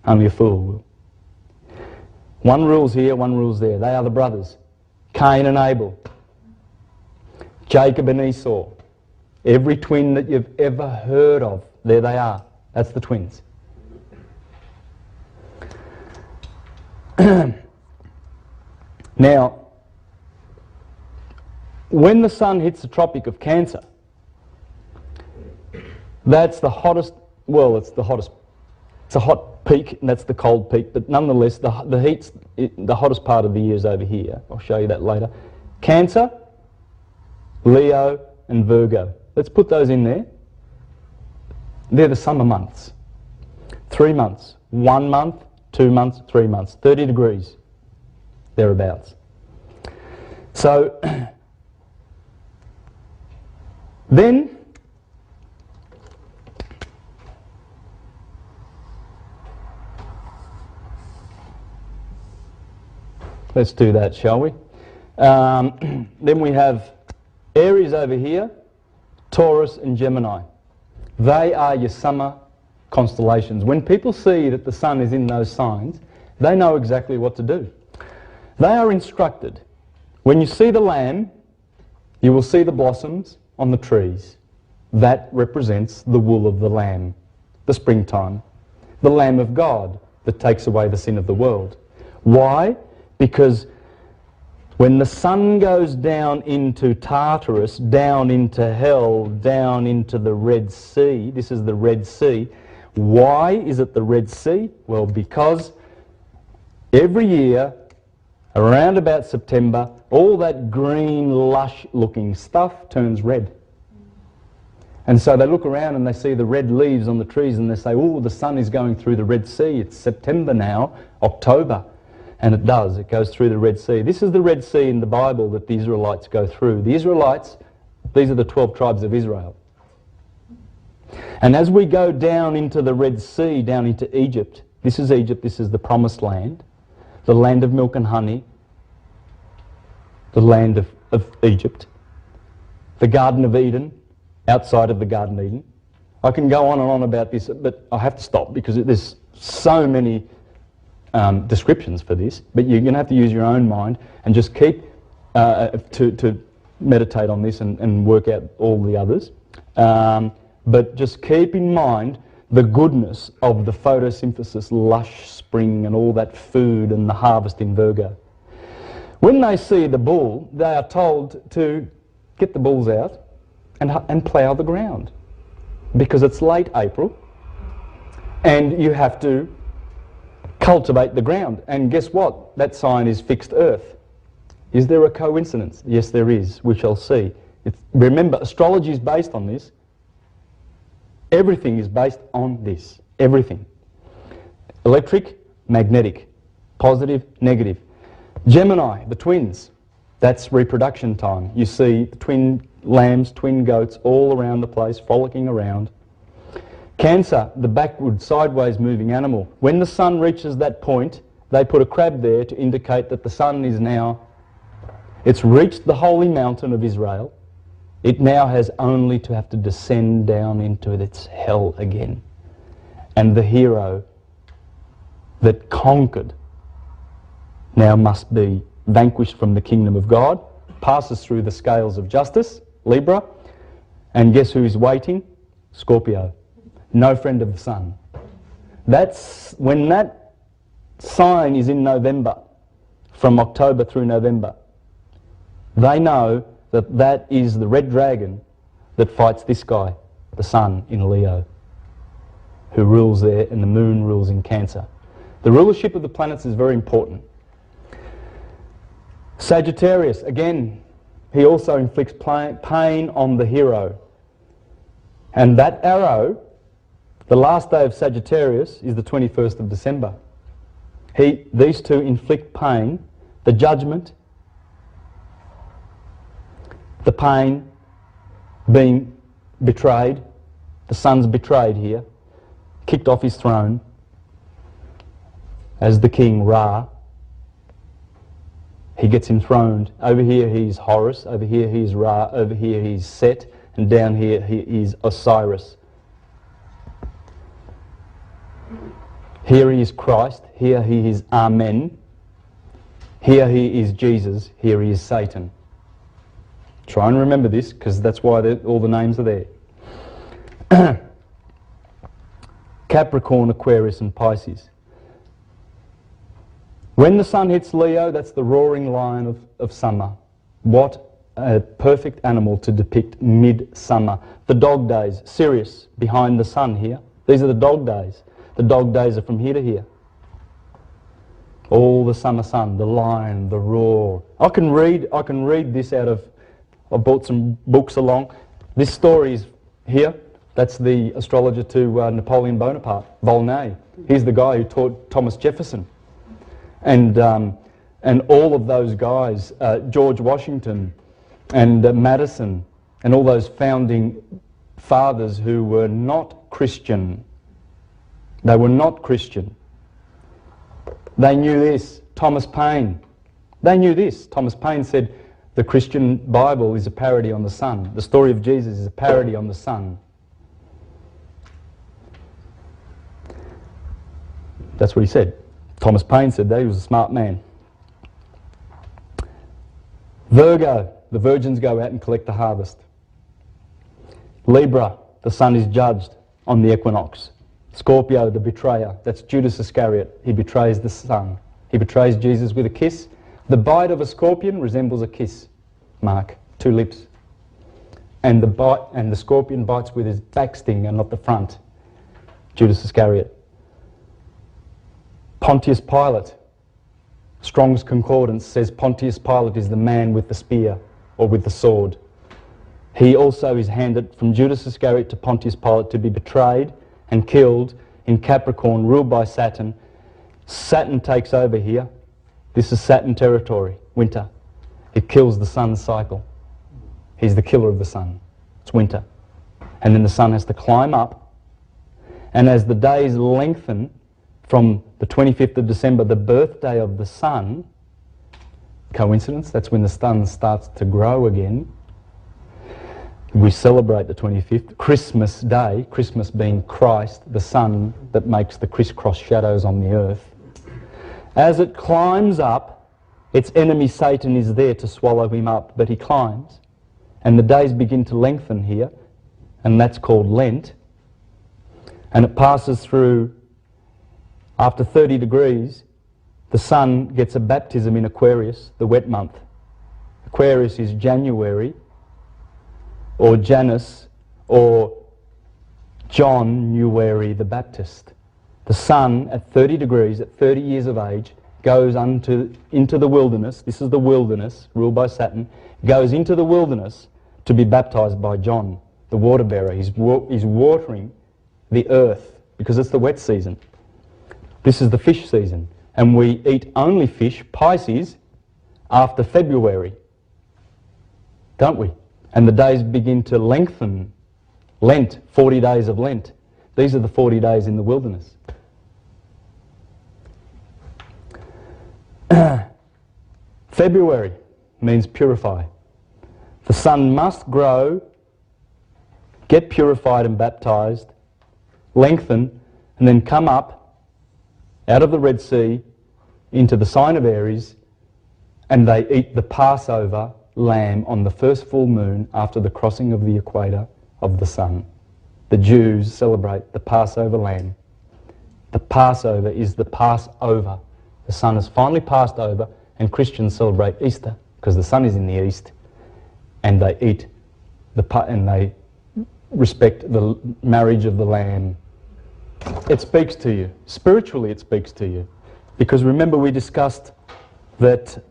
Only a fool will. One rules here, one rules there. They are the brothers. Cain and Abel. Jacob and Esau. Every twin that you've ever heard of, there they are. That's the twins. Now, when the sun hits the Tropic of Cancer, that's the hottest, well, it's the hottest, it's a hot peak and that's the cold peak, but nonetheless the heat's the hottest part of the year is over here. I'll show you that later. Cancer, Leo and Virgo. Let's put those in there. They're the summer months. 3 months. 1 month, 2 months, 3 months. 30 degrees, thereabouts. So, then, let's do that, shall we? Then we have Aries over here, Taurus and Gemini. They are your summer constellations. When people see that the sun is in those signs, they know exactly what to do. They are instructed. When you see the lamb, you will see the blossoms on the trees. That represents the wool of the lamb, the springtime, the Lamb of God that takes away the sin of the world. Why? Because when the sun goes down into Tartarus, down into hell, down into the Red Sea, this is the Red Sea. Why is it the Red Sea? Well, because every year Around about September, all that green, lush-looking stuff turns red. And so they look around and they see the red leaves on the trees and they say, oh, the sun is going through the Red Sea. It's September now, October. And it does. It goes through the Red Sea. This is the Red Sea in the Bible that the Israelites go through. The Israelites, these are the 12 tribes of Israel. And as we go down into the Red Sea, down into Egypt, this is the Promised Land, the land of milk and honey, the land of Egypt, the Garden of Eden, outside of the Garden of Eden. I can go on and on about this, but I have to stop because there's so many descriptions for this, but you're going to have to use your own mind and just keep to meditate on this and work out all the others. But just keep in mind the goodness of the photosynthesis, lush spring and all that food and the harvest in Virgo. When they see the bull, they are told to get the bulls out and plough the ground because it's late April and you have to cultivate the ground. And guess what? That sign is fixed earth. Is there a coincidence? Yes, there is. We shall see. Remember, astrology is based on this. Everything is based on this. Everything. Electric, magnetic. Positive, negative. Gemini, the twins. That's reproduction time. You see the twin lambs, twin goats all around the place, frolicking around. Cancer, the backward, sideways moving animal. When the sun reaches that point, they put a crab there to indicate that the sun is now, it's reached the holy mountain of Israel. It now has only to have to descend down into its hell again. And the hero that conquered now must be vanquished from the kingdom of God, passes through the scales of justice, Libra, and guess who's waiting? Scorpio. No friend of the sun. That's when that sign is in November, from October through November. They know that that is the red dragon that fights this guy, the sun in Leo, who rules there, and the moon rules in Cancer. The rulership of the planets is very important. Sagittarius, again, he also inflicts pain on the hero. And that arrow, the last day of Sagittarius is the 21st of December. These two inflict pain, the judgment, the pain, being betrayed. The sun's betrayed here, kicked off his throne as the king Ra. He gets enthroned. Over here he's Horus, over here he's Ra, over here he's Set, and down here he is Osiris. Here he is Christ, here he is Amen, here he is Jesus, here he is Satan. Try and remember this, because that's why all the names are there. Capricorn, Aquarius and Pisces. When the sun hits Leo, that's the roaring lion of summer. What a perfect animal to depict midsummer. The dog days, Sirius, behind the sun here. These are the dog days. The dog days are from here to here. All the summer sun, the lion, the roar. I can read this out of, I brought some books along. This story is here. That's the astrologer to Napoleon Bonaparte, Bonacci. He's the guy who taught Thomas Jefferson. And all of those guys, George Washington and Madison, and all those founding fathers who were not Christian. They were not Christian. They knew this. Thomas Paine. They knew this. Thomas Paine said, the Christian Bible is a parody on the sun. The story of Jesus is a parody on the sun. That's what he said. Thomas Paine said that. He was a smart man. Virgo, the virgins go out and collect the harvest. Libra, the sun is judged on the equinox. Scorpio, the betrayer, that's Judas Iscariot. He betrays the sun. He betrays Jesus with a kiss. The bite of a scorpion resembles a kiss mark, 2 lips. And the scorpion bites with his back sting and not the front. Judas Iscariot. Pontius Pilate, Strong's Concordance says Pontius Pilate is the man with the spear or with the sword. He also is handed from Judas Iscariot to Pontius Pilate to be betrayed and killed in Capricorn, ruled by Saturn. Saturn takes over here. This is Saturn territory, winter. It kills the sun's cycle. He's the killer of the sun. It's winter. And then the sun has to climb up. And as the days lengthen from the 25th of December, the birthday of the sun, coincidence, that's when the sun starts to grow again. We celebrate the 25th, Christmas Day, Christmas being Christ, the sun that makes the crisscross shadows on the earth. As it climbs up, its enemy Satan is there to swallow him up, but he climbs. And the days begin to lengthen here, and that's called Lent. And it passes through, after 30 degrees, the sun gets a baptism in Aquarius, the wet month. Aquarius is January, or Janus, or January the Baptist. The sun at 30 degrees, at 30 years of age, goes into the wilderness. This is the wilderness, ruled by Saturn. Goes into the wilderness to be baptized by John, the water bearer. He's watering the earth because it's the wet season. This is the fish season. And we eat only fish, Pisces, after February. Don't we? And the days begin to lengthen. Lent, 40 days of Lent. These are the 40 days in the wilderness. February means purify. The sun must grow, get purified and baptized, lengthen, and then come up out of the Red Sea into the sign of Aries, and they eat the Passover lamb on the first full moon after the crossing of the equator of the sun. The Jews celebrate the Passover lamb. The Passover is the Passover. The sun has finally passed over, and Christians celebrate Easter because the sun is in the east, and they eat and they respect the marriage of the lamb. It speaks to you. Spiritually it speaks to you. Because remember we discussed that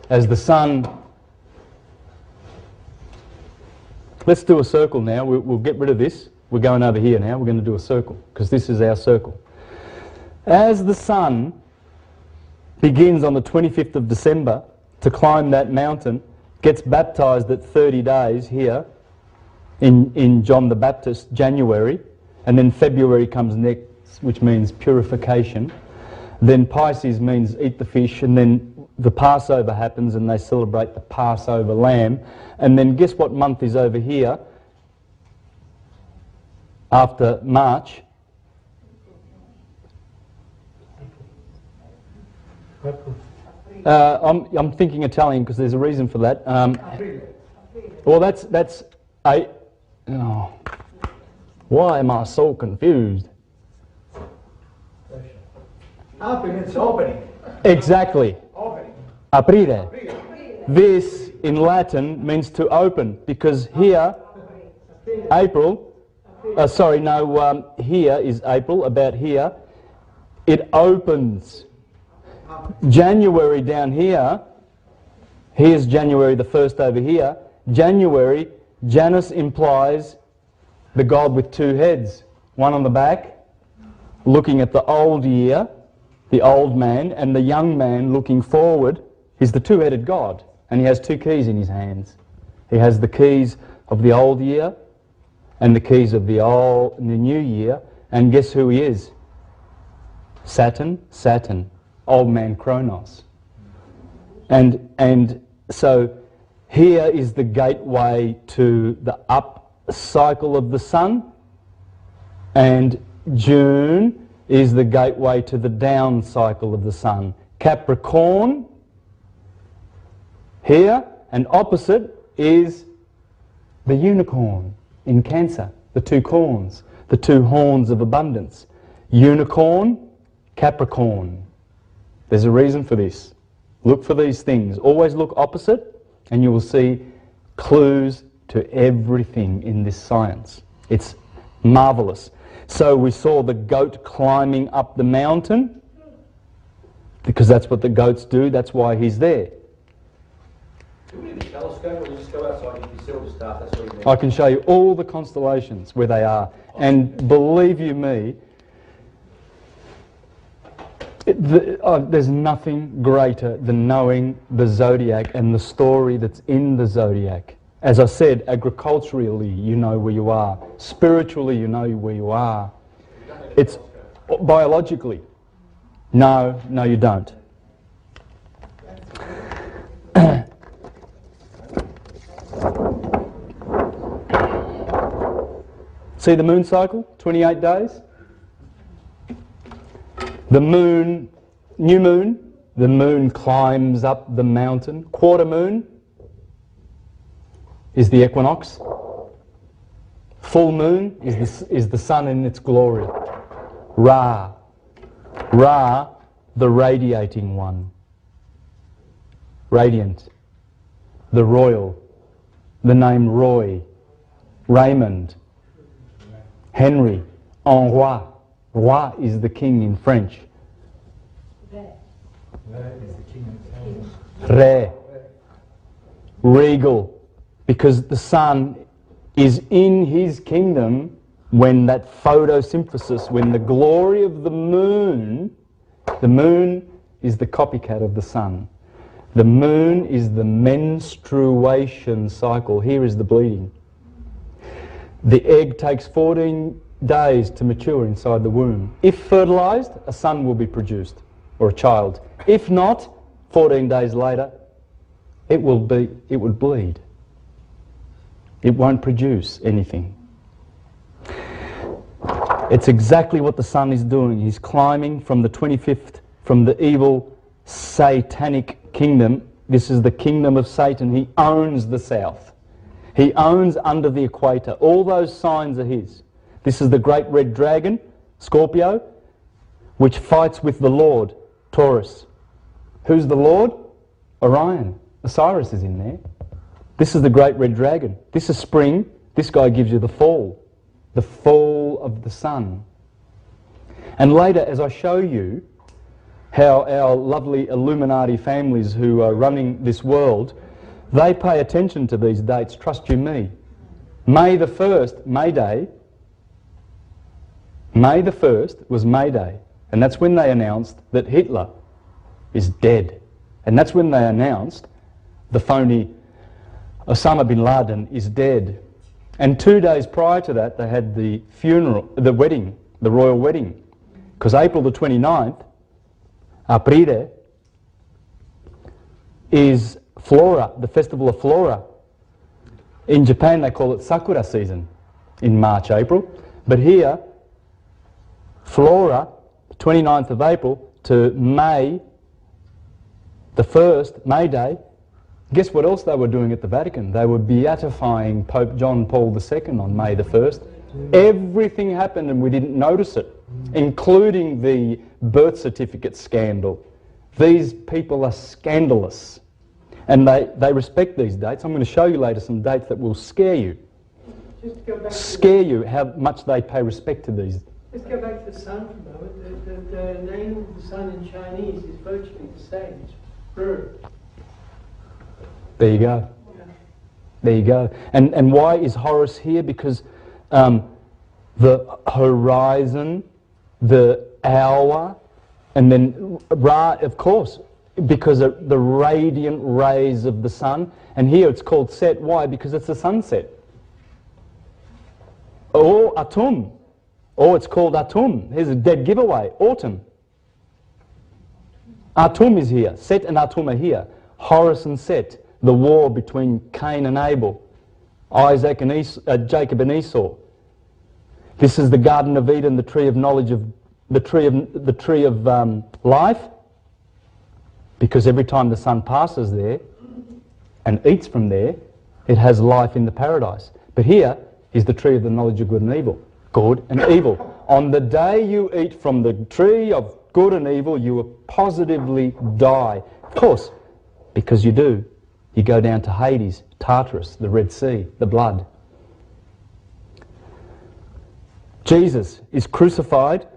as the sun... Let's do a circle now. We'll get rid of this. We're going over here now. We're going to do a circle because this is our circle. As the sun begins on the 25th of December to climb that mountain, gets baptized at 30 days here in John the Baptist, January, and then February comes next, which means purification. Then Pisces means eat the fish, and then the Passover happens and they celebrate the Passover lamb. And then guess what month is over here after March? I'm thinking Italian because there's a reason for that. Well, that's oh, why am I so confused? It's opening. Exactly. Opening. Aprire. This in Latin means to open because here, April. Here is April. About here, it opens. January down here, here's January the 1st over here. January, Janus implies the god with two heads. One on the back, looking at the old year, the old man, and the young man looking forward. He's the two-headed god, and he has two keys in his hands. He has the keys of the old year and the keys of the new year, and guess who he is? Saturn, old man Kronos. And so here is the gateway to the up cycle of the sun, and June is the gateway to the down cycle of the sun. Capricorn here, and opposite is the unicorn in Cancer, the two corns, the two horns of abundance. Unicorn, Capricorn. There's a reason for this. Look for these things. Always look opposite and you will see clues to everything in this science. It's marvelous. So we saw the goat climbing up the mountain Because that's what the goats do, that's why he's there. Do we need a telescope or just go outside and you see all the stuff? That's all you need. I can show you all the constellations where they are. And believe you me, there's nothing greater than knowing the zodiac and the story that's in the zodiac. As I said, agriculturally you know where you are. Spiritually you know where you are. It's biologically. No, you don't. See the moon cycle, 28 days? The moon, new moon, the moon climbs up the mountain. Quarter moon is the equinox. Full moon is the sun in its glory. Ra, the radiating one. Radiant. The royal. The name Roy. Raymond. Henry. En roi. Roi is the king in French. Re. Regal. Because the sun is in his kingdom when that photosynthesis, when the glory of the moon is the copycat of the sun. The moon is the menstruation cycle. Here is the bleeding. The egg takes 14 days to mature inside the womb. If fertilized, a son will be produced, or a child. If not, 14 days later, it would bleed. It won't produce anything. It's exactly what the sun is doing. He's climbing from the 25th, from the evil satanic kingdom. This is the kingdom of Satan. He owns the south. He owns under the equator. All those signs are his. This is the great red dragon, Scorpio, which fights with the Lord, Taurus. Who's the Lord? Orion. Osiris is in there. This is the great red dragon. This is spring. This guy gives you the fall of the sun. And later, as I show you how our lovely Illuminati families who are running this world, they pay attention to these dates, trust you me. May the 1st, May Day, May the 1st was May Day. And that's when they announced that Hitler is dead. And that's when they announced the phony Osama bin Laden is dead. And 2 days prior to that, they had the funeral, the wedding, the royal wedding. Because April the 29th, Aprile, is Flora, the festival of Flora. In Japan, they call it Sakura season in March, April. But here, Flora, 29th of April to May, the 1st, May Day. Guess what else they were doing at the Vatican? They were beatifying Pope John Paul II on May the 1st. Everything happened and we didn't notice it, including the birth certificate scandal. These people are scandalous. And they respect these dates. I'm going to show you later some dates that will scare you. Just go back Scare you how much they pay respect to these. Let's go back to the sun for a moment. The name of the sun in Chinese is virtually the same. It's Ru. There you go. Yeah. There you go. And why is Horus here? Because the horizon, the hour, and then Ra, of course, because of the radiant rays of the sun. And here it's called Set. Why? Because it's the sunset. Or Atum. Or it's called Atum. Here's a dead giveaway. Autumn. Atum is here. Set and Atum are here. Horus and Set. The war between Cain and Abel. Isaac and Jacob and Esau. This is the Garden of Eden, the tree of knowledge of the tree of life. Because every time the sun passes there and eats from there, it has life in the paradise. But here is the tree of the knowledge of good and evil. Good and evil. On the day you eat from the tree of good and evil, you will positively die. Of course, because you do. You go down to Hades, Tartarus, the Red Sea, the blood. Jesus is crucified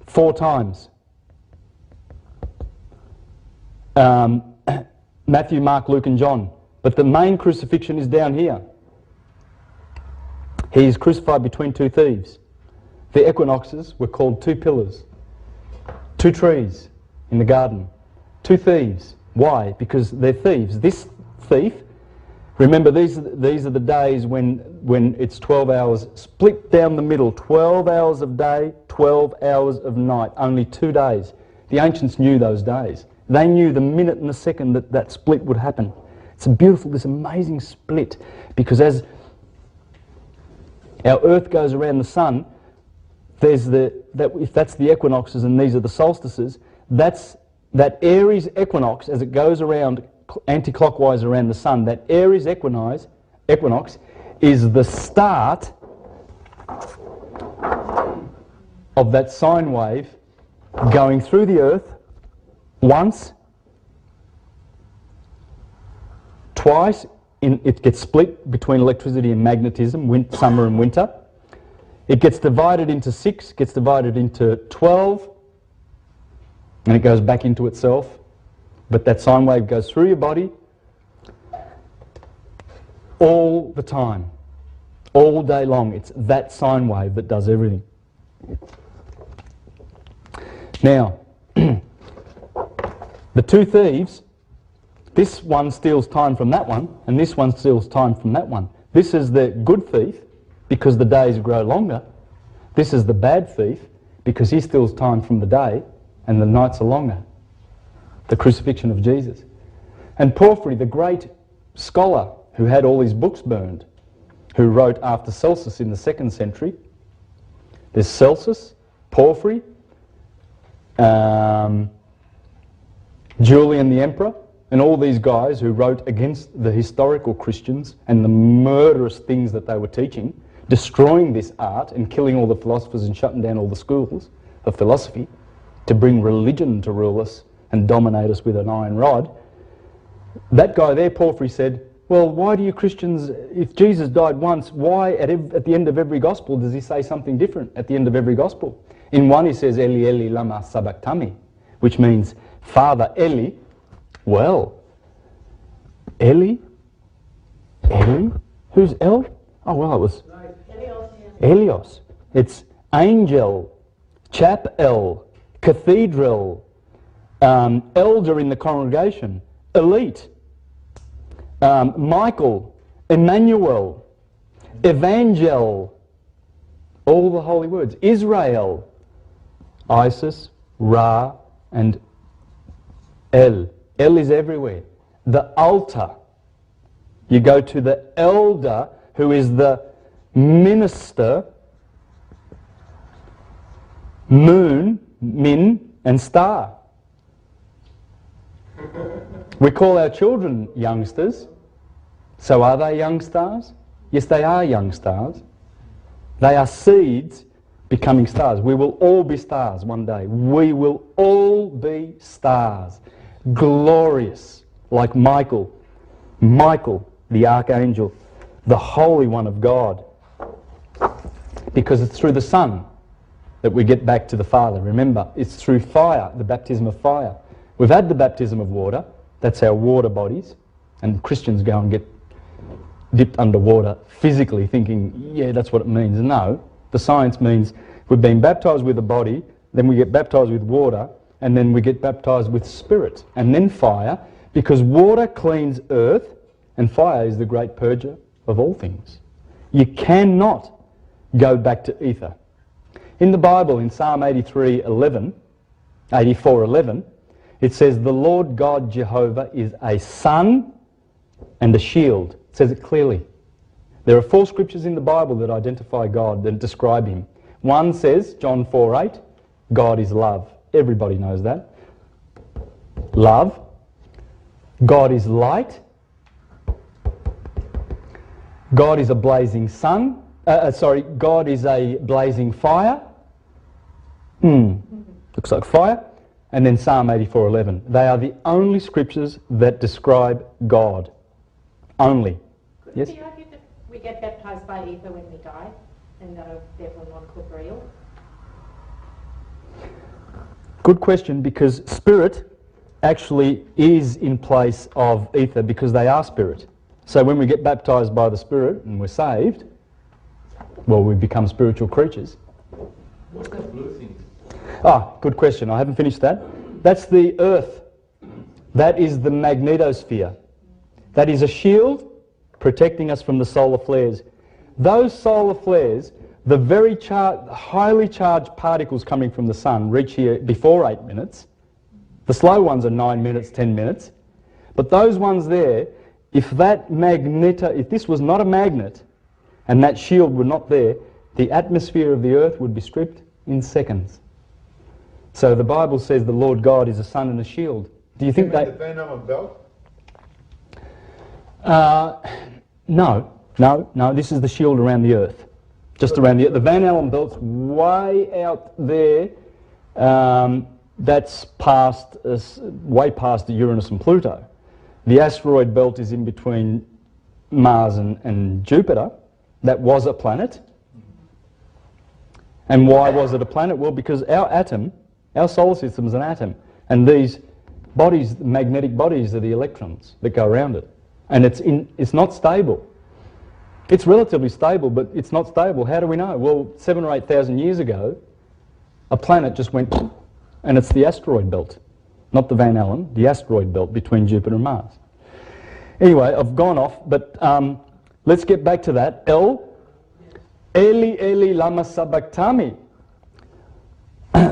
4 times. Matthew, Mark, Luke and John. But the main crucifixion is down here. He is crucified between two thieves. The equinoxes were called two pillars, two trees in the garden, two thieves. Why? Because they're thieves. This thief, remember these are the days when it's 12 hours, split down the middle, 12 hours of day, 12 hours of night, only 2 days. The ancients knew those days. They knew the minute and the second that that split would happen. It's a beautiful, this amazing split, because as our earth goes around the sun, there's if that's the equinoxes and these are the solstices, that Aries equinox, as it goes around anti-clockwise around the sun, that Aries equinox is the start of that sine wave going through the earth once, twice, it gets split between electricity and magnetism, summer and winter. It gets divided into 6, gets divided into 12, and it goes back into itself. But that sine wave goes through your body all the time, all day long. It's that sine wave that does everything. Now, the two thieves, this one steals time from that one, and this one steals time from that one. This is the good thief, because the days grow longer. This is the bad thief, because he steals time from the day, and the nights are longer. The crucifixion of Jesus. And Porphyry, the great scholar who had all his books burned, who wrote after Celsus in the 2nd century. There's Celsus, Porphyry, Julian the Emperor, and all these guys who wrote against the historical Christians and the murderous things that they were teaching, destroying this art and killing all the philosophers and shutting down all the schools of philosophy to bring religion to rule us and dominate us with an iron rod. That guy there, Porphyry, said, well, why do you Christians, if Jesus died once, why at the end of every gospel does he say something different at the end of every gospel? In one he says, Eli, Eli, lama sabachthani, which means, Father, Eli. Well, Eli? Who's El? Oh, well, it was Elios. It's angel, chapel, cathedral, elder in the congregation, elite, Michael, Emmanuel, evangel, all the holy words, Israel, Isis, Ra, and El. El is everywhere. The altar. You go to the elder, who is the minister, moon, min, and star. We call our children youngsters. So are they young stars? Yes, they are young stars. They are seeds becoming stars. We will all be stars one day. We will all be stars. Glorious, like Michael, the archangel, the Holy One of God. Because it's through the Son that we get back to the Father. Remember, it's through fire, the baptism of fire. We've had the baptism of water, that's our water bodies, and Christians go and get dipped underwater physically thinking, yeah, that's what it means. No, the science means we've been baptised with the body, then we get baptised with water, and then we get baptised with spirit, and then fire, because water cleans earth, and fire is the great purger of all things. You cannot go back to ether. In the Bible, in Psalm 84:11, it says, the Lord God Jehovah is a sun and a shield. It says it clearly. There are 4 scriptures in the Bible that identify God, that describe him. One says, John 4:8, God is love. Everybody knows that. Love. God is light. God is a blazing sun. God is a blazing fire. Looks like fire. And then Psalm 84:11. They are the only scriptures that describe God. Only. Yes? Could it be argued that we get baptised by ether when we die, and are therefore non-corporeal? Good question, because spirit actually is in place of ether because they are spirit. So when we get baptised by the Spirit and we're saved, well, we become spiritual creatures. What's that blue thing? Ah, good question. I haven't finished that. That's the Earth. That is the magnetosphere. That is a shield protecting us from the solar flares. Those solar flares, the very highly charged particles coming from the sun reach here before 8 minutes. The slow ones are 9 minutes, 10 minutes. But those ones there, if this was not a magnet and that shield were not there, the atmosphere of the Earth would be stripped in seconds. So the Bible says the Lord God is a sun and a shield. Do you think that... the Van Allen belt? No. This is the shield around the Earth. Just around the Earth. The Van Allen belt's way out there. That's way past Uranus and Pluto. The asteroid belt is in between Mars and Jupiter. That was a planet. And why was it a planet? Well, because our solar system is an atom. And these bodies, magnetic bodies, are the electrons that go around it. And it's not stable. It's relatively stable, but it's not stable. How do we know? Well, 7,000 or 8,000 years ago, a planet just went, and it's the asteroid belt. Not the Van Allen, the asteroid belt between Jupiter and Mars. Anyway, I've gone off, but let's get back to that. Eli, Eli, lama sabachthani.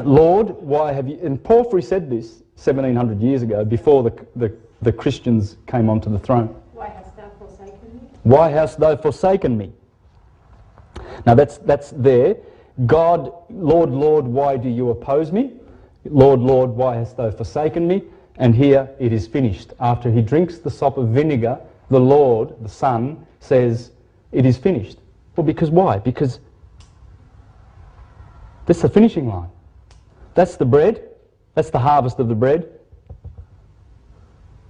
Lord, why have you... And Porphyry said this 1,700 years ago, before the Christians came onto the throne. Why hast thou forsaken me? Why hast thou forsaken me? Now that's there. God, Lord, Lord, why do you oppose me? Lord, Lord, why hast thou forsaken me? And here it is finished. After he drinks the sop of vinegar, the Lord, the Son, says, it is finished. Well, because why? Because that's the finishing line. That's the bread. That's the harvest of the bread.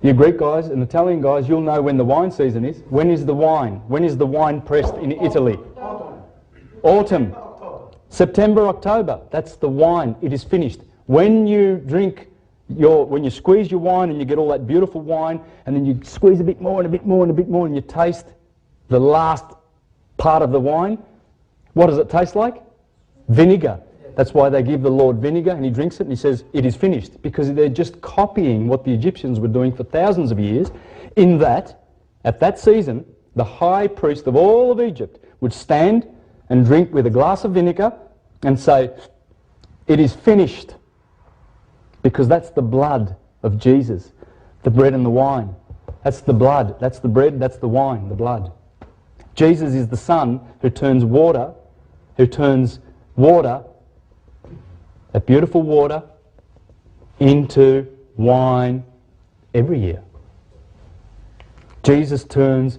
You Greek guys and Italian guys, you'll know when the wine season is. When is the wine? When is the wine pressed in Italy? Autumn. September, October. That's the wine. It is finished. When you when you squeeze your wine and you get all that beautiful wine, and then you squeeze a bit more and a bit more and a bit more, and you taste the last part of the wine, what does it taste like? Vinegar. That's why they give the Lord vinegar, and he drinks it and he says, it is finished. Because they're just copying what the Egyptians were doing for thousands of years, in that, at that season, the high priest of all of Egypt would stand and drink with a glass of vinegar and say, it is finished. Because that's the blood of Jesus, the bread and the wine. That's the blood, that's the bread, that's the wine, the blood. Jesus is the Son who turns water, that beautiful water, into wine every year. Jesus turns,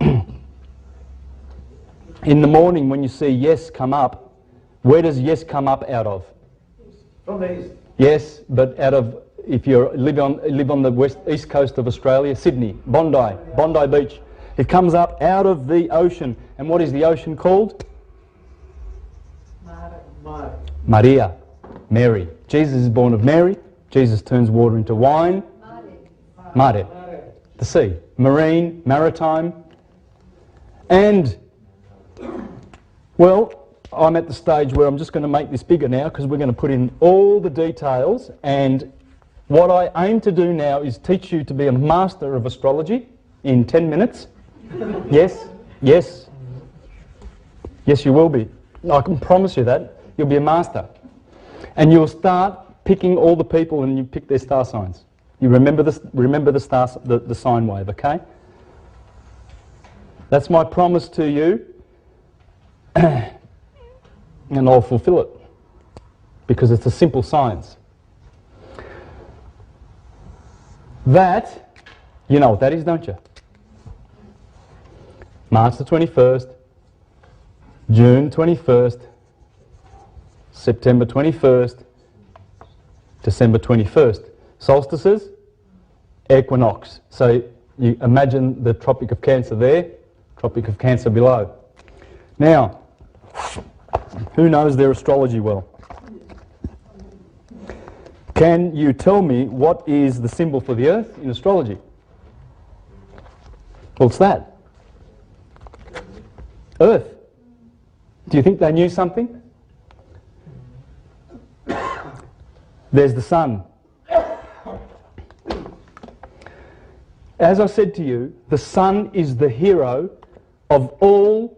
in the morning when you see yes come up, where does yes come up out of? From the east. Yes, but out of, if you live on the east coast of Australia, Sydney, Bondi Beach, it comes up out of the ocean. And what is the ocean called? Maria, Mary. Jesus is born of Mary. Jesus turns water into wine. Mare, the sea. Marine, maritime. And, well, I'm at the stage where I'm just going to make this bigger now, because we're going to put in all the details, and what I aim to do now is teach you to be a master of astrology in 10 minutes. Yes, you will be. I can promise you that. You'll be a master. And you'll start picking all the people, and you pick their star signs. You remember the stars, the sine wave, okay? That's my promise to you. And I'll fulfill it, because it's a simple science. That, you know what that is, don't you? March the 21st, June 21st, September 21st, December 21st. Solstices, equinox. So you imagine the Tropic of Cancer there, Tropic of Cancer below. Now, who knows their astrology well? Can you tell me what is the symbol for the earth in astrology? What's that? Earth. Do you think they knew something? There's the sun. As I said to you, the sun is the hero of all.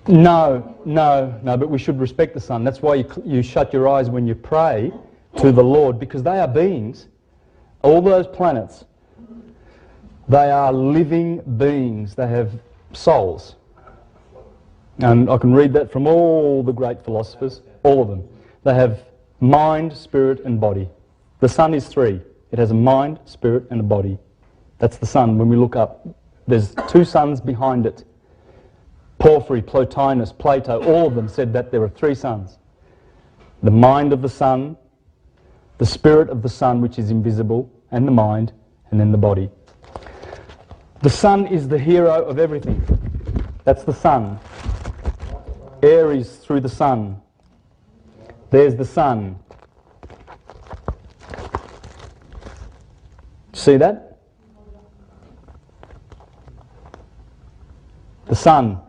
No, but we should respect the sun. That's why you shut your eyes when you pray to the Lord, because they are beings. All those planets, they are living beings. They have souls. And I can read that from all the great philosophers, all of them. They have mind, spirit and body. The sun is three. It has a mind, spirit and a body. That's the sun. When we look up, there's two suns behind it. Porphyry, Plotinus, Plato, all of them said that there are three suns. The mind of the sun, the spirit of the sun, which is invisible, and the mind, and then the body. The sun is the hero of everything. That's the sun. Aries through the sun. There's the sun. See that? The sun.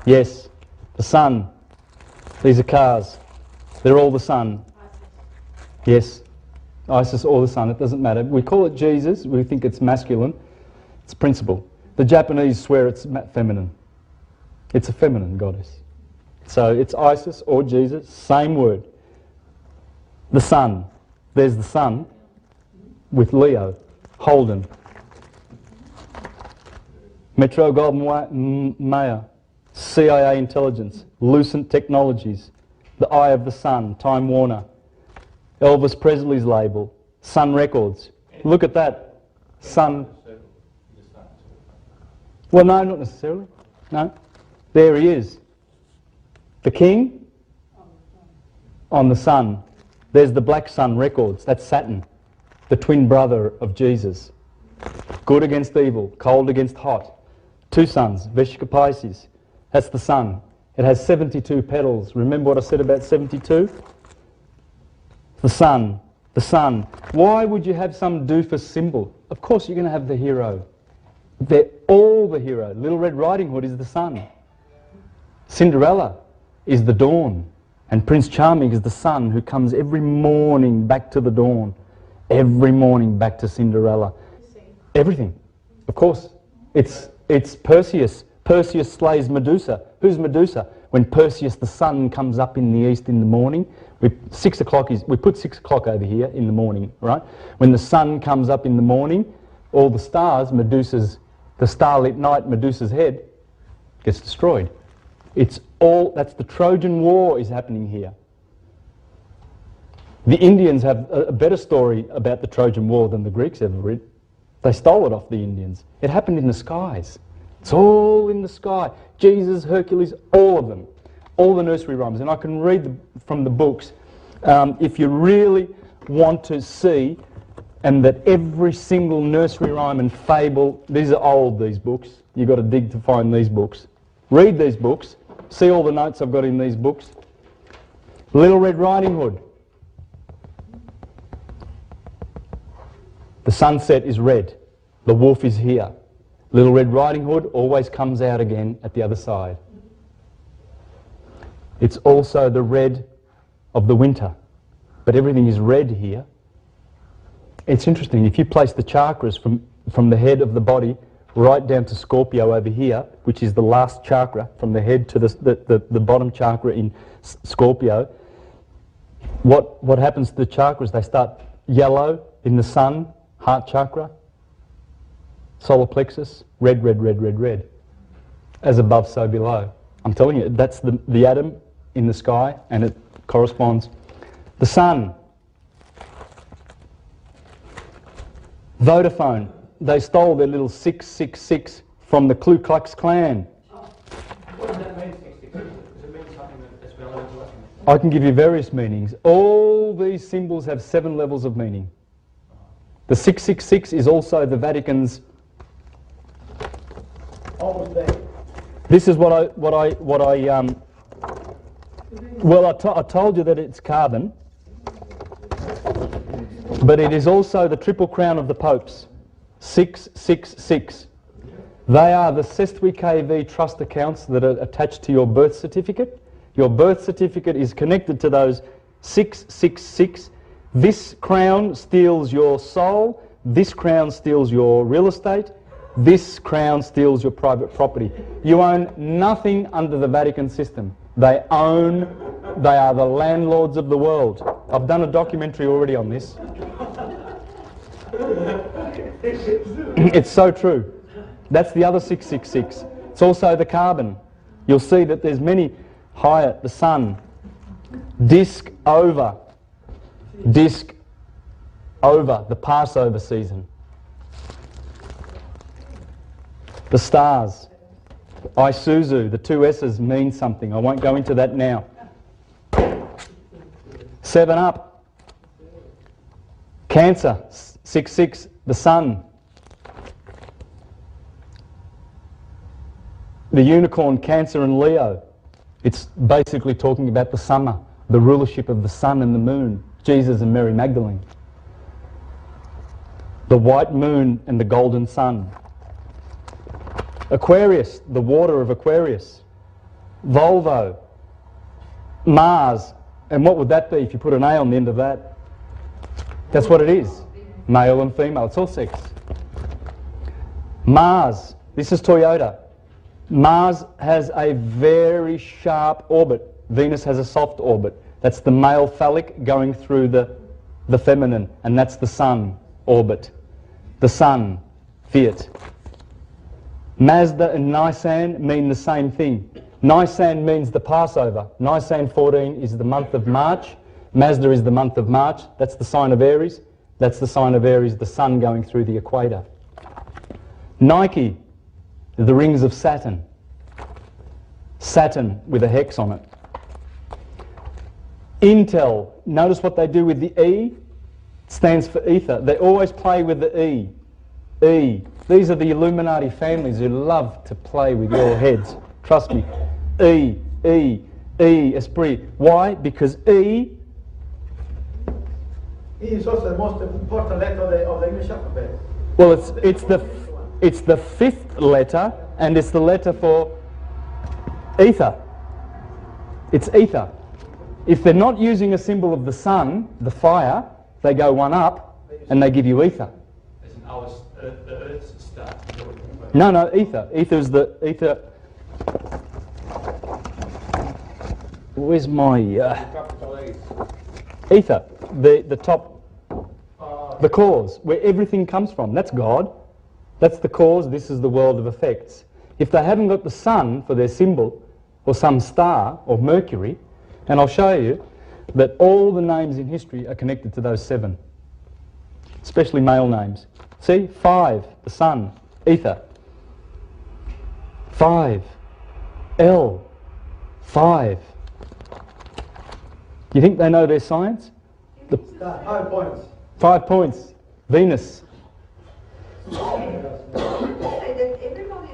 Yes, the sun. These are cars. They're all the sun. Yes, Isis or the sun, it doesn't matter. We call it Jesus, we think it's masculine. It's principle. The Japanese swear it's feminine. It's a feminine goddess. So it's Isis or Jesus, same word. The sun. There's the sun with Leo, Holden. Metro Goldwyn Mayer, CIA intelligence, Lucent Technologies, the Eye of the Sun, Time Warner, Elvis Presley's label, Sun Records. Look at that. Sun. Well, no, not necessarily. No. There he is. The king on the sun. There's the Black Sun Records. That's Saturn, the twin brother of Jesus. Good against evil, cold against hot. Two suns, Veshika Pisces. That's the sun. It has 72 petals. Remember what I said about 72? The sun. The sun. Why would you have some doofus symbol? Of course you're going to have the hero. They're all the hero. Little Red Riding Hood is the sun. Cinderella is the dawn. And Prince Charming is the sun who comes every morning back to the dawn. Every morning back to Cinderella. Everything. Of course. It's Perseus. Perseus slays Medusa. Who's Medusa? When Perseus, the sun, comes up in the east in the morning, we put 6 o'clock over here in the morning, right? When the sun comes up in the morning, all the stars, the starlit night, Medusa's head gets destroyed. That's the Trojan War is happening here. The Indians have a better story about the Trojan War than the Greeks ever read. They stole it off the Indians. It happened in the skies. It's all in the sky. Jesus, Hercules, all of them. All the nursery rhymes. And I can read from the books. If you really want to see, and that every single nursery rhyme and fable, these are old, these books. You've got to dig to find these books. Read these books. See all the notes I've got in these books. Little Red Riding Hood. The sunset is red. The wolf is here. Little Red Riding Hood always comes out again at the other side. It's also the red of the winter. But everything is red here. It's interesting. If you place the chakras from the head of the body right down to Scorpio over here, which is the last chakra, from the head to the bottom chakra in Scorpio, what happens to the chakras? They start yellow in the sun, heart chakra, solar plexus, red, red, red, red, red. As above, so below. I'm telling you, that's the atom in the sky, and it corresponds. The sun. Vodafone. They stole their little 666 from the Ku Klux Klan. What does that mean, 666? Does it mean something that's relevant to us? I can give you various meanings. All these symbols have 7 levels of meaning. The 666 is also the Vatican's... This is what I well, I told you that it's carbon, but it is also the triple crown of the popes, 666. They are the Sestui KV trust accounts that are attached to your birth certificate. Your birth certificate is connected to those 666. This crown steals your soul. This crown steals your real estate. This crown steals your private property. You own nothing under the Vatican system. They are the landlords of the world. I've done a documentary already on this. It's so true. That's the other 666. It's also the carbon. You'll see that there's many higher, the sun. Disc over, the Passover season. The stars. Isuzu, the two S's mean something. I won't go into that now. 7 Up. Cancer, 66, the sun. The unicorn, Cancer and Leo. It's basically talking about the summer, the rulership of the sun and the moon, Jesus and Mary Magdalene. The white moon and the golden sun. Aquarius, the water of Aquarius. Volvo. Mars. And what would that be if you put an A on the end of that? That's what it is. Male and female. It's all sex. Mars. This is Toyota. Mars has a very sharp orbit. Venus has a soft orbit. That's the male phallic going through the feminine. And that's the sun orbit. The sun. Fiat. Mazda and Nisan mean the same thing. Nisan means the Passover. Nisan 14 is the month of March. Mazda is the month of March. That's the sign of Aries. That's the sign of Aries, the sun going through the equator. Nike, the rings of Saturn. Saturn with a hex on it. Intel, notice what they do with the E? It stands for ether. They always play with the E. E. These are the Illuminati families who love to play with your heads. Trust me. E, E, E, esprit. Why? Because E is also the most important letter of the English alphabet. Well, it's the fifth letter, and it's the letter for ether. It's ether. If they're not using a symbol of the sun, the fire, they go one up, and they give you ether. As in the Earth's star. No, ether. Ether is the ether. Where's my ether? The top, the cause, where everything comes from. That's God. That's the cause. This is the world of effects. If they haven't got the sun for their symbol, or some star, or Mercury, and I'll show you that all the names in history are connected to those 7, especially male names. See, 5, the sun, ether. 5, L, 5. You think they know their science? 5 points. 5 points. Venus. Say that everybody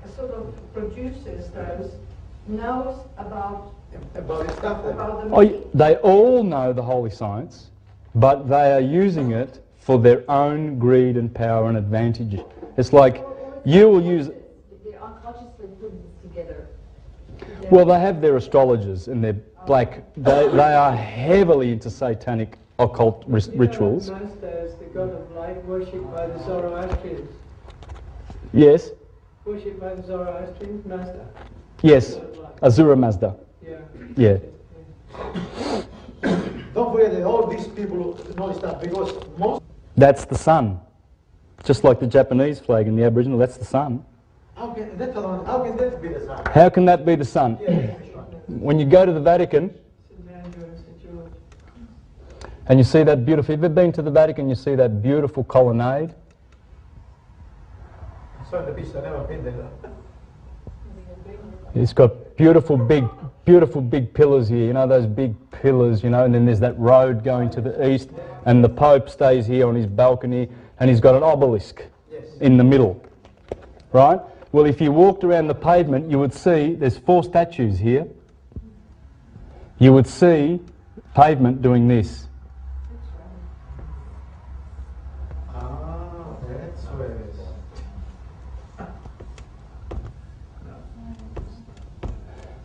that sort of produces those knows about the stuff then. Oh, they all know the holy science, but they are using it for their own greed and power and advantage. It's like you will use. They unconsciously put it together. Well, they have their astrologers and their black. They are heavily into satanic occult rituals. Mazda is the god of light, worshipped by the Zoroastrians. Yes. Worshipped by the Zoroastrians, Mazda. Yes. Azura Mazda. Yeah. Don't forget that all these people know stuff because most. That's the sun. Just like the Japanese flag in the Aboriginal, that's the sun. How can that be the sun? How can that be the sun? When you go to the Vatican, St. Andrew and St. George. and you see that beautiful, have you ever been to the Vatican, you see that beautiful colonnade? I saw the beach, I've never been there. It's got beautiful big pillars here, you know, those big pillars, you know, and then there's that road going to the east, and the Pope stays here on his balcony, and he's got an obelisk in the middle, right? Well, if you walked around the pavement, you would see there's 4 statues here. You would see pavement doing this. Ah, that's where it is.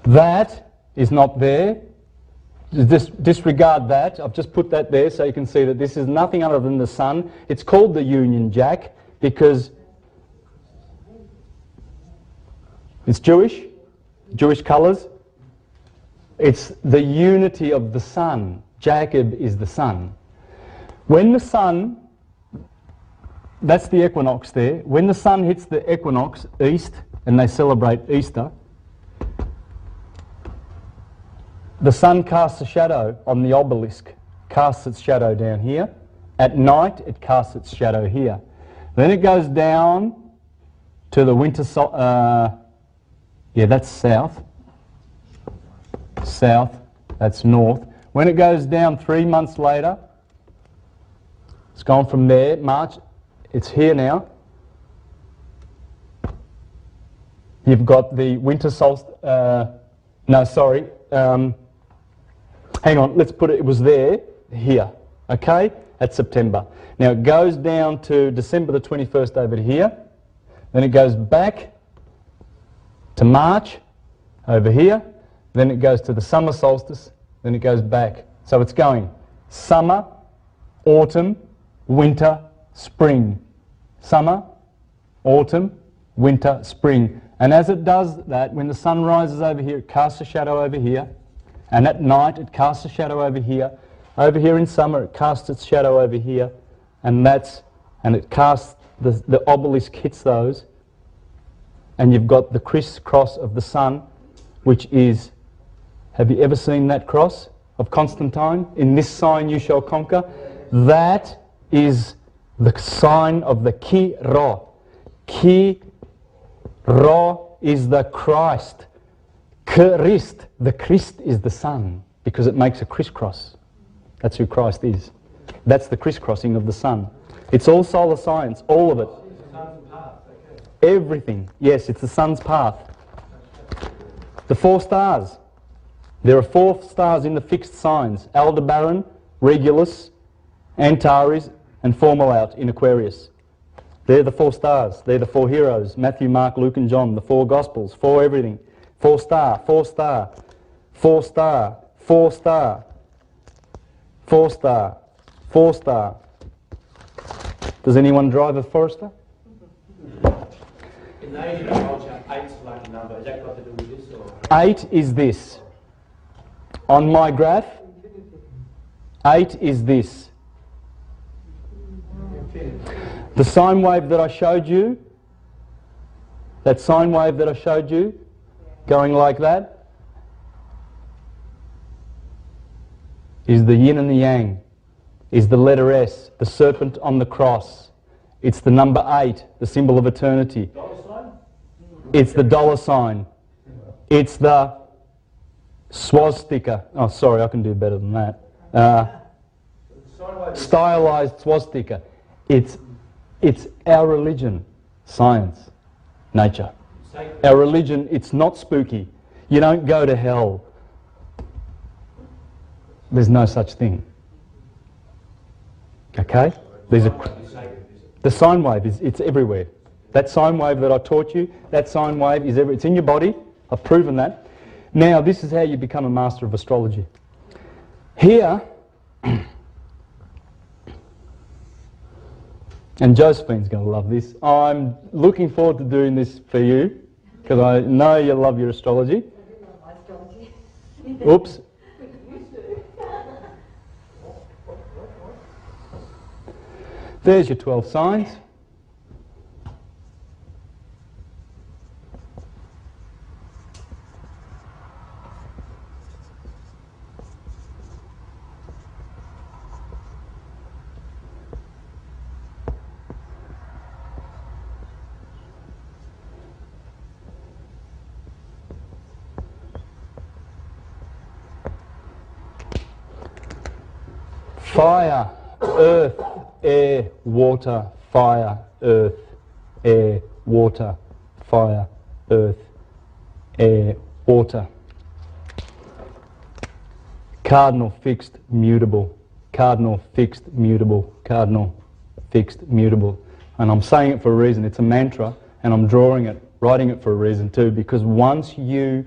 That is not there. Disregard that. I've just put that there so you can see that this is nothing other than the sun. It's called the Union Jack because it's Jewish colours. It's the unity of the sun. Jacob is the sun. When the sun, that's the equinox there. When the sun hits the equinox east, and they celebrate Easter, the sun casts a shadow on the obelisk, casts its shadow down here. At night, it casts its shadow here. Then it goes down to the winter that's south. South, that's north. When it goes down 3 months later, it's gone from there, March, it's here now. You've got the winter solstice, hang on, let's put it, it was there, here, okay? That's September. Now it goes down to December the 21st over here, then it goes back to March over here, then it goes to the summer solstice, then it goes back. So it's going summer, autumn, winter, spring. Summer, autumn, winter, spring. And as it does that, when the sun rises over here, it casts a shadow over here. And at night, it casts a shadow over here. Over here in summer, it casts its shadow over here. And it casts, the obelisk hits those. And you've got the crisscross of the sun, which is, have you ever seen that cross of Constantine? In this sign you shall conquer. That is the sign of the Ki-Ro. Ki-Ro is the Christ. Christ, the Christ is the sun, because it makes a crisscross. That's who Christ is. That's the crisscrossing of the sun. It's all solar science, all of it. Everything. Yes, it's the sun's path. The 4 stars. There are 4 stars in the fixed signs: Aldebaran, Regulus, Antares, and Fomalhaut in Aquarius. They're the 4 stars. They're the 4 heroes: Matthew, Mark, Luke, and John. The 4 Gospels, 4 everything. 4 star, 4 star, 4 star, 4 star, 4 star, 4 star. Does anyone drive a Forester? In Asian culture, 8's a lucky number. Is that got to do with this or? 8 is this. On my graph, 8 is this. The sine wave that I showed you, that sine wave that I showed you, going like that, is the yin and the yang, is the letter S, the serpent on the cross. It's the number 8, the symbol of eternity. Dollar sign? It's the dollar sign. It's the swastika. Oh, sorry, I can do better than that. Stylized swastika. It's our religion, science, nature. Our religion, it's not spooky. You don't go to hell. There's no such thing. Okay? The sine wave, it's everywhere. That sine wave that I taught you, that sine wave is everywhere. It's in your body. I've proven that. Now, this is how you become a master of astrology. Here, and Josephine's going to love this. I'm looking forward to doing this for you, because I know you love your astrology. Oops. There's your 12 signs. Fire, earth, air, water, fire, earth, air, water, fire. fire, earth, air, water. Cardinal, fixed, mutable. Cardinal, fixed, mutable. Cardinal, fixed, mutable. And I'm saying it for a reason. It's a mantra, and I'm drawing it, writing it for a reason too, because once you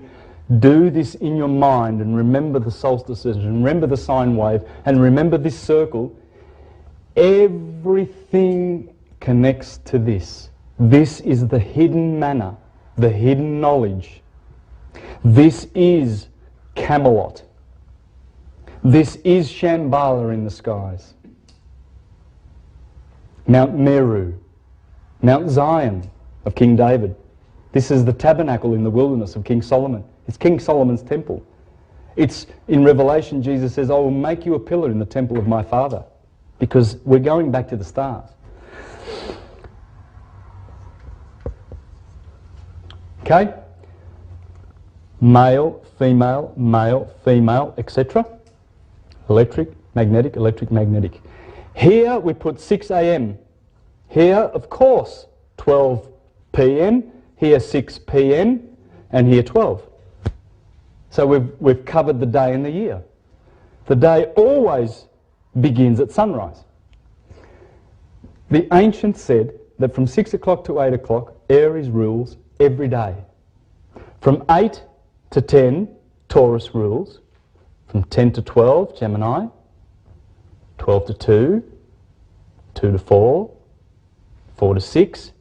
do this in your mind and remember the solstices and remember the sine wave and remember this circle, everything connects to this. This is the hidden manna, the hidden knowledge. This is Camelot. This is Shambhala in the skies. Mount Meru, Mount Zion of King David. This is the tabernacle in the wilderness of King Solomon. It's King Solomon's temple. It's in Revelation, Jesus says, I will make you a pillar in the temple of my Father, because we're going back to the stars. Okay? Male, female, etc. Electric, magnetic. Here we put 6 a.m. Here, of course, 12 p.m. Here 6 p.m. and here 12. So we've covered the day and the year. The day always begins at sunrise. The ancients said that from 6 o'clock to 8 o'clock, Aries rules every day. From 8 to 10, Taurus rules. From 10 to 12, Gemini. 12 to 2, 2 to 4, 4 to 6,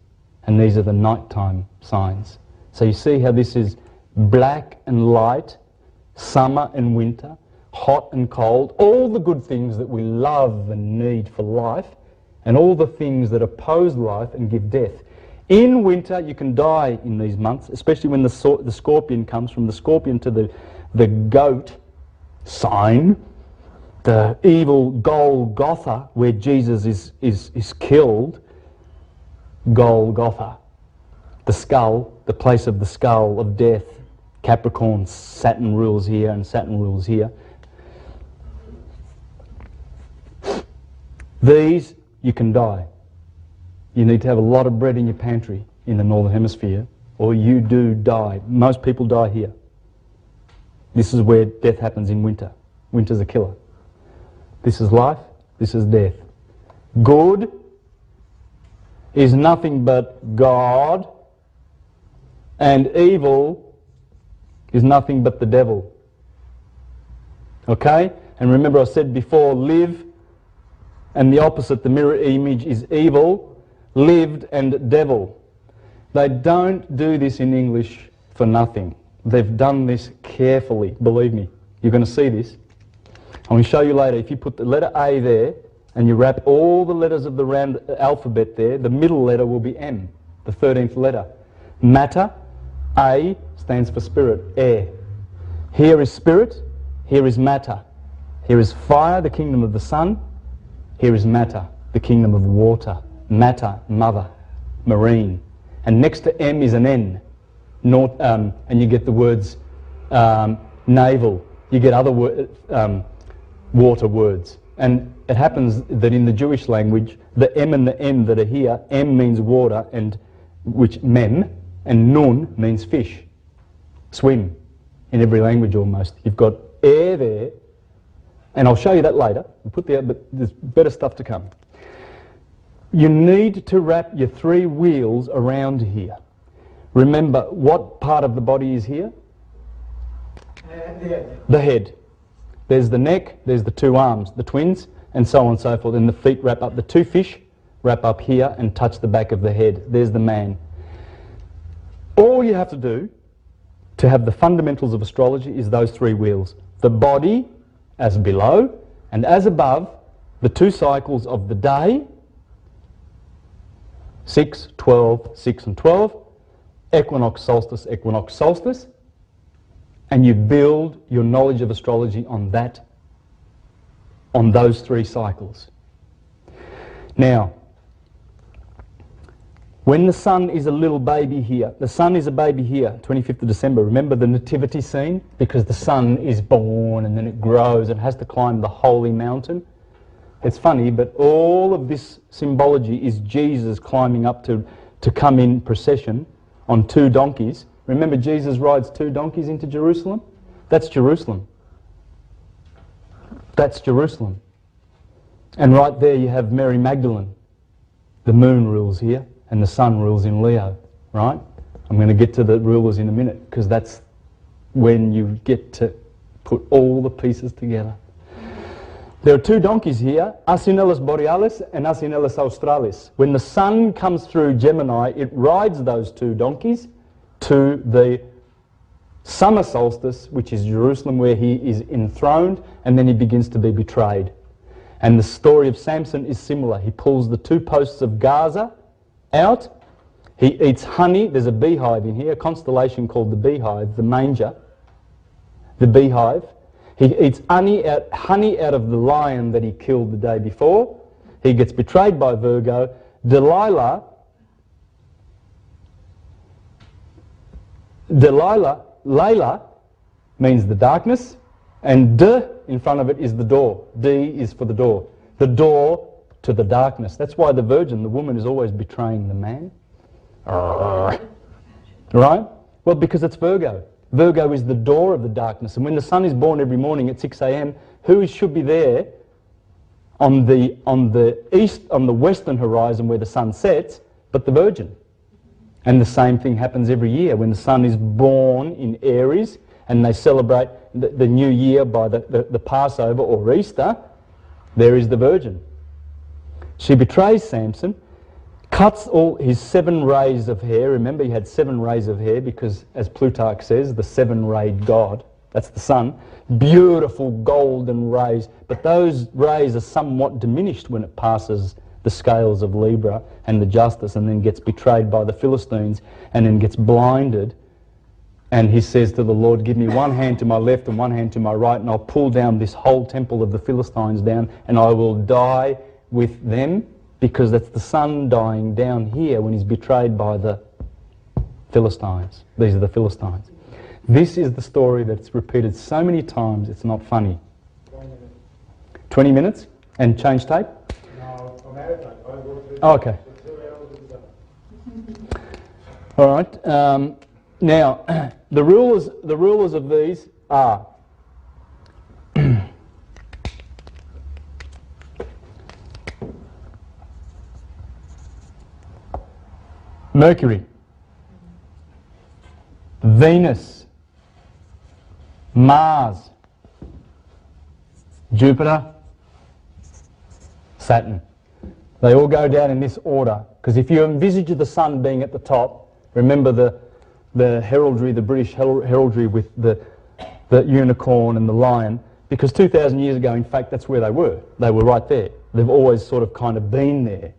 and these are the nighttime signs. So you see how this is black and light, summer and winter, hot and cold, all the good things that we love and need for life, and all the things that oppose life and give death. In winter, you can die in these months, especially when the scorpion comes. From the scorpion to the goat sign, the evil Golgotha, where Jesus is killed, Golgotha, the skull, the place of the skull of death. Capricorn, Saturn rules here and Saturn rules here. These, you can die. You need to have a lot of bread in your pantry in the Northern Hemisphere, or you do die. Most people die here. This is where death happens in winter. Winter's a killer. This is life, this is death. Good is nothing but God, and evil is nothing but the devil. Okay? And remember I said before, live, and the opposite, the mirror image, is evil, lived and devil. They don't do this in English for nothing. They've done this carefully, believe me. You're going to see this. I'm going to show you later. If you put the letter A there and you wrap all the letters of the round alphabet there, the middle letter will be M, the 13th letter. Matter, A stands for spirit, air. Here is spirit, here is matter. Here is fire, the kingdom of the sun. Here is matter, the kingdom of water. Matter, mother, marine. And next to M is an N. And you get the words navel. You get other water words. And it happens that in the Jewish language, the M and the N that are here, M means water, and which mem, and nun means fish. Swim in every language almost. You've got air there, and I'll show you that later. We'll put there, but there's better stuff to come. You need to wrap your 3 wheels around here. Remember, what part of the body is here? The head. There's the neck, there's the 2 arms, the twins, and so on and so forth. And the feet wrap up. The 2 fish wrap up here and touch the back of the head. There's the man. All you have to do to have the fundamentals of astrology is those 3 wheels. The body as below, and as above, the 2 cycles of the day, 6, 12, 6 and 12, equinox, solstice, and you build your knowledge of astrology on that, on those 3 cycles. Now, when the sun is a little baby here, the sun is a baby here, 25th of December, remember the nativity scene? Because the sun is born and then it grows and has to climb the holy mountain. It's funny, but all of this symbology is Jesus climbing up to come in procession on 2 donkeys. Remember, Jesus rides 2 donkeys into Jerusalem? That's Jerusalem. That's Jerusalem. And right there you have Mary Magdalene. The moon rules here, and the sun rules in Leo, right? I'm going to get to the rulers in a minute, because that's when you get to put all the pieces together. There are 2 donkeys here, Asinellus Borealis and Asinellus Australis. When the sun comes through Gemini, it rides those 2 donkeys to the summer solstice, which is Jerusalem, where he is enthroned, and then he begins to be betrayed. And the story of Samson is similar. He pulls the 2 posts of Gaza out. He eats honey. There's a beehive in here, a constellation called the beehive, the manger, the beehive. He eats honey out of the lion that he killed the day before. He gets betrayed by Virgo. Layla means the darkness, and D in front of it is the door. D is for the door. The door to the darkness. That's why the virgin, the woman, is always betraying the man. Right? Well, because it's Virgo. Virgo is the door of the darkness, and when the sun is born every morning at 6 a.m, who should be there on the western horizon where the sun sets, but the Virgin? And the same thing happens every year when the sun is born in Aries, and they celebrate the new year by the Passover or Easter. There is the Virgin. She betrays Samson, cuts all his 7 rays of hair. Remember, he had 7 rays of hair because, as Plutarch says, the 7-rayed god, that's the sun, beautiful golden rays, but those rays are somewhat diminished when it passes the scales of Libra and the justice, and then gets betrayed by the Philistines, and then gets blinded. And he says to the Lord, give me 1 hand to my left and 1 hand to my right, and I'll pull down this whole temple of the Philistines down, and I will die with them, because that's the sun dying down here when he's betrayed by the Philistines. These are the Philistines. This is the story that's repeated so many times it's not funny. 20 minutes? And change tape? No, for marathon. Oh, okay. All right. Now, the rulers of these are Mercury, Venus, Mars, Jupiter, Saturn. They all go down in this order, because if you envisage the sun being at the top, remember the heraldry, the British heraldry with the unicorn and the lion, because 2,000 years ago, in fact, that's where they were. They were right there. They've always sort of kind of been there,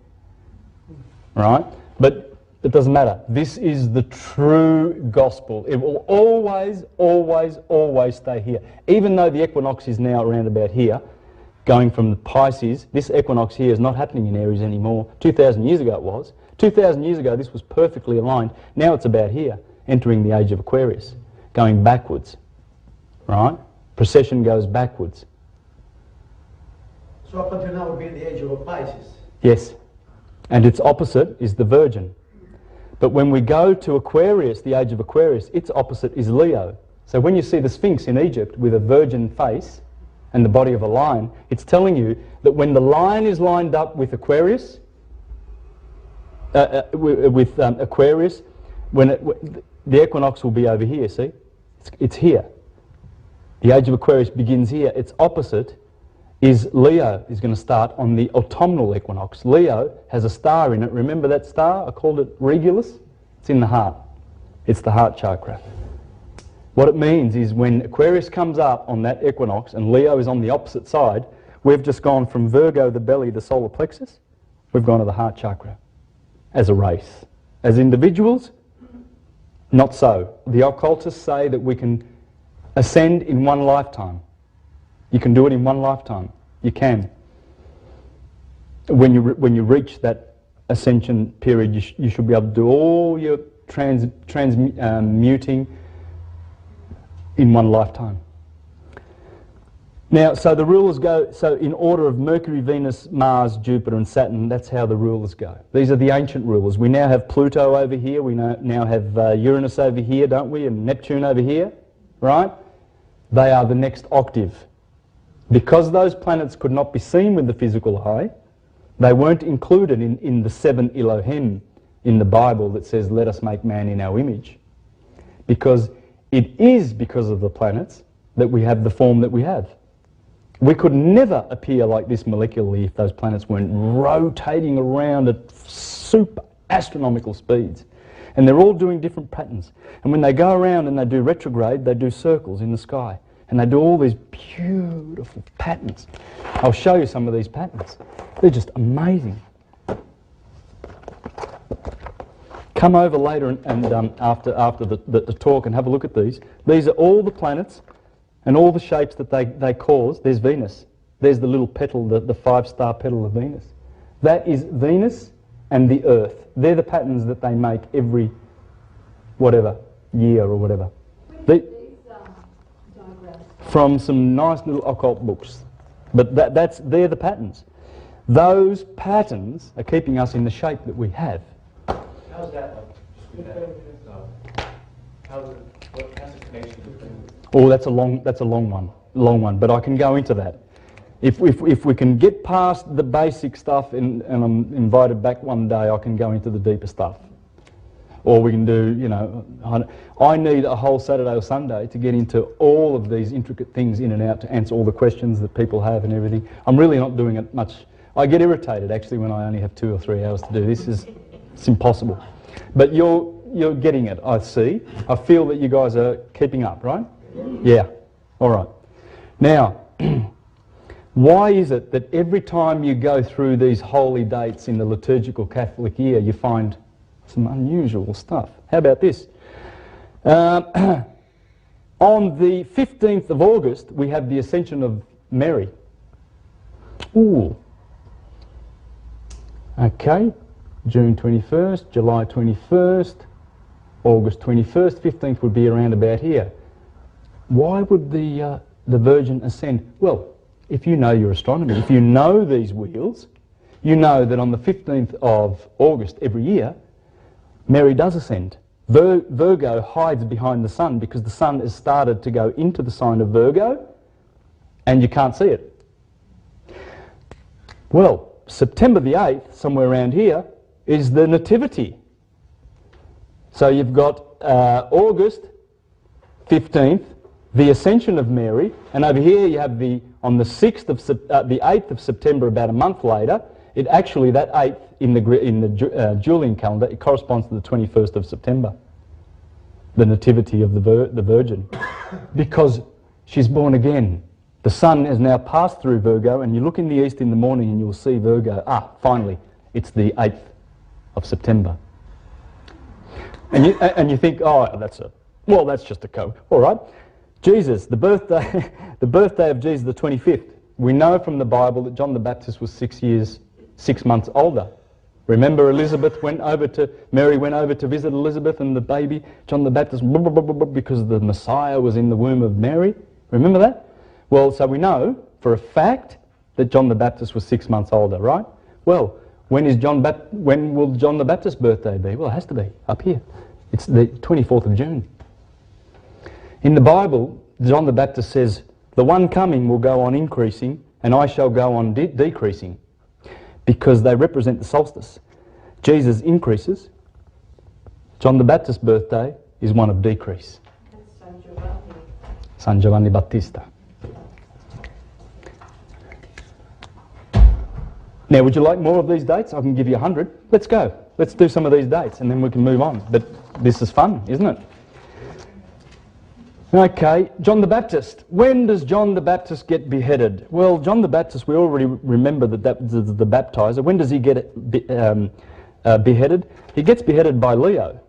right? But it doesn't matter. This is the true gospel. It will always, always, always stay here. Even though the equinox is now around about here, going from the Pisces, this equinox here is not happening in Aries anymore. 2,000 years ago it was. 2,000 years ago this was perfectly aligned. Now it's about here, entering the age of Aquarius, going backwards, right? Precession goes backwards. So up until now would be the age of Pisces. Yes. And its opposite is the Virgin. But when we go to Aquarius, the age of Aquarius, its opposite is Leo. So when you see the Sphinx in Egypt with a virgin face and the body of a lion, it's telling you that when the lion is lined up with Aquarius, Aquarius, the equinox will be over here, see? It's here. The age of Aquarius begins here. Its opposite is Leo, is going to start on the autumnal equinox. Leo has a star in it. Remember that star? I called it Regulus. It's in the heart. It's the heart chakra. What it means is when Aquarius comes up on that equinox and Leo is on the opposite side, we've just gone from Virgo, the belly, the solar plexus, we've gone to the heart chakra as a race. As individuals, not so. The occultists say that we can ascend in one lifetime. You can do it in one lifetime. You can. When you reach that ascension period, you should be able to do all your transmuting in one lifetime. Now, so the rulers go, so in order of Mercury, Venus, Mars, Jupiter and Saturn, that's how the rulers go. These are the ancient rulers. We now have Pluto over here, we now have Uranus over here, don't we, and Neptune over here, right? They are the next octave. Because those planets could not be seen with the physical eye, they weren't included in the 7 Elohim in the Bible that says, let us make man in our image. Because it is because of the planets that we have the form that we have. We could never appear like this molecularly if those planets weren't rotating around at super astronomical speeds. And they're all doing different patterns. And when they go around and they do retrograde, they do circles in the sky. And they do all these beautiful patterns. I'll show you some of these patterns. They're just amazing. Come over later and after the talk and have a look at these. These are all the planets and all the shapes that they cause. There's Venus. There's the little petal, the 5-star petal of Venus. That is Venus and the Earth. They're the patterns that they make every, whatever, year or whatever. These diagrams. From some nice little occult books. But they're the patterns. Those patterns are keeping us in the shape that we have. How's that like? Just with that. How's the connection between? Oh, that's a long one. But I can go into that. If we can get past the basic stuff and I'm invited back one day, I can go into the deeper stuff. Or we can do, you know, I need a whole Saturday or Sunday to get into all of these intricate things in and out to answer all the questions that people have and everything. I'm really not doing it much. I get irritated actually when I only have 2 or 3 hours to do this. It's impossible. But you're getting it, I see. I feel that you guys are keeping up, right? Yeah. All right. Now, why is it that every time you go through these holy dates in the liturgical Catholic year, you find some unusual stuff? How about this? On the 15th of August, we have the Ascension of Mary. Ooh. Okay. June 21st, July 21st, August 21st, 15th would be around about here. Why would the Virgin ascend? Well, if you know your astronomy, if you know these wheels, you know that on the 15th of August every year, Mary does ascend. Virgo hides behind the sun because the sun has started to go into the sign of Virgo and you can't see it. Well, September the 8th, somewhere around here, is the Nativity. So you've got August 15th, the Ascension of Mary, and over here you have on the 8th of September, about a month later, it actually, that 8th in the Julian calendar, it corresponds to the 21st of September, the Nativity of the Virgin, because she's born again. The sun has now passed through Virgo, and you look in the east in the morning and you'll see Virgo. Finally, it's the 8th of September. And you think, oh, that's just a code. All right. Jesus, the birthday of Jesus, the 25th. We know from the Bible that John the Baptist was 6 months older. Remember Mary went over to visit Elizabeth and the baby, John the Baptist, because the Messiah was in the womb of Mary. Remember that? Well, so we know for a fact that John the Baptist was 6 months older, right? Well, when will John the Baptist's birthday be? Well, it has to be up here. It's the 24th of June. In the Bible, John the Baptist says, the one coming will go on increasing and I shall go on decreasing, because they represent the solstice. Jesus increases. John the Baptist's birthday is one of decrease. San Giovanni Battista. Now, would you like more of these dates? I can give you 100. Let's go. Let's do some of these dates and then we can move on. But this is fun, isn't it? Okay, John the Baptist. When does John the Baptist get beheaded? Well, John the Baptist, we already remember that was the baptizer. When does he get beheaded? He gets beheaded by Leo,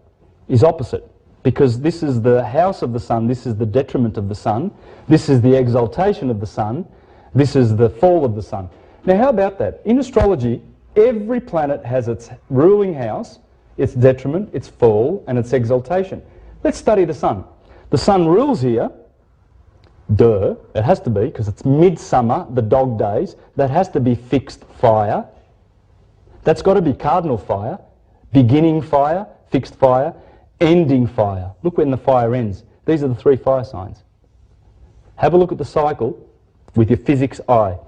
his opposite, because this is the house of the sun, this is the detriment of the sun, this is the exaltation of the sun, this is the fall of the sun. Now, how about that? In astrology, every planet has its ruling house, its detriment, its fall, and its exaltation. Let's study the sun. The sun rules here. Duh, it has to be, because it's midsummer, the dog days. That has to be fixed fire. That's got to be cardinal fire, beginning fire, fixed fire, ending fire. Look when the fire ends. These are the 3 fire signs. Have a look at the cycle with your physics eye.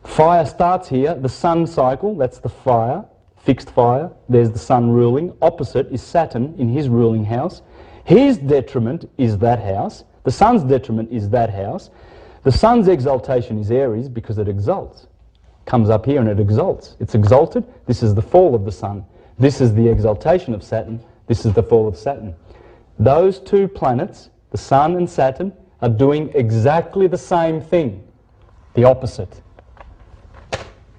Fire starts here, the sun cycle, that's the fire, fixed fire. There's the sun ruling. Opposite is Saturn in his ruling house. His detriment is that house. The sun's detriment is that house. The sun's exaltation is Aries because it exalts. Comes up here and it exalts. It's exalted. This is the fall of the sun. This is the exaltation of Saturn. This is the fall of Saturn. Those 2 planets, the sun and Saturn, are doing exactly the same thing, the opposite.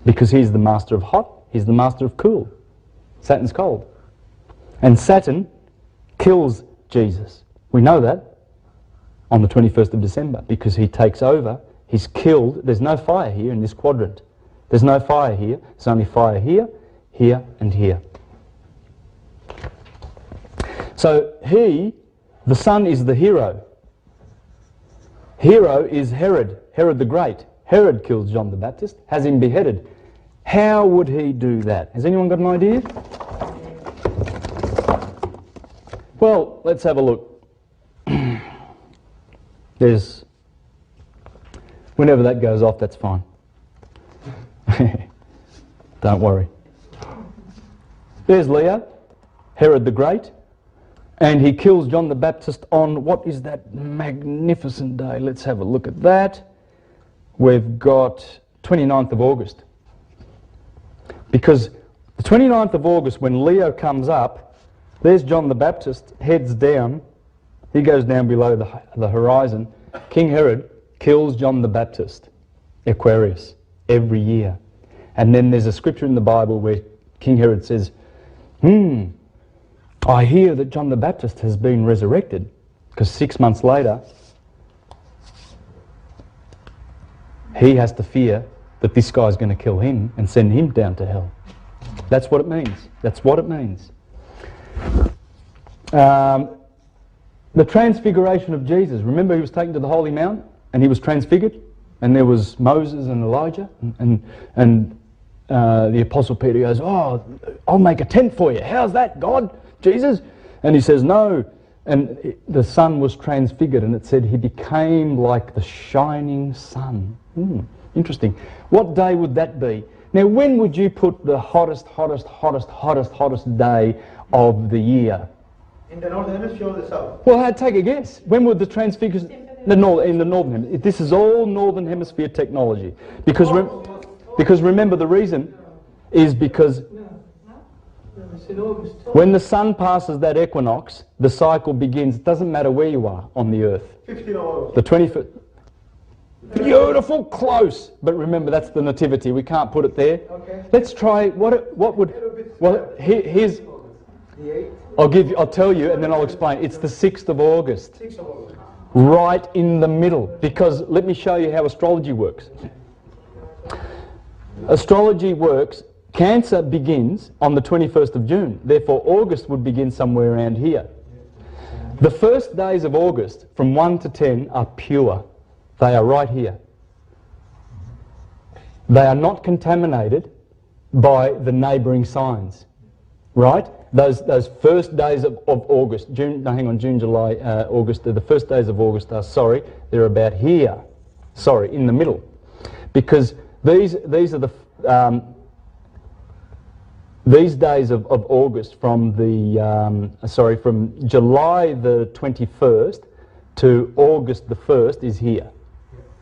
Because he's the master of hot, he's the master of cool. Saturn's cold. And Saturn kills Jesus. We know that on the 21st of December because he takes over, he's killed. There's no fire here in this quadrant. There's no fire here. There's only fire here, here and here. So the sun is the hero. Hero is Herod, Herod the Great. Herod kills John the Baptist, has him beheaded. How would he do that? Has anyone got an idea? Well, let's have a look. Whenever that goes off, that's fine. Don't worry. There's Leo, Herod the Great, and he kills John the Baptist on, what is that magnificent day? Let's have a look at that. We've got 29th of August. Because the 29th of August, when Leo comes up, there's John the Baptist, heads down, he goes down below the horizon. King Herod kills John the Baptist, Aquarius, every year. And then there's a scripture in the Bible where King Herod says, I hear that John the Baptist has been resurrected, because 6 months later he has to fear that this guy's going to kill him and send him down to hell. That's what it means. That's what it means. The transfiguration of Jesus. Remember, he was taken to the Holy Mount and he was transfigured, and there was Moses and Elijah, and the Apostle Peter goes, oh, I'll make a tent for you. How's that, God? Jesus? And he says, no. And the sun was transfigured, and it said he became like the shining sun. Interesting. What day would that be? Now, when would you put the hottest day of the year? In the northern hemisphere or the south? Well, take a guess. When would the transfiguration... in the northern hemisphere. This is all northern hemisphere technology. Because remember, the reason is because when the sun passes that equinox, the cycle begins. It doesn't matter where you are on the earth. 15 hours. The 25th. Beautiful, close. But remember, that's the nativity. We can't put it there. Okay. Let's try. What would? Well, here's. I'll tell you, and then I'll explain. It's the 6th of August. 6th of August. Right in the middle. Because let me show you how astrology works. Astrology works. Cancer begins on the 21st of June. Therefore, August would begin somewhere around here. The first days of August, from 1 to 10, are pure. They are right here. They are not contaminated by the neighbouring signs. Right? Those first days of August, June, July, August, the first days of August are, they're about here. In the middle. Because these are the... these days of August from from July the 21st to August the 1st is here,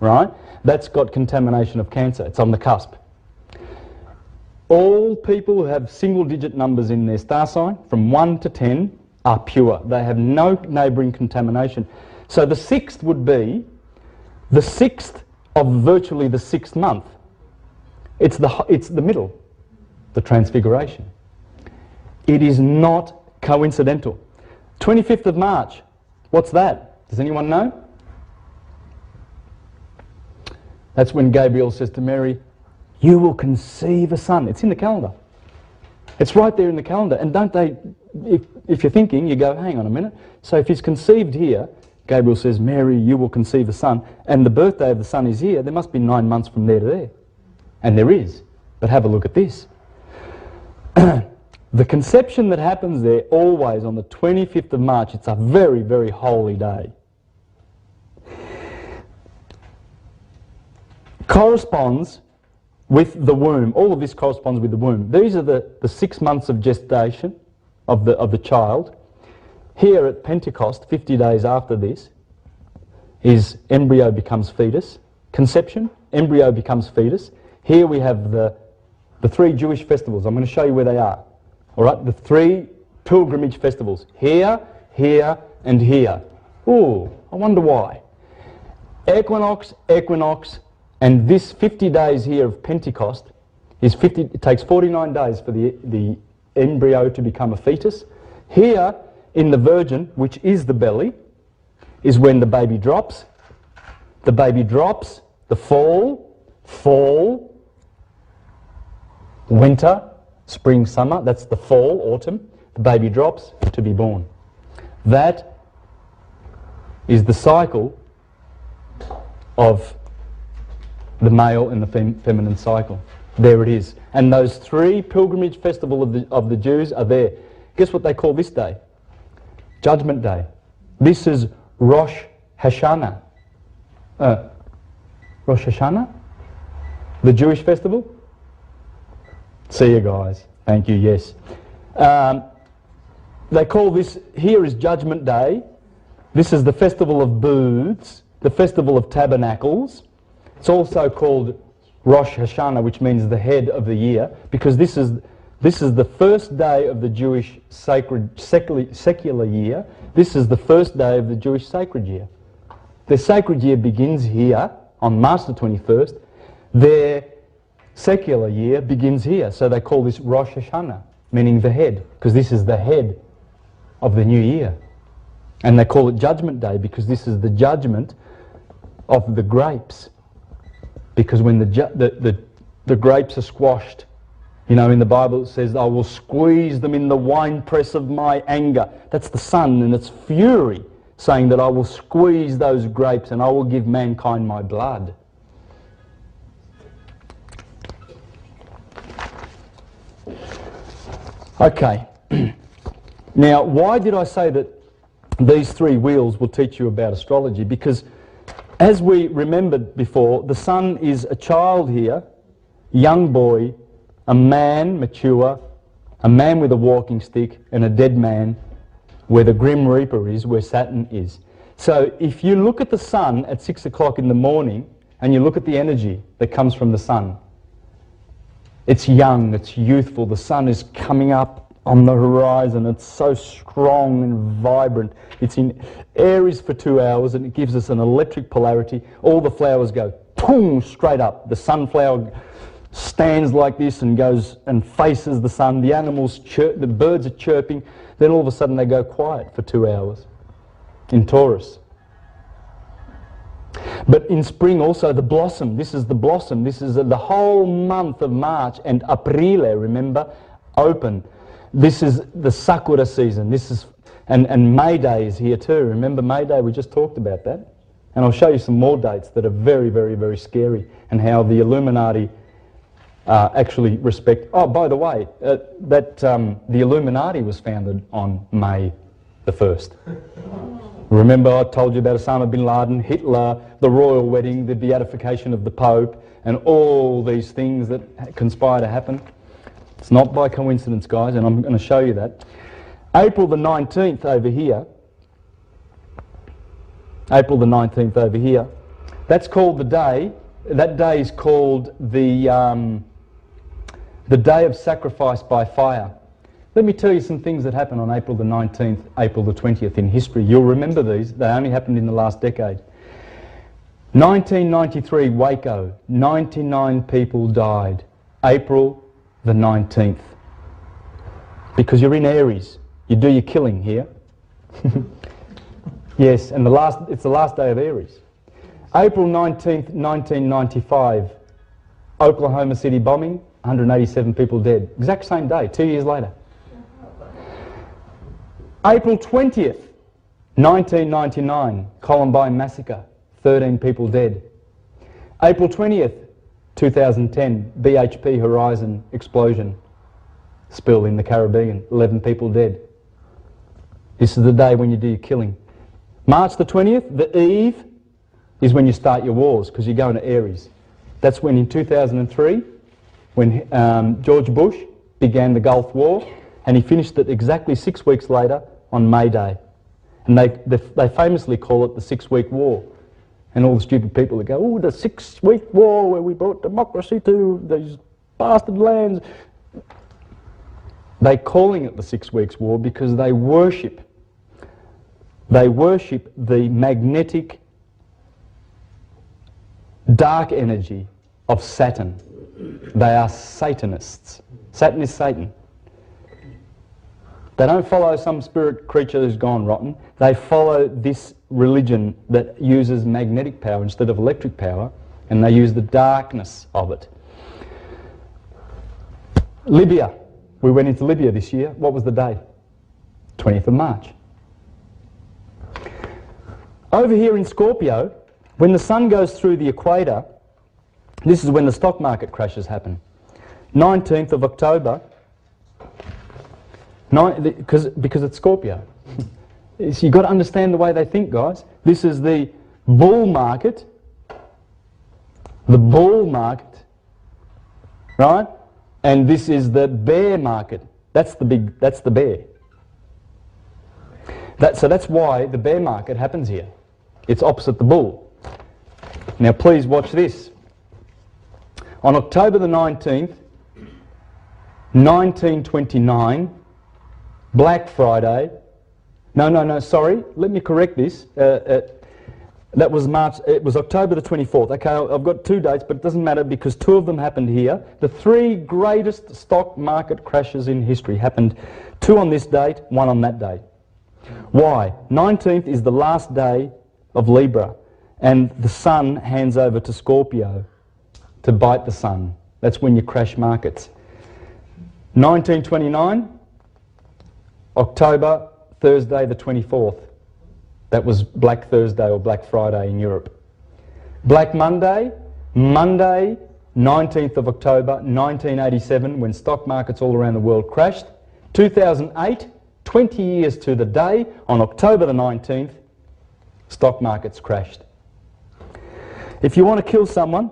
right? That's got contamination of Cancer. It's on the cusp. All people who have single-digit numbers in their star sign, from 1 to 10, are pure. They have no neighbouring contamination. So the 6th would be the 6th of virtually the 6th month. It's the middle. The transfiguration. It is not coincidental. 25th of March, what's that? Does anyone know? That's when Gabriel says to Mary, you will conceive a son. It's in the calendar. It's right there in the calendar. And don't they, if you're thinking, you go, hang on a minute. So if he's conceived here, Gabriel says, Mary, you will conceive a son, and the birthday of the son is here, there must be 9 months from there to there. And there is. But have a look at this. The conception that happens there, always on the 25th of March, it's a very, very holy day, corresponds with the womb. All of this corresponds with the womb. These are the 6 months of gestation of the child. Here at Pentecost, 50 days after this, is embryo becomes fetus. Conception, embryo becomes fetus. Here we have the 3 Jewish festivals. I'm going to show you where they are. All right, the 3 pilgrimage festivals. Here, here, and here. Ooh, I wonder why. Equinox, equinox, and this 50 days here of Pentecost is 50. It takes 49 days for the embryo to become a fetus. Here, in the Virgin, which is the belly, is when the baby drops. The baby drops, the fall, winter, spring, summer, that's the fall, autumn. The baby drops to be born. That is the cycle of the male and the feminine cycle. There it is. And those 3 pilgrimage festivals of the Jews are there. Guess what they call this day? Judgment Day. This is Rosh Hashanah. Rosh Hashanah? The Jewish festival? See you guys. Thank you, yes. They call this, here is Judgment Day. This is the Festival of Booths, the Festival of Tabernacles. It's also called Rosh Hashanah, which means the head of the year, because this is the first day of the Jewish secular year. This is the first day of the Jewish sacred year. Their sacred year begins here on March the 21st. Their secular year begins here, so they call this Rosh Hashanah, meaning the head, because this is the head of the new year. And they call it Judgment Day because this is the judgment of the grapes. Because when the grapes are squashed, you know, in the Bible it says, I will squeeze them in the winepress of my anger. That's the sun and its fury, saying that I will squeeze those grapes and I will give mankind my blood. Okay. Now, why did I say that these 3 wheels will teach you about astrology? Because as we remembered before, the sun is a child here, young boy, a man, mature, a man with a walking stick, and a dead man where the Grim Reaper is, where Saturn is. So if you look at the sun at 6 o'clock in the morning and you look at the energy that comes from the sun, it's young, it's youthful, the sun is coming up on the horizon, it's so strong and vibrant. It's in Aries for 2 hours and it gives us an electric polarity. All the flowers go boom, straight up. The sunflower stands like this and goes and faces the sun. The animals chirp, the birds are chirping. Then all of a sudden they go quiet for 2 hours in Taurus. But in spring also the blossom. This is the blossom. This is the whole month of March and Aprile, remember, open. This is the Sakura season. This is and May Day is here too. Remember May Day? We just talked about that. And I'll show you some more dates that are very, very, very scary and how the Illuminati actually respect. Oh, by the way, the Illuminati was founded on May the 1st. Remember I told you about Osama bin Laden, Hitler, the royal wedding, the beatification of the Pope, and all these things that conspire to happen. It's not by coincidence, guys, and I'm going to show you that. April the 19th over here. April the 19th over here. That's called the day. That day is called the day of sacrifice by fire. Let me tell you some things that happened on April the 19th, April the 20th in history. You'll remember these. They only happened in the last decade. 1993, Waco. 99 people died. April the 19th. Because you're in Aries. You do your killing here. Yes, and it's the last day of Aries. April 19th, 1995. Oklahoma City bombing. 187 people dead. Exact same day, 2 years later. April 20th, 1999, Columbine Massacre, 13 people dead. April 20th, 2010, BHP Horizon explosion, spill in the Caribbean, 11 people dead. This is the day when you do your killing. March the 20th, the eve, is when you start your wars, because you go into Aries. That's when in 2003, when George Bush began the Gulf War, and he finished it exactly 6 weeks later on May Day. And they famously call it the 6-week war. And all the stupid people that go, oh, the 6-week war where we brought democracy to these bastard lands. They're calling it the 6 weeks war because they worship the magnetic dark energy of Saturn. They are Satanists. Saturn is Satan. They don't follow some spirit creature who's gone rotten. They follow this religion that uses magnetic power instead of electric power, and they use the darkness of it. Libya. We went into Libya this year. What was the date? 20th of March. Over here in Scorpio, when the sun goes through the equator, this is when the stock market crashes happen. 19th of October, because it's Scorpio. So you've got to understand the way they think, guys. This is the bull market. The bull market, right? And this is the bear market. That's the bear. So that's why the bear market happens here. It's opposite the bull. Now please watch this. On October the 19th, 1929, Black Friday. No, sorry. Let me correct this. That was March. It was October the 24th. Okay, I've got two dates, but it doesn't matter because two of them happened here. The three greatest stock market crashes in history happened, two on this date, one on that date. Why? 19th is the last day of Libra, and the sun hands over to Scorpio to bite the sun. That's when you crash markets. 1929, October, Thursday the 24th. That was Black Thursday or Black Friday in Europe. Black Monday, Monday, 19th of October, 1987, when stock markets all around the world crashed. 2008, 20 years to the day, on October the 19th, stock markets crashed. If you want to kill someone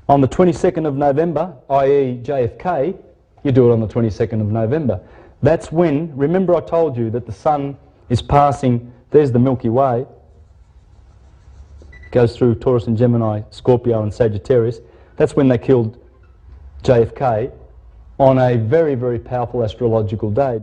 on the 22nd of November, i.e. JFK, you do it on the 22nd of November. That's when, remember I told you that the sun is passing, there's the Milky Way, goes through Taurus and Gemini, Scorpio and Sagittarius. That's when they killed JFK on a very, very powerful astrological day.